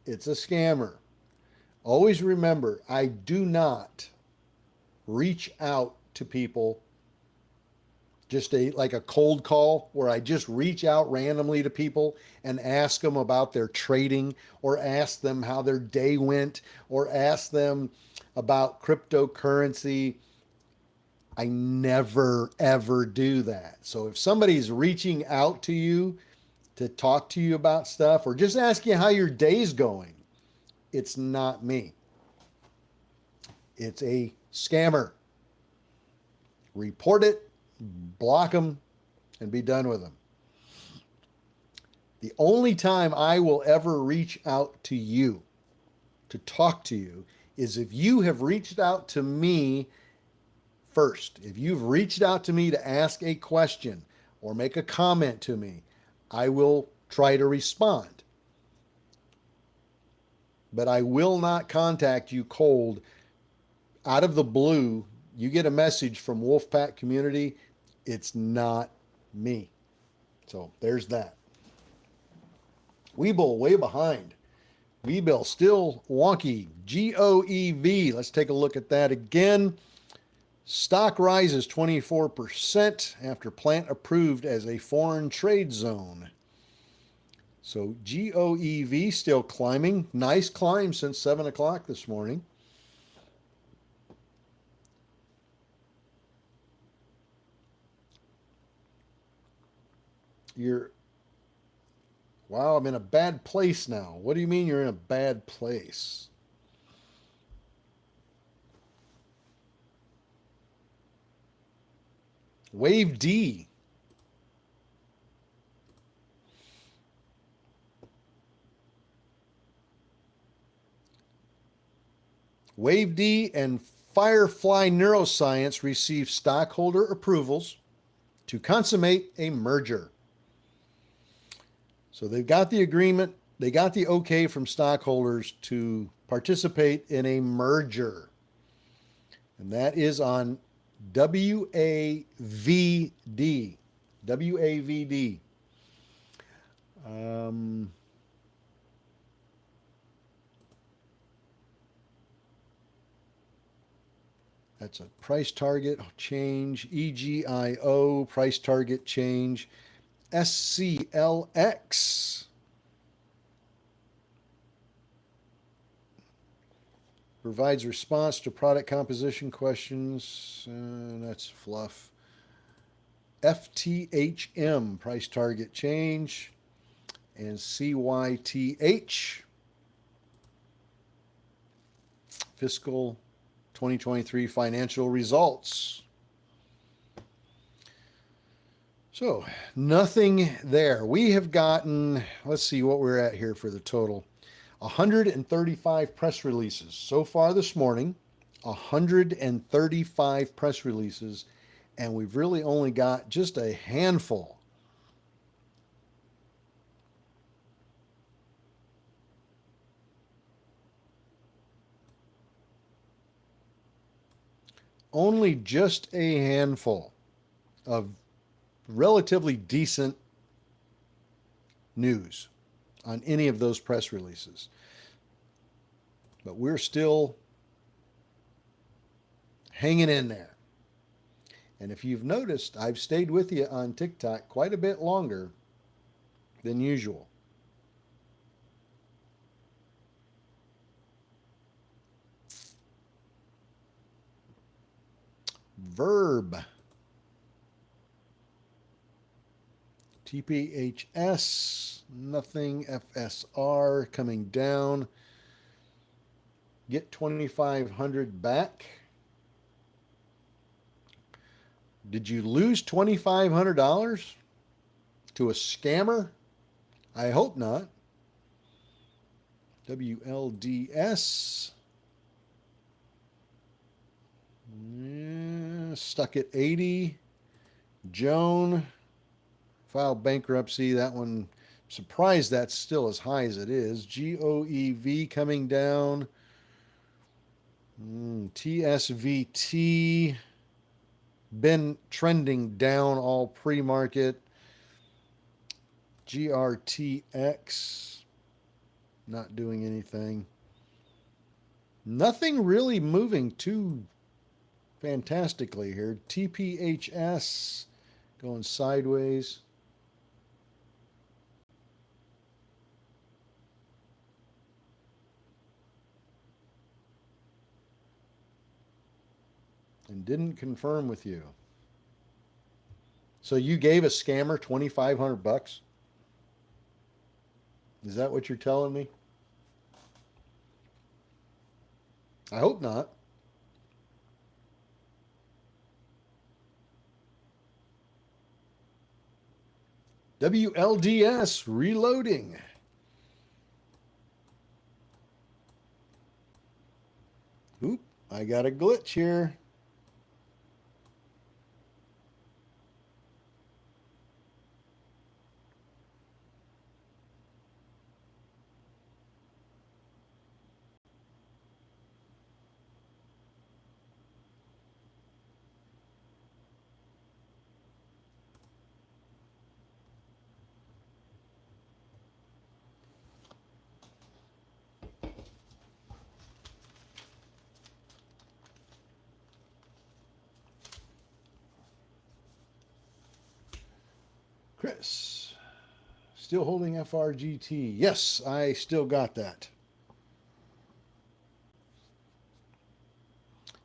it's a scammer. Always remember, I do not reach out to people just like a cold call where I just reach out randomly to people and ask them about their trading, or ask them how their day went, or ask them about cryptocurrency. I never, ever do that. So if somebody's reaching out to you to talk to you about stuff, or just ask you how your day's going, it's not me. It's a scammer. Report it, block them, and be done with them. The only time I will ever reach out to you to talk to you is if you have reached out to me first. If you've reached out to me to ask a question or make a comment to me, I will try to respond. But I will not contact you cold out of the blue. You get a message from Wolfpack Community, it's not me. So there's that. Webull way behind. Webull still wonky. GOEV. Let's take a look at that again. Stock rises 24% after plant approved as a foreign trade zone. So GOEV still climbing. Nice climb since 7 o'clock this morning. Wow, I'm in a bad place now. What do you mean you're in a bad place? Wave D. Wave D and Firefly Neuroscience received stockholder approvals to consummate a merger. So they've got the agreement, they got the okay from stockholders to participate in a merger. And that is on WAVD. WAVD. That's a price target change. EGIO, price target change. SCLX. Provides response to product composition questions. That's fluff. FTHM, price target change. And CYTH. fiscal 2023 financial results. So, nothing there. We have gotten, let's see what we're at here for the total. 135 press releases so far this morning. 135 press releases, and we've really only got just a handful only just a handful of relatively decent news on any of those press releases. But we're still hanging in there. And if you've noticed, I've stayed with you on TikTok quite a bit longer than usual. Verb. TPHS, nothing. FSR coming down. Get 2,500 back. Did you lose $2,500 to a scammer? I hope not. WLDS. Stuck at 80. Joan filed bankruptcy. That one, surprised that's still as high as it is. GOEV coming down. TSVT been trending down all pre-market. GRTX not doing anything. Nothing really moving too fantastically here. TPHS going sideways. And didn't confirm with you. So you gave a scammer 2,500 bucks? Is that what you're telling me? I hope not. WLDS reloading. Oop, I got a glitch here. Chris, still holding FRGT. Yes, I still got that.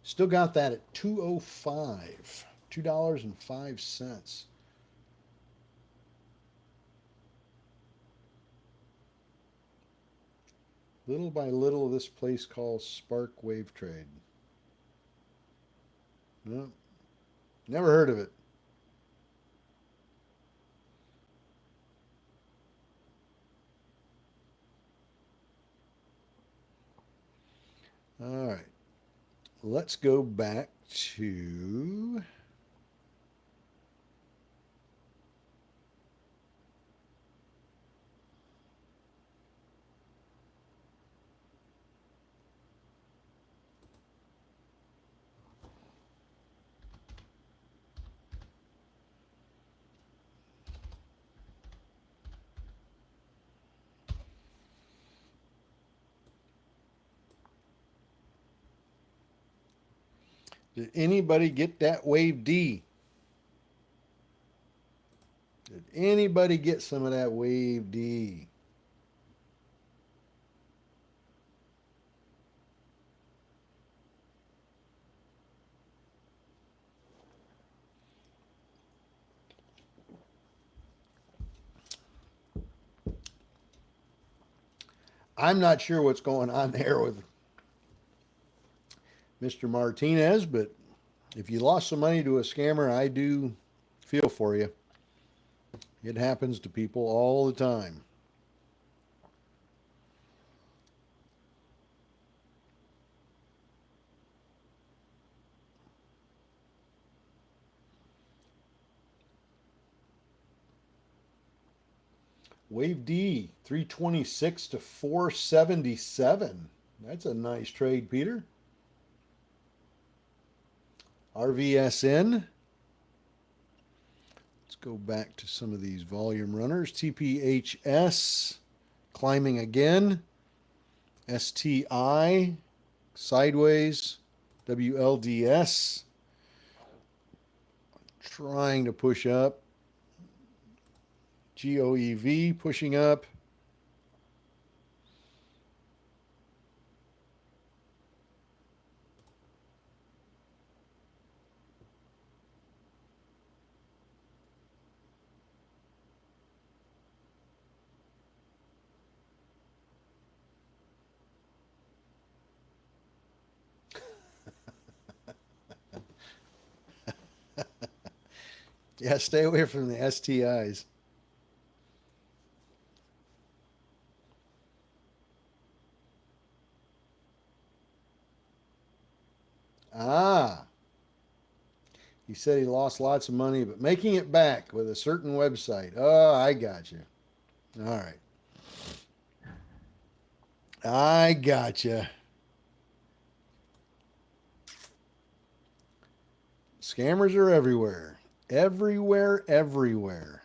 Still got that at $2.05. $2.05. Little by little, this place called Spark Wave Trade. No, never heard of it. All right, let's go back to did anybody get that wave D? Did anybody get some of that wave D? I'm not sure what's going on there with Mr. Martinez, but if you lost some money to a scammer, I do feel for you. It happens to people all the time. Wave D, 326 to 477. That's a nice trade, Peter. RVSN. Let's go back to some of these volume runners. TPHS climbing again. STI sideways. WLDS trying to push up. GOEV pushing up. Yeah, stay away from the STIs. Ah, he said he lost lots of money, but making it back with a certain website. Oh, I got you. All right. I got you. Scammers are everywhere. Everywhere, everywhere.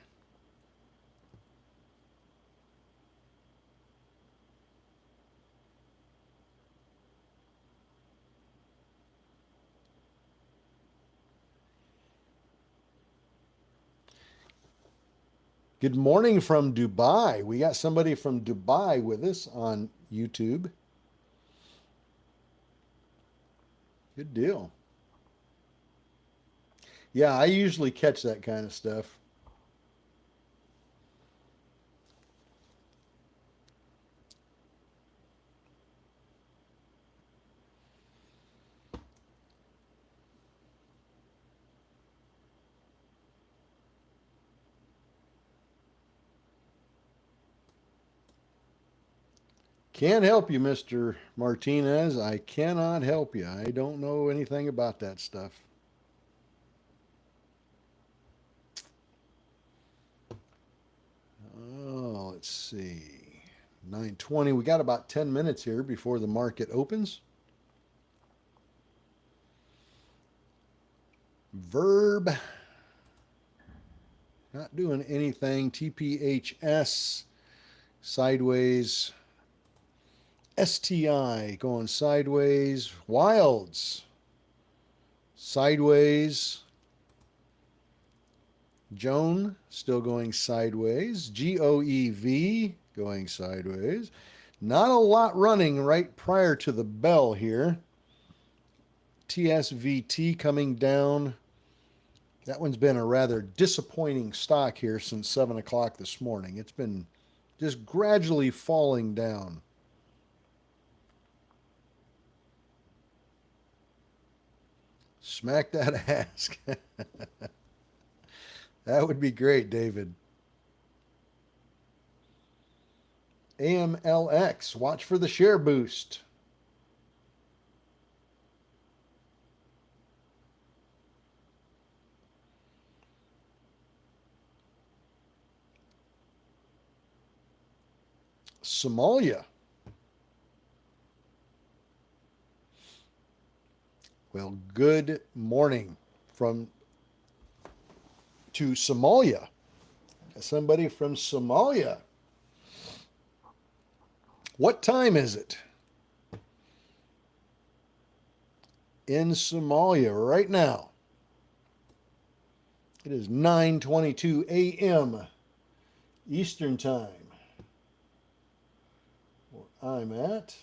Good morning from Dubai. We got somebody from Dubai with us on YouTube. Good deal. Yeah, I usually catch that kind of stuff. Can't help you, Mr. Martinez. I cannot help you. I don't know anything about that stuff. Oh, let's see. 9:20. We got about 10 minutes here before the market opens. Verb. Not doing anything. TPHS. Sideways. STI going sideways. Wilds. Sideways. Joan still going sideways. GOEV going sideways. Not a lot running right prior to the bell here. TSVT coming down. That one's been a rather disappointing stock here since 7 o'clock this morning. It's been just gradually falling down. Smack that ask. That would be great, David. AMLX, watch for the share boost. Somalia. Well, good morning to Somalia. Somebody from Somalia. What time is it? In Somalia right now. It is 9:22 a.m. Eastern Time. Where I'm at.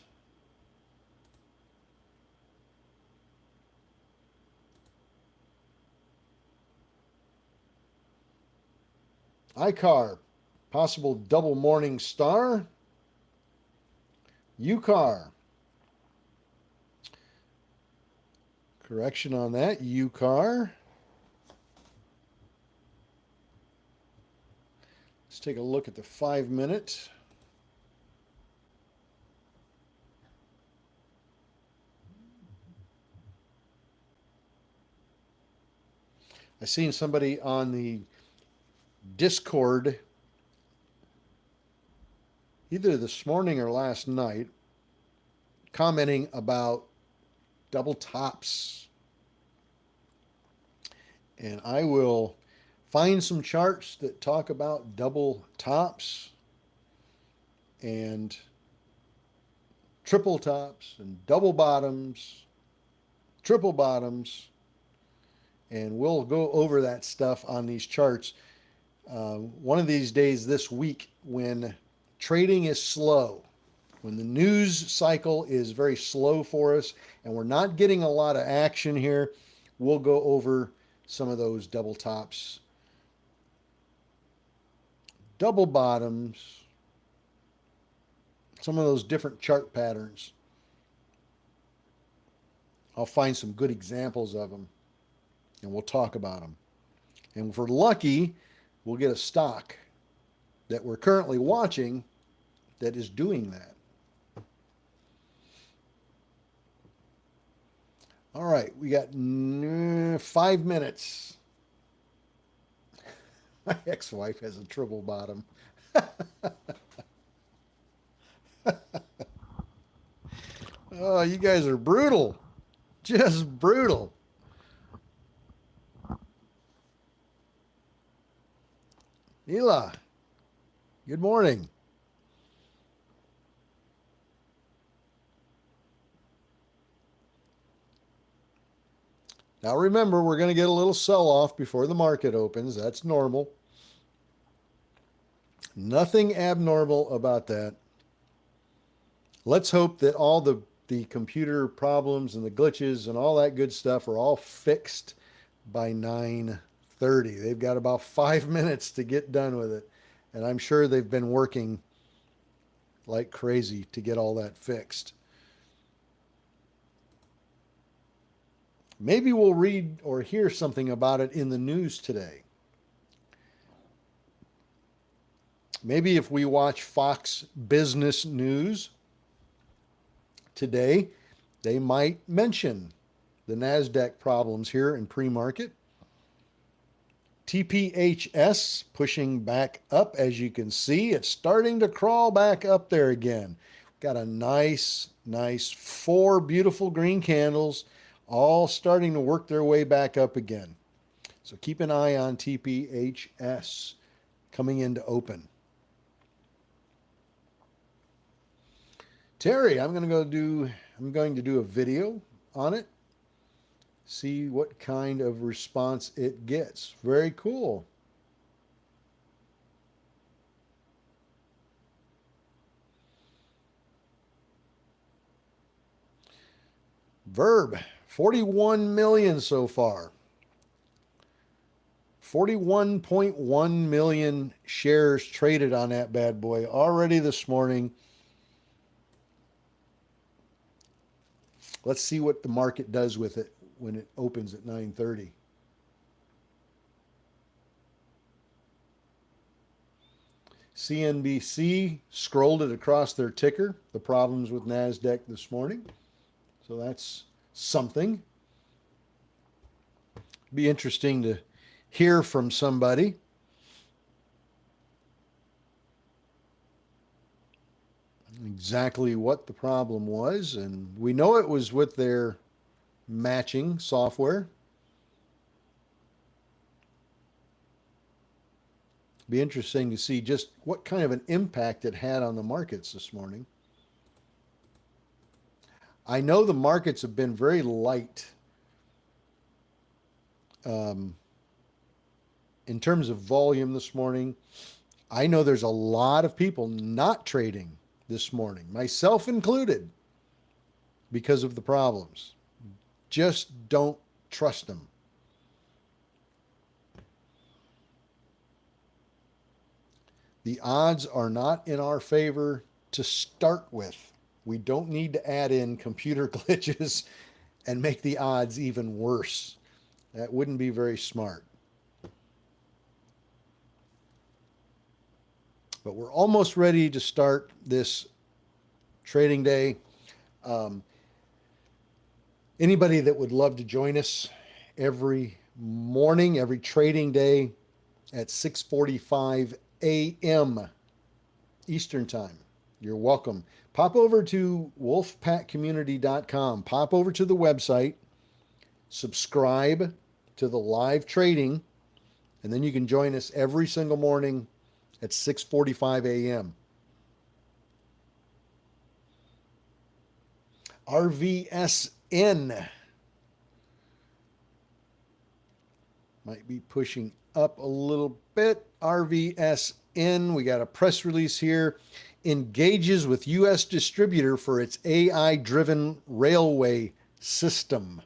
ICAR, possible double morning star. UCAR, Correction on that, UCAR. Let's take a look at the 5-minute. I seen somebody on the Discord either this morning or last night commenting about double tops. And I will find some charts that talk about double tops and triple tops and double bottoms, triple bottoms, and we'll go over that stuff on these charts one of these days this week when trading is slow, when the news cycle is very slow for us and we're not getting a lot of action here. We'll go over some of those double tops, double bottoms, some of those different chart patterns. I'll find some good examples of them and we'll talk about them. And if we're lucky, we'll get a stock that we're currently watching that is doing that. All right, we got 5 minutes. My ex-wife has a triple bottom. Oh, you guys are brutal. Just brutal. Ela, good morning. Now remember, we're going to get a little sell-off before the market opens. That's normal. Nothing abnormal about that. Let's hope that all the computer problems and the glitches and all that good stuff are all fixed by 9:30. They've got about 5 minutes to get done with it. And I'm sure they've been working like crazy to get all that fixed. Maybe we'll read or hear something about it in the news today. Maybe if we watch Fox Business News today, they might mention the NASDAQ problems here in pre-market. TPHS pushing back up, as you can see. It's starting to crawl back up there again. Got a nice 4 beautiful green candles, all starting to work their way back up again. So keep an eye on TPHS coming into open. Terry, I'm going to do a video on it. See what kind of response it gets. Very cool. Verb, 41 million so far. 41.1 million shares traded on that bad boy already this morning. Let's see what the market does with it when it opens at 9:30. CNBC scrolled it across their ticker, the problems with NASDAQ this morning. So that's something. Be interesting to hear from somebody. Exactly what the problem was, and we know it was with their matching software. Be interesting to see just what kind of an impact it had on the markets this morning. I know the markets have been very light in terms of volume this morning. I know there's a lot of people not trading this morning, myself included, because of the problems. Just don't trust them. The odds are not in our favor to start with. We don't need to add in computer glitches and make the odds even worse. That wouldn't be very smart. But we're almost ready to start this trading day. Anybody that would love to join us every morning, every trading day at 6:45 a.m. Eastern Time, you're welcome. Pop over to wolfpackcommunity.com. Pop over to the website, subscribe to the live trading, and then you can join us every single morning at 6:45 a.m. RVSN might be pushing up a little bit. RVSN, we got a press release here, engages with U.S. distributor for its AI-driven railway system.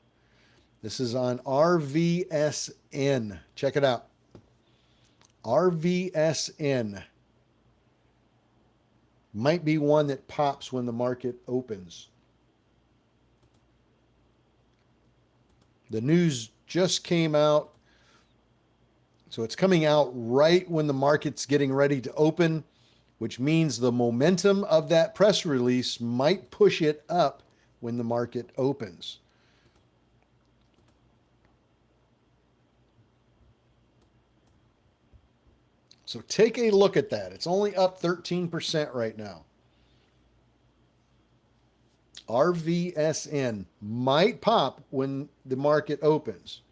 This is on RVSN. Check it out. RVSN might be one that pops when the market opens. The news just came out, so it's coming out right when the market's getting ready to open, which means the momentum of that press release might push it up when the market opens. So take a look at that. It's only up 13% right now. RVSN might pop when the market opens.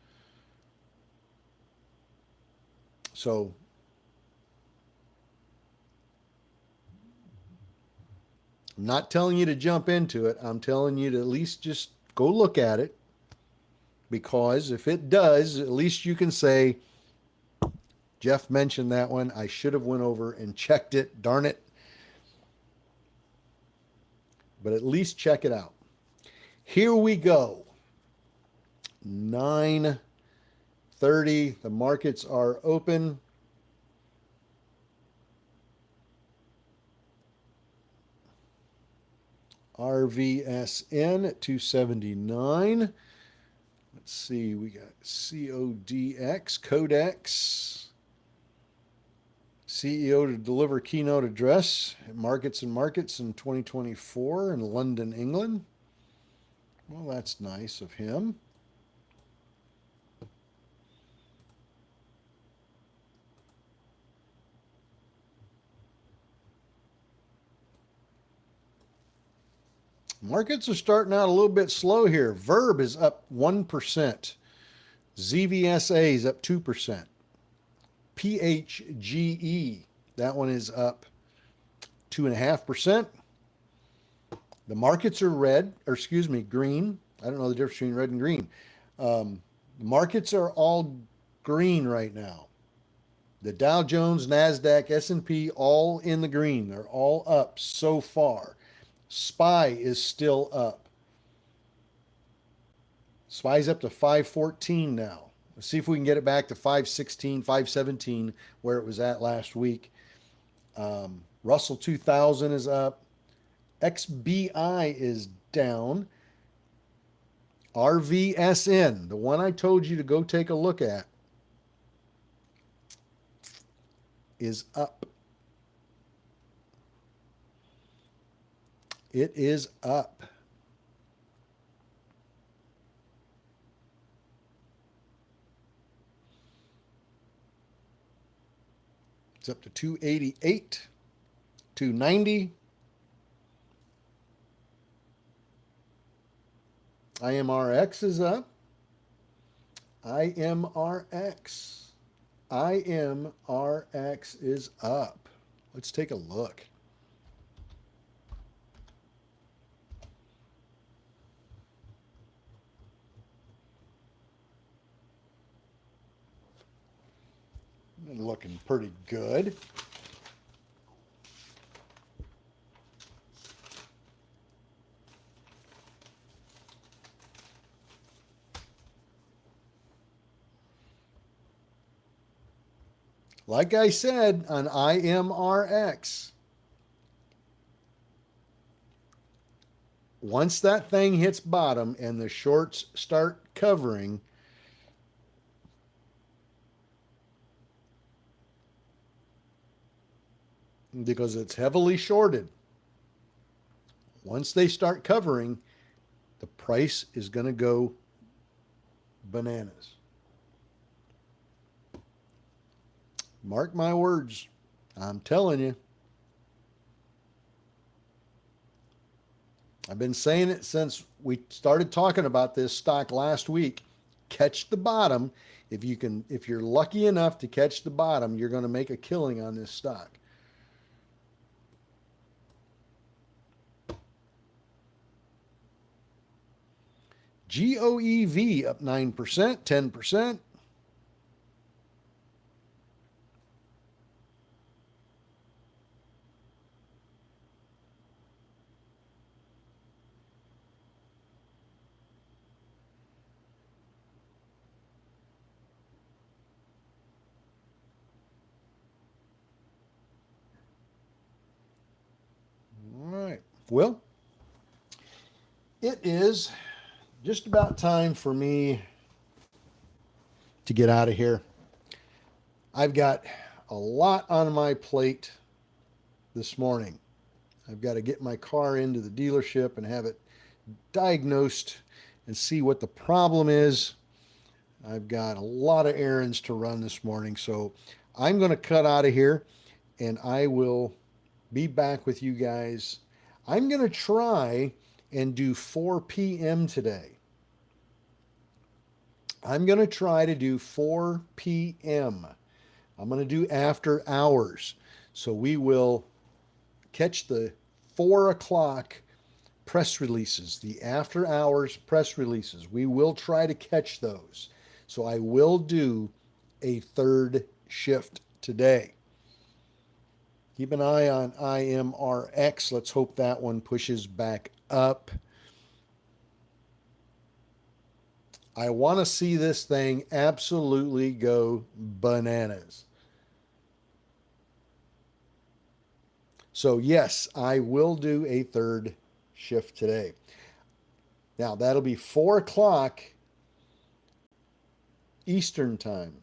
So I'm not telling you to jump into it. I'm telling you to at least just go look at it, because if it does, at least you can say, Jeff mentioned that one. I should have went over and checked it. Darn it. But at least check it out. Here we go. 9:30. The markets are open. RVSN at 279. Let's see. We got CODX, Codex. CEO to deliver keynote address at Markets and Markets in 2024 in London, England. Well, that's nice of him. Markets are starting out a little bit slow here. Verb is up 1%. ZVSA is up 2%. PHGE, that one is up 2.5%. The markets are green. I don't know the difference between red and green. The markets are all green right now. The Dow Jones, NASDAQ, S&P, all in the green. They're all up so far. SPY is still up. SPY's up to 514 now. Let's see if we can get it back to 516, 517, where it was at last week. Russell 2000 is up. XBI is down. RVSN, the one I told you to go take a look at, is up. It is up. It's up to 288, 290. IMRX is up. IMRX is up. Let's take a look. Looking pretty good. Like I said on IMRX, once that thing hits bottom and the shorts start covering, because it's heavily shorted, once they start covering, the price is going to go bananas. Mark my words. I'm telling you. I've been saying it since we started talking about this stock last week. Catch the bottom. If you're lucky enough to catch the bottom, you're going to make a killing on this stock. GOEV up 9%, 10%. All right. Well, it is just about time for me to get out of here. I've got a lot on my plate this morning. I've got to get my car into the dealership and have it diagnosed and see what the problem is. I've got a lot of errands to run this morning, so I'm going to cut out of here and I will be back with you guys. I'm going to try and do 4 p.m. today. I'm going to try to do 4 p.m. I'm going to do after hours. So we will catch the 4 o'clock press releases, the after hours press releases. We will try to catch those. So I will do a third shift today. Keep an eye on IMRX. Let's hope that one pushes back up. I want to see this thing absolutely go bananas. So yes, I will do a third shift today. Now that'll be 4 o'clock Eastern time.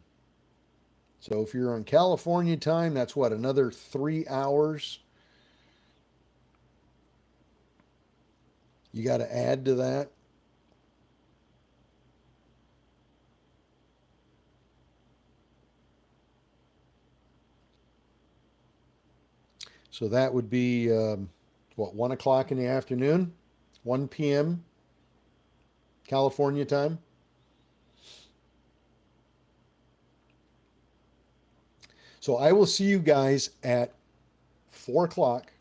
So if you're on California time, that's what, another 3 hours? You got to add to that. So that would be, 1 o'clock in the afternoon? 1 p.m. California time? So I will see you guys at 4 o'clock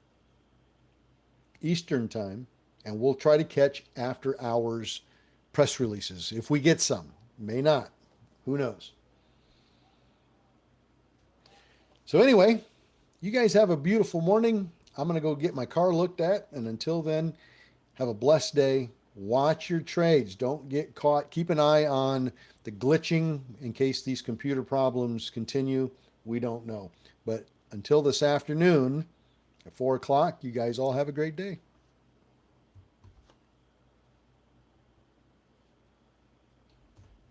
Eastern time, and we'll try to catch after hours press releases. If we get some, may not. Who knows? So anyway, you guys have a beautiful morning. I'm going to go get my car looked at, and until then, have a blessed day. Watch your trades. Don't get caught. Keep an eye on the glitching in case these computer problems continue. We don't know. But until this afternoon at 4 o'clock, you guys all have a great day.